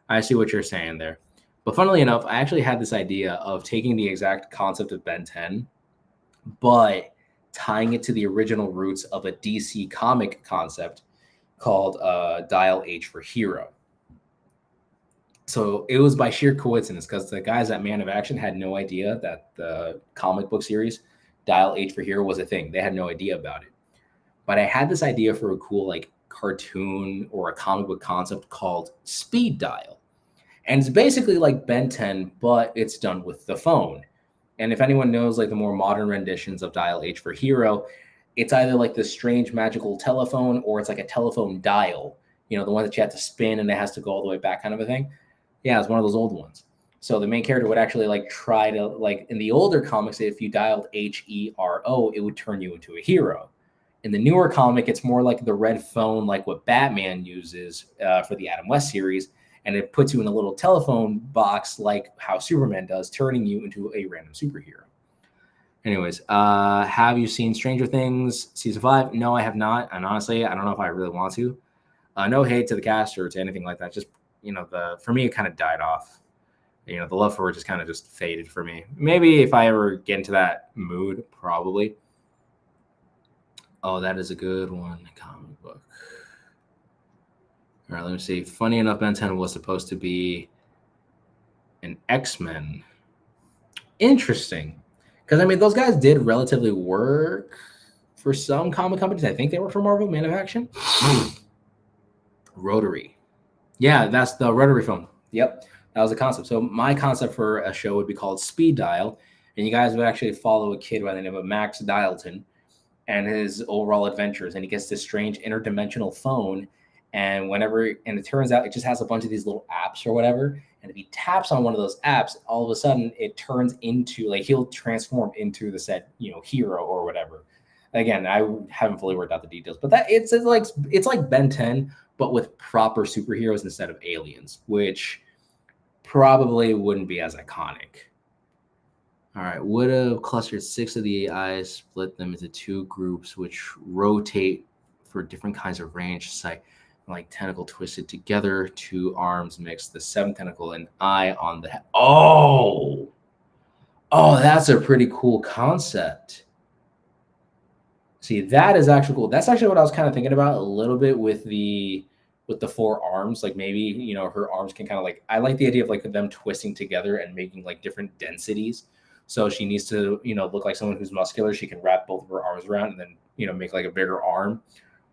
I see what you're saying there. But funnily enough, I actually had this idea of taking the exact concept of Ben 10, but tying it to the original roots of a DC comic concept called Dial H for Hero. So it was by sheer coincidence, because the guys at Man of Action had no idea that the comic book series Dial H for Hero was a thing. They had no idea about it. But I had this idea for a cool like cartoon or a comic book concept called Speed Dial. And it's basically like Ben 10, but it's done with the phone. And if anyone knows like the more modern renditions of Dial H for Hero, it's either like this strange magical telephone, or it's like a telephone dial, the one that you have to spin and it has to go all the way back kind of a thing. Yeah, it's one of those old ones. So the main character would actually like try to, like in the older comics, if you dialed HERO, it would turn you into a hero. In the newer comic, it's more like the red phone, like what Batman uses for the Adam West series. And it puts you in a little telephone box like how Superman does, turning you into a random superhero. Anyways, have you seen Stranger Things season 5? No, I have not. And honestly, I don't know if I really want to. No hate to the cast or to anything like that. Just, for me, it kind of died off. The love for it just kind of just faded for me. Maybe if I ever get into that mood, probably. Oh, that is a good one. Comic book. All right, let me see. Funny enough, Ben 10 was supposed to be an X-Men. Interesting. Because, those guys did relatively work for some comic companies. I think they work for Marvel, Man of Action. Rotary. Yeah, that's the rotary phone. Yep, that was the concept. So my concept for a show would be called Speed Dial. And you guys would actually follow a kid by the name of Max Dialton and his overall adventures. And he gets this strange interdimensional phone. And it turns out it just has a bunch of these little apps or whatever. And if he taps on one of those apps, all of a sudden it turns into he'll transform into the said, hero or whatever. Again, I haven't fully worked out the details, but it's like Ben 10, but with proper superheroes instead of aliens, which probably wouldn't be as iconic. All right, would have clustered 6 of the eyes, split them into 2 groups, which rotate for different kinds of range, sight. Like tentacle twisted together, 2 arms mixed, the 7th tentacle and eye on the head. Oh, that's a pretty cool concept. See, that is actually cool. That's actually what I was kind of thinking about a little bit with the with the 4 arms. Like maybe, you know, her arms can kind of like, I like the idea of like them twisting together and making like different densities. So she needs to, you know, look like someone who's muscular. She can wrap both of her arms around and then, you know, make like a bigger arm.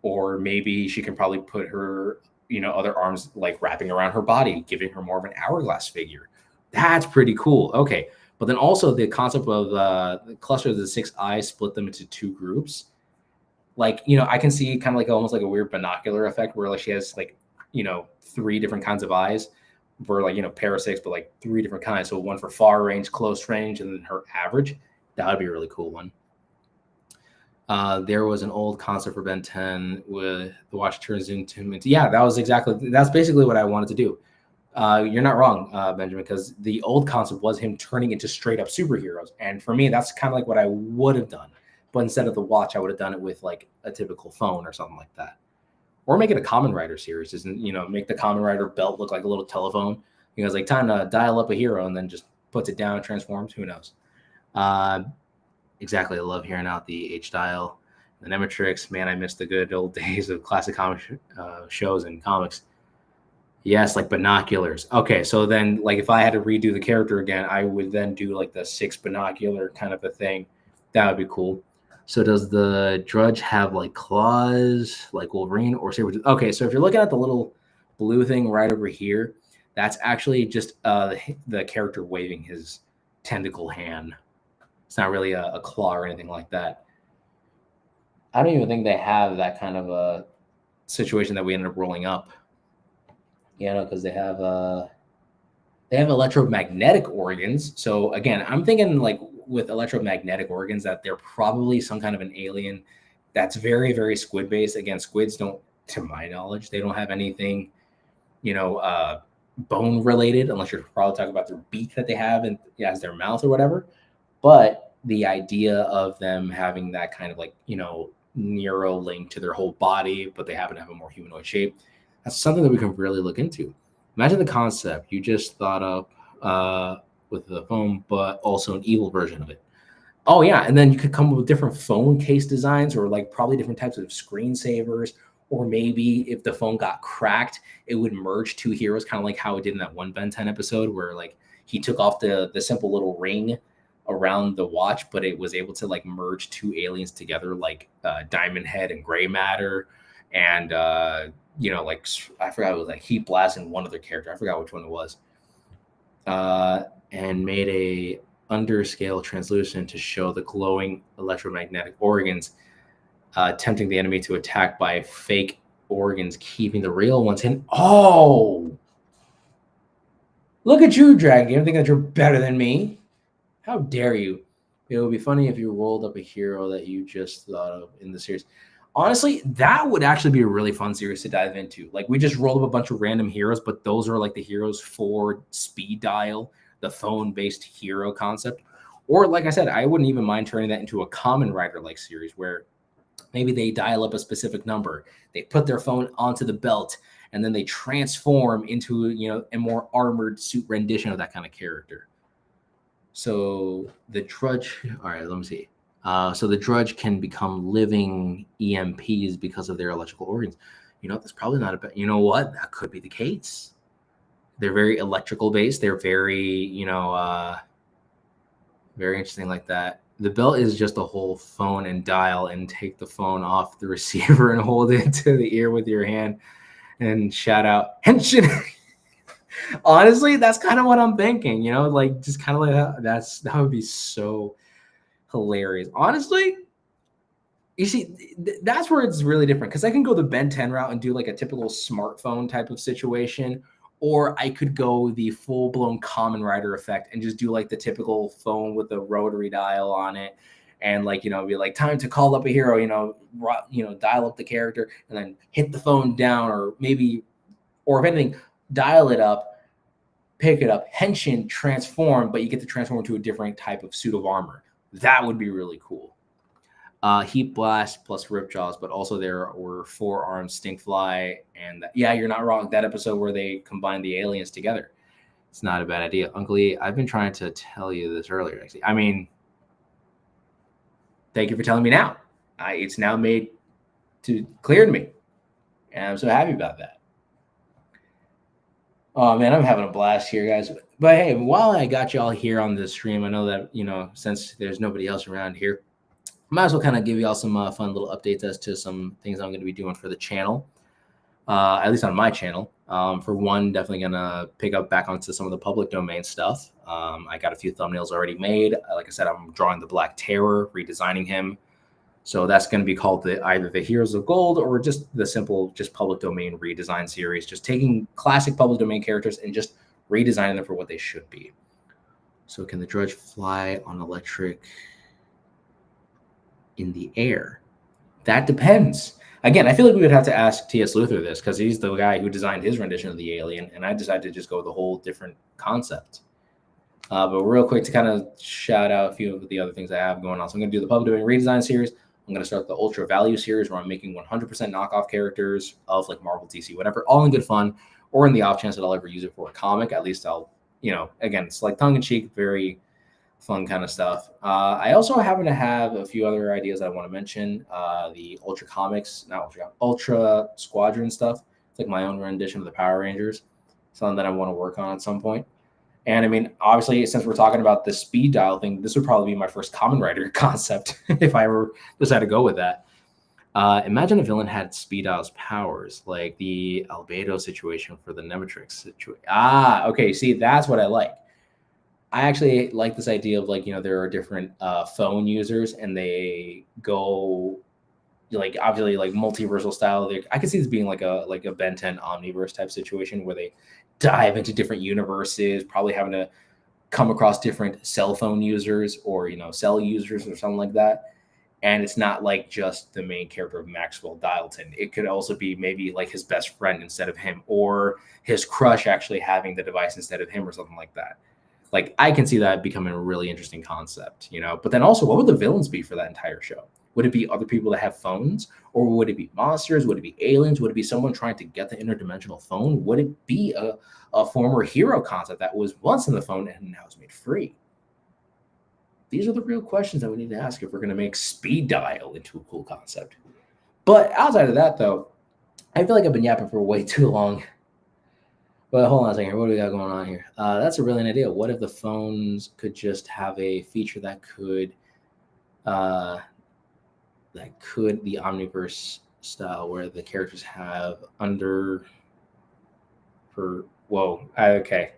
Or maybe she can probably put her, you know, other arms like wrapping around her body, giving her more of an hourglass figure. That's pretty cool. Okay. But then also the concept of the cluster of the 6 eyes, split them into 2 groups. Like, you know, I can see kind of like almost like a weird binocular effect where like she has like, you know, 3 different kinds of eyes for like, you know, pair of 6, but like 3 different kinds. So one for far range, close range, and then her average. That would be a really cool one. There was an old concept for Ben 10 with the watch turns into yeah, that's basically what I wanted to do. You're not wrong, Benjamin, because the old concept was him turning into straight up superheroes. And for me, that's kind of like what I would have done. But instead of the watch, I would have done it with like a typical phone or something like that. Or make it a Kamen Rider series, isn't, you know, make the Kamen Rider belt look like a little telephone. You know, it's like time to dial up a hero and then just puts it down, transforms. Who knows? Exactly. I love hearing out the H dial, the Nematrix. Man, I miss the good old days of classic comic shows and comics. Yes, like binoculars. Okay, so then like if I had to redo the character again, I would then do like the 6 binocular kind of a thing. That would be cool. So does the Drudge have like claws like Wolverine or Saber? Okay, so if you're looking at the little blue thing right over here, that's actually just the character waving his tentacle hand. It's not really a claw or anything like that. I don't even think they have that kind of a situation that we ended up rolling up. You know, because they have electromagnetic organs. So again, I'm thinking like with electromagnetic organs that they're probably some kind of an alien that's very, very squid based. Again, squids don't, to my knowledge, they don't have anything, you know, bone related, unless you're probably talking about their beak that they have and as their mouth or whatever. But the idea of them having that kind of like, you know, neuro link to their whole body, but they happen to have a more humanoid shape. That's something that we can really look into. Imagine the concept you just thought up with the phone, but also an evil version of it. Oh yeah, and then you could come up with different phone case designs, or like probably different types of screensavers, or maybe if the phone got cracked, it would merge 2 heroes, kind of like how it did in that one Ben 10 episode, where like he took off the simple little ring around the watch, but it was able to like merge 2 aliens together, like Diamond Head and Gray Matter, and you know, like I forgot, it was like Heat Blast and one other character. I forgot which one it was. And made a underscale translucent to show the glowing electromagnetic organs, tempting the enemy to attack by fake organs, keeping the real ones in. Oh, look at you, Dragon. You don't think that you're better than me? How dare you? It would be funny if you rolled up a hero that you just thought of in the series. Honestly, that would actually be a really fun series to dive into. Like we just rolled up a bunch of random heroes, but those are like the heroes for speed dial, the phone-based hero concept. Or like I said, I wouldn't even mind turning that into a Kamen Rider like series where maybe they dial up a specific number, they put their phone onto the belt, and then they transform into, you know, a more armored suit rendition of that kind of character. So the Drudge, all right, let me see. So the Drudge can become living EMPs because of their electrical organs. You know, that's probably not a, you know what? That could be the case. They're very electrical based. They're very, you know, very interesting like that. The belt is just a whole phone and dial, and take the phone off the receiver and hold it to the ear with your hand and shout out Henshin. Honestly, that's kind of what I'm thinking, you know, like just kind of like that would be so hilarious. Honestly, you see, that's where it's really different, because I can go the Ben 10 route and do like a typical smartphone type of situation, or I could go the full blown Kamen Rider effect and just do like the typical phone with the rotary dial on it, and like, you know, be like time to call up a hero, you know, dial up the character and then hit the phone down, or maybe, or if anything, dial it up, pick it up, Henshin, transform, but you get to transform into a different type of suit of armor. That would be really cool. Heat Blast plus Ripjaws, but also there were 4-armed Stinkfly, and yeah, you're not wrong. That episode where they combined the aliens together, it's not a bad idea. Uncle E, I've been trying to tell you this earlier. Actually, I mean, thank you for telling me now. It's now made to clear to me, and I'm so happy about that. Oh man, I'm having a blast here, guys. But hey, while I got you all here on this stream, I know that since there's nobody else around here, might as well kind of give you all some fun little updates as to some things I'm going to be doing for the channel. At least on my channel. For one, definitely gonna pick up back onto some of the public domain stuff. I got a few thumbnails already made. Like I said, I'm drawing the Black Terror, redesigning him. So that's going to be called either the Heroes of Gold or just the simple, just public domain redesign series. Just taking classic public domain characters and just redesigning them for what they should be. So can the Drudge fly on electric in the air? That depends. Again, I feel like we would have to ask T.S. Luther this because he's the guy who designed his rendition of the alien, and I decided to just go with a whole different concept. But real quick to kind of shout out a few of the other things I have going on. So I'm going to do the public domain redesign series. I'm going to start the Ultra Value series where I'm making 100% knockoff characters of like Marvel, DC, whatever, all in good fun, or in the off chance that I'll ever use it for a comic. At least I'll, again, it's like tongue-in-cheek, very fun kind of stuff. I also happen to have a few other ideas I want to mention. The Ultra Squadron stuff. It's like my own rendition of the Power Rangers. Something that I want to work on at some point. And I mean, obviously, since we're talking about the speed dial thing, this would probably be my first Kamen Rider concept if I ever decide to go with that. Imagine a villain had speed dial's powers, like the Albedo situation for the Nemetrix situation. Okay. See, that's what I like. I actually like this idea of like, there are different phone users and they go like obviously like multiversal style. I could see this being like a Ben 10 omniverse type situation where they dive into different universes, probably having to come across different cell phone users or, cell users or something like that. And it's not like just the main character of Maxwell Dialton. It could also be maybe like his best friend instead of him, or his crush actually having the device instead of him or something like that. Like I can see that becoming a really interesting concept, but then also what would the villains be for that entire show? Would it be other people that have phones, or would it be monsters? Would it be aliens? Would it be someone trying to get the interdimensional phone? Would it be a former hero concept that was once in the phone and now is made free? These are the real questions that we need to ask if we're going to make speed dial into a cool concept. But outside of that, though, I feel like I've been yapping for way too long. But hold on a second. What do we got going on here? That's a brilliant idea. What if the phones could just have a feature that could the omniverse style where the characters have okay.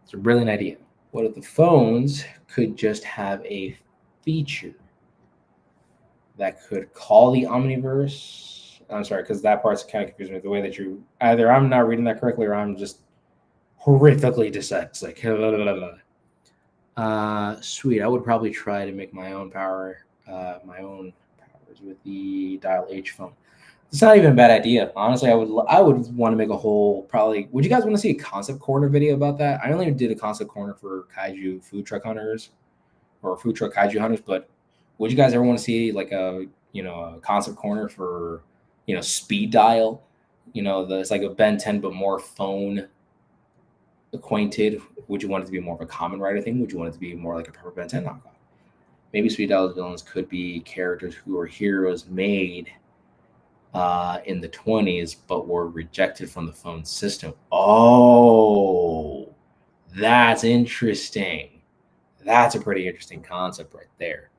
It's a brilliant idea. What if the phones could just have a feature that could call the omniverse? I'm sorry, because that part's kind of confusing me. The way that either I'm not reading that correctly or I'm just horrifically dyslexic. Sweet. I would probably try to make my own powers with the Dial H phone. It's not even a bad idea. Honestly, I would want to make a whole probably. Would you guys want to see a concept corner video about that? I only did a concept corner for kaiju food truck hunters or food truck kaiju hunters, but would you guys ever want to see like a concept corner for speed dial? It's like a Ben 10 but more phone acquainted. Would you want it to be more of a Kamen Rider thing? Would you want it to be more like a Pepper Ben 10 knockoff? Maybe speed dial's villains could be characters who are heroes made in the 20s, but were rejected from the phone system. Oh, that's interesting. That's a pretty interesting concept right there.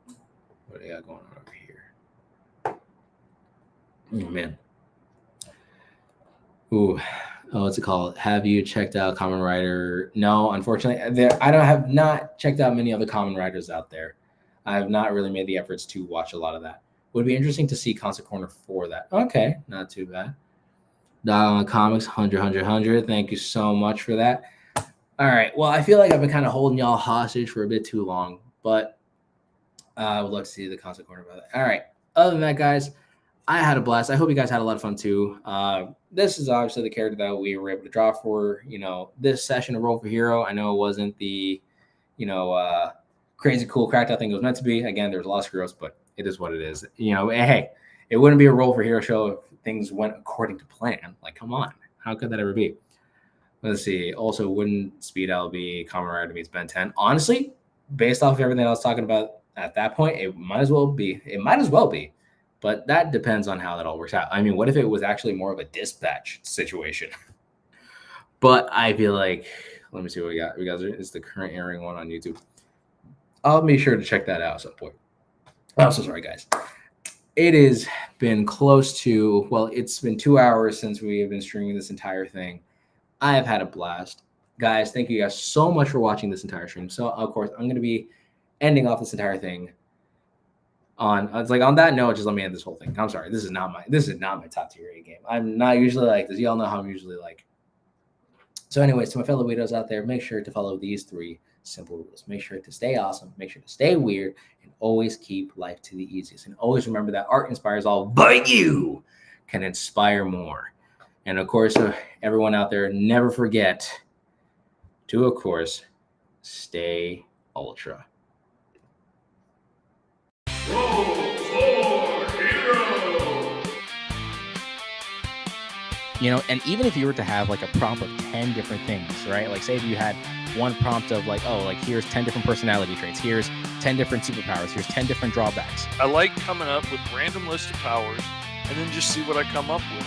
What do you got going on over here? Oh, man. Ooh, what's it called? Have you checked out Kamen Rider? No, unfortunately, I have not checked out many other Kamen Riders out there. I have not really made the efforts to watch a lot of that. Would be interesting to see Concept Corner for that. Okay, not too bad. Comics, 100. Thank you so much for that. All right. Well, I feel like I've been kind of holding y'all hostage for a bit too long, but I would love to see the Concept Corner about that. All right. Other than that, guys, I had a blast. I hope you guys had a lot of fun too. This is obviously the character that we were able to draw for, this session of Roll for Hero. I know it wasn't the, crazy cool cracked out thing it was meant to be. Again, there's a lot of screw-ups, but it is what it is. Hey, it wouldn't be a Roll for Hero show if things went according to plan. Like, come on. How could that ever be? Let's see. Also, wouldn't Speed L be Kamen Rider meets Ben 10? Honestly, based off of everything I was talking about at that point, it might as well be. But that depends on how that all works out. I mean, what if it was actually more of a dispatch situation? But I feel like, let me see what we got. We got is the current airing one on YouTube. I'll make sure to check that out at some point. I'm so sorry, guys. It has been close to, well, it's been 2 hours since we have been streaming this entire thing. I have had a blast. Guys, thank you guys so much for watching this entire stream. So, of course, I'm going to be ending off this entire thing on, it's like on that note, just let me end this whole thing. I'm sorry. This is not my top tier A game. I'm not usually like this. Y'all know how I'm usually like. So anyways, to my fellow weirdos out there, make sure to follow these 3 simple rules. Make sure to stay awesome, make sure to stay weird, and always keep life to the easiest. And always remember that art inspires all, but you can inspire more. And of course, everyone out there, never forget to, of course, stay ultra. Roll for hero. You know, and even if you were to have like a prompt of 10 different things, right? Like say if you had one prompt of like, oh, like here's 10 different personality traits, here's 10 different superpowers, here's 10 different drawbacks. I like coming up with random list of powers and then just see what I come up with.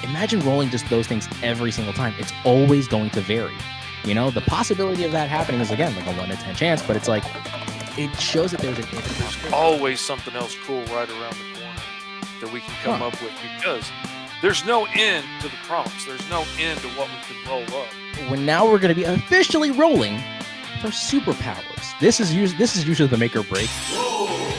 Imagine rolling just those things every single time. It's always going to vary. You know, the possibility of that happening is again like a 1 in 10 chance, but it's like it shows that there's an infinite possibility. Always something else cool right around the corner that we can come up with, because there's no end to the prompts. There's no end to what we can roll up. We're going to be officially rolling for superpowers. This is usually the make or break.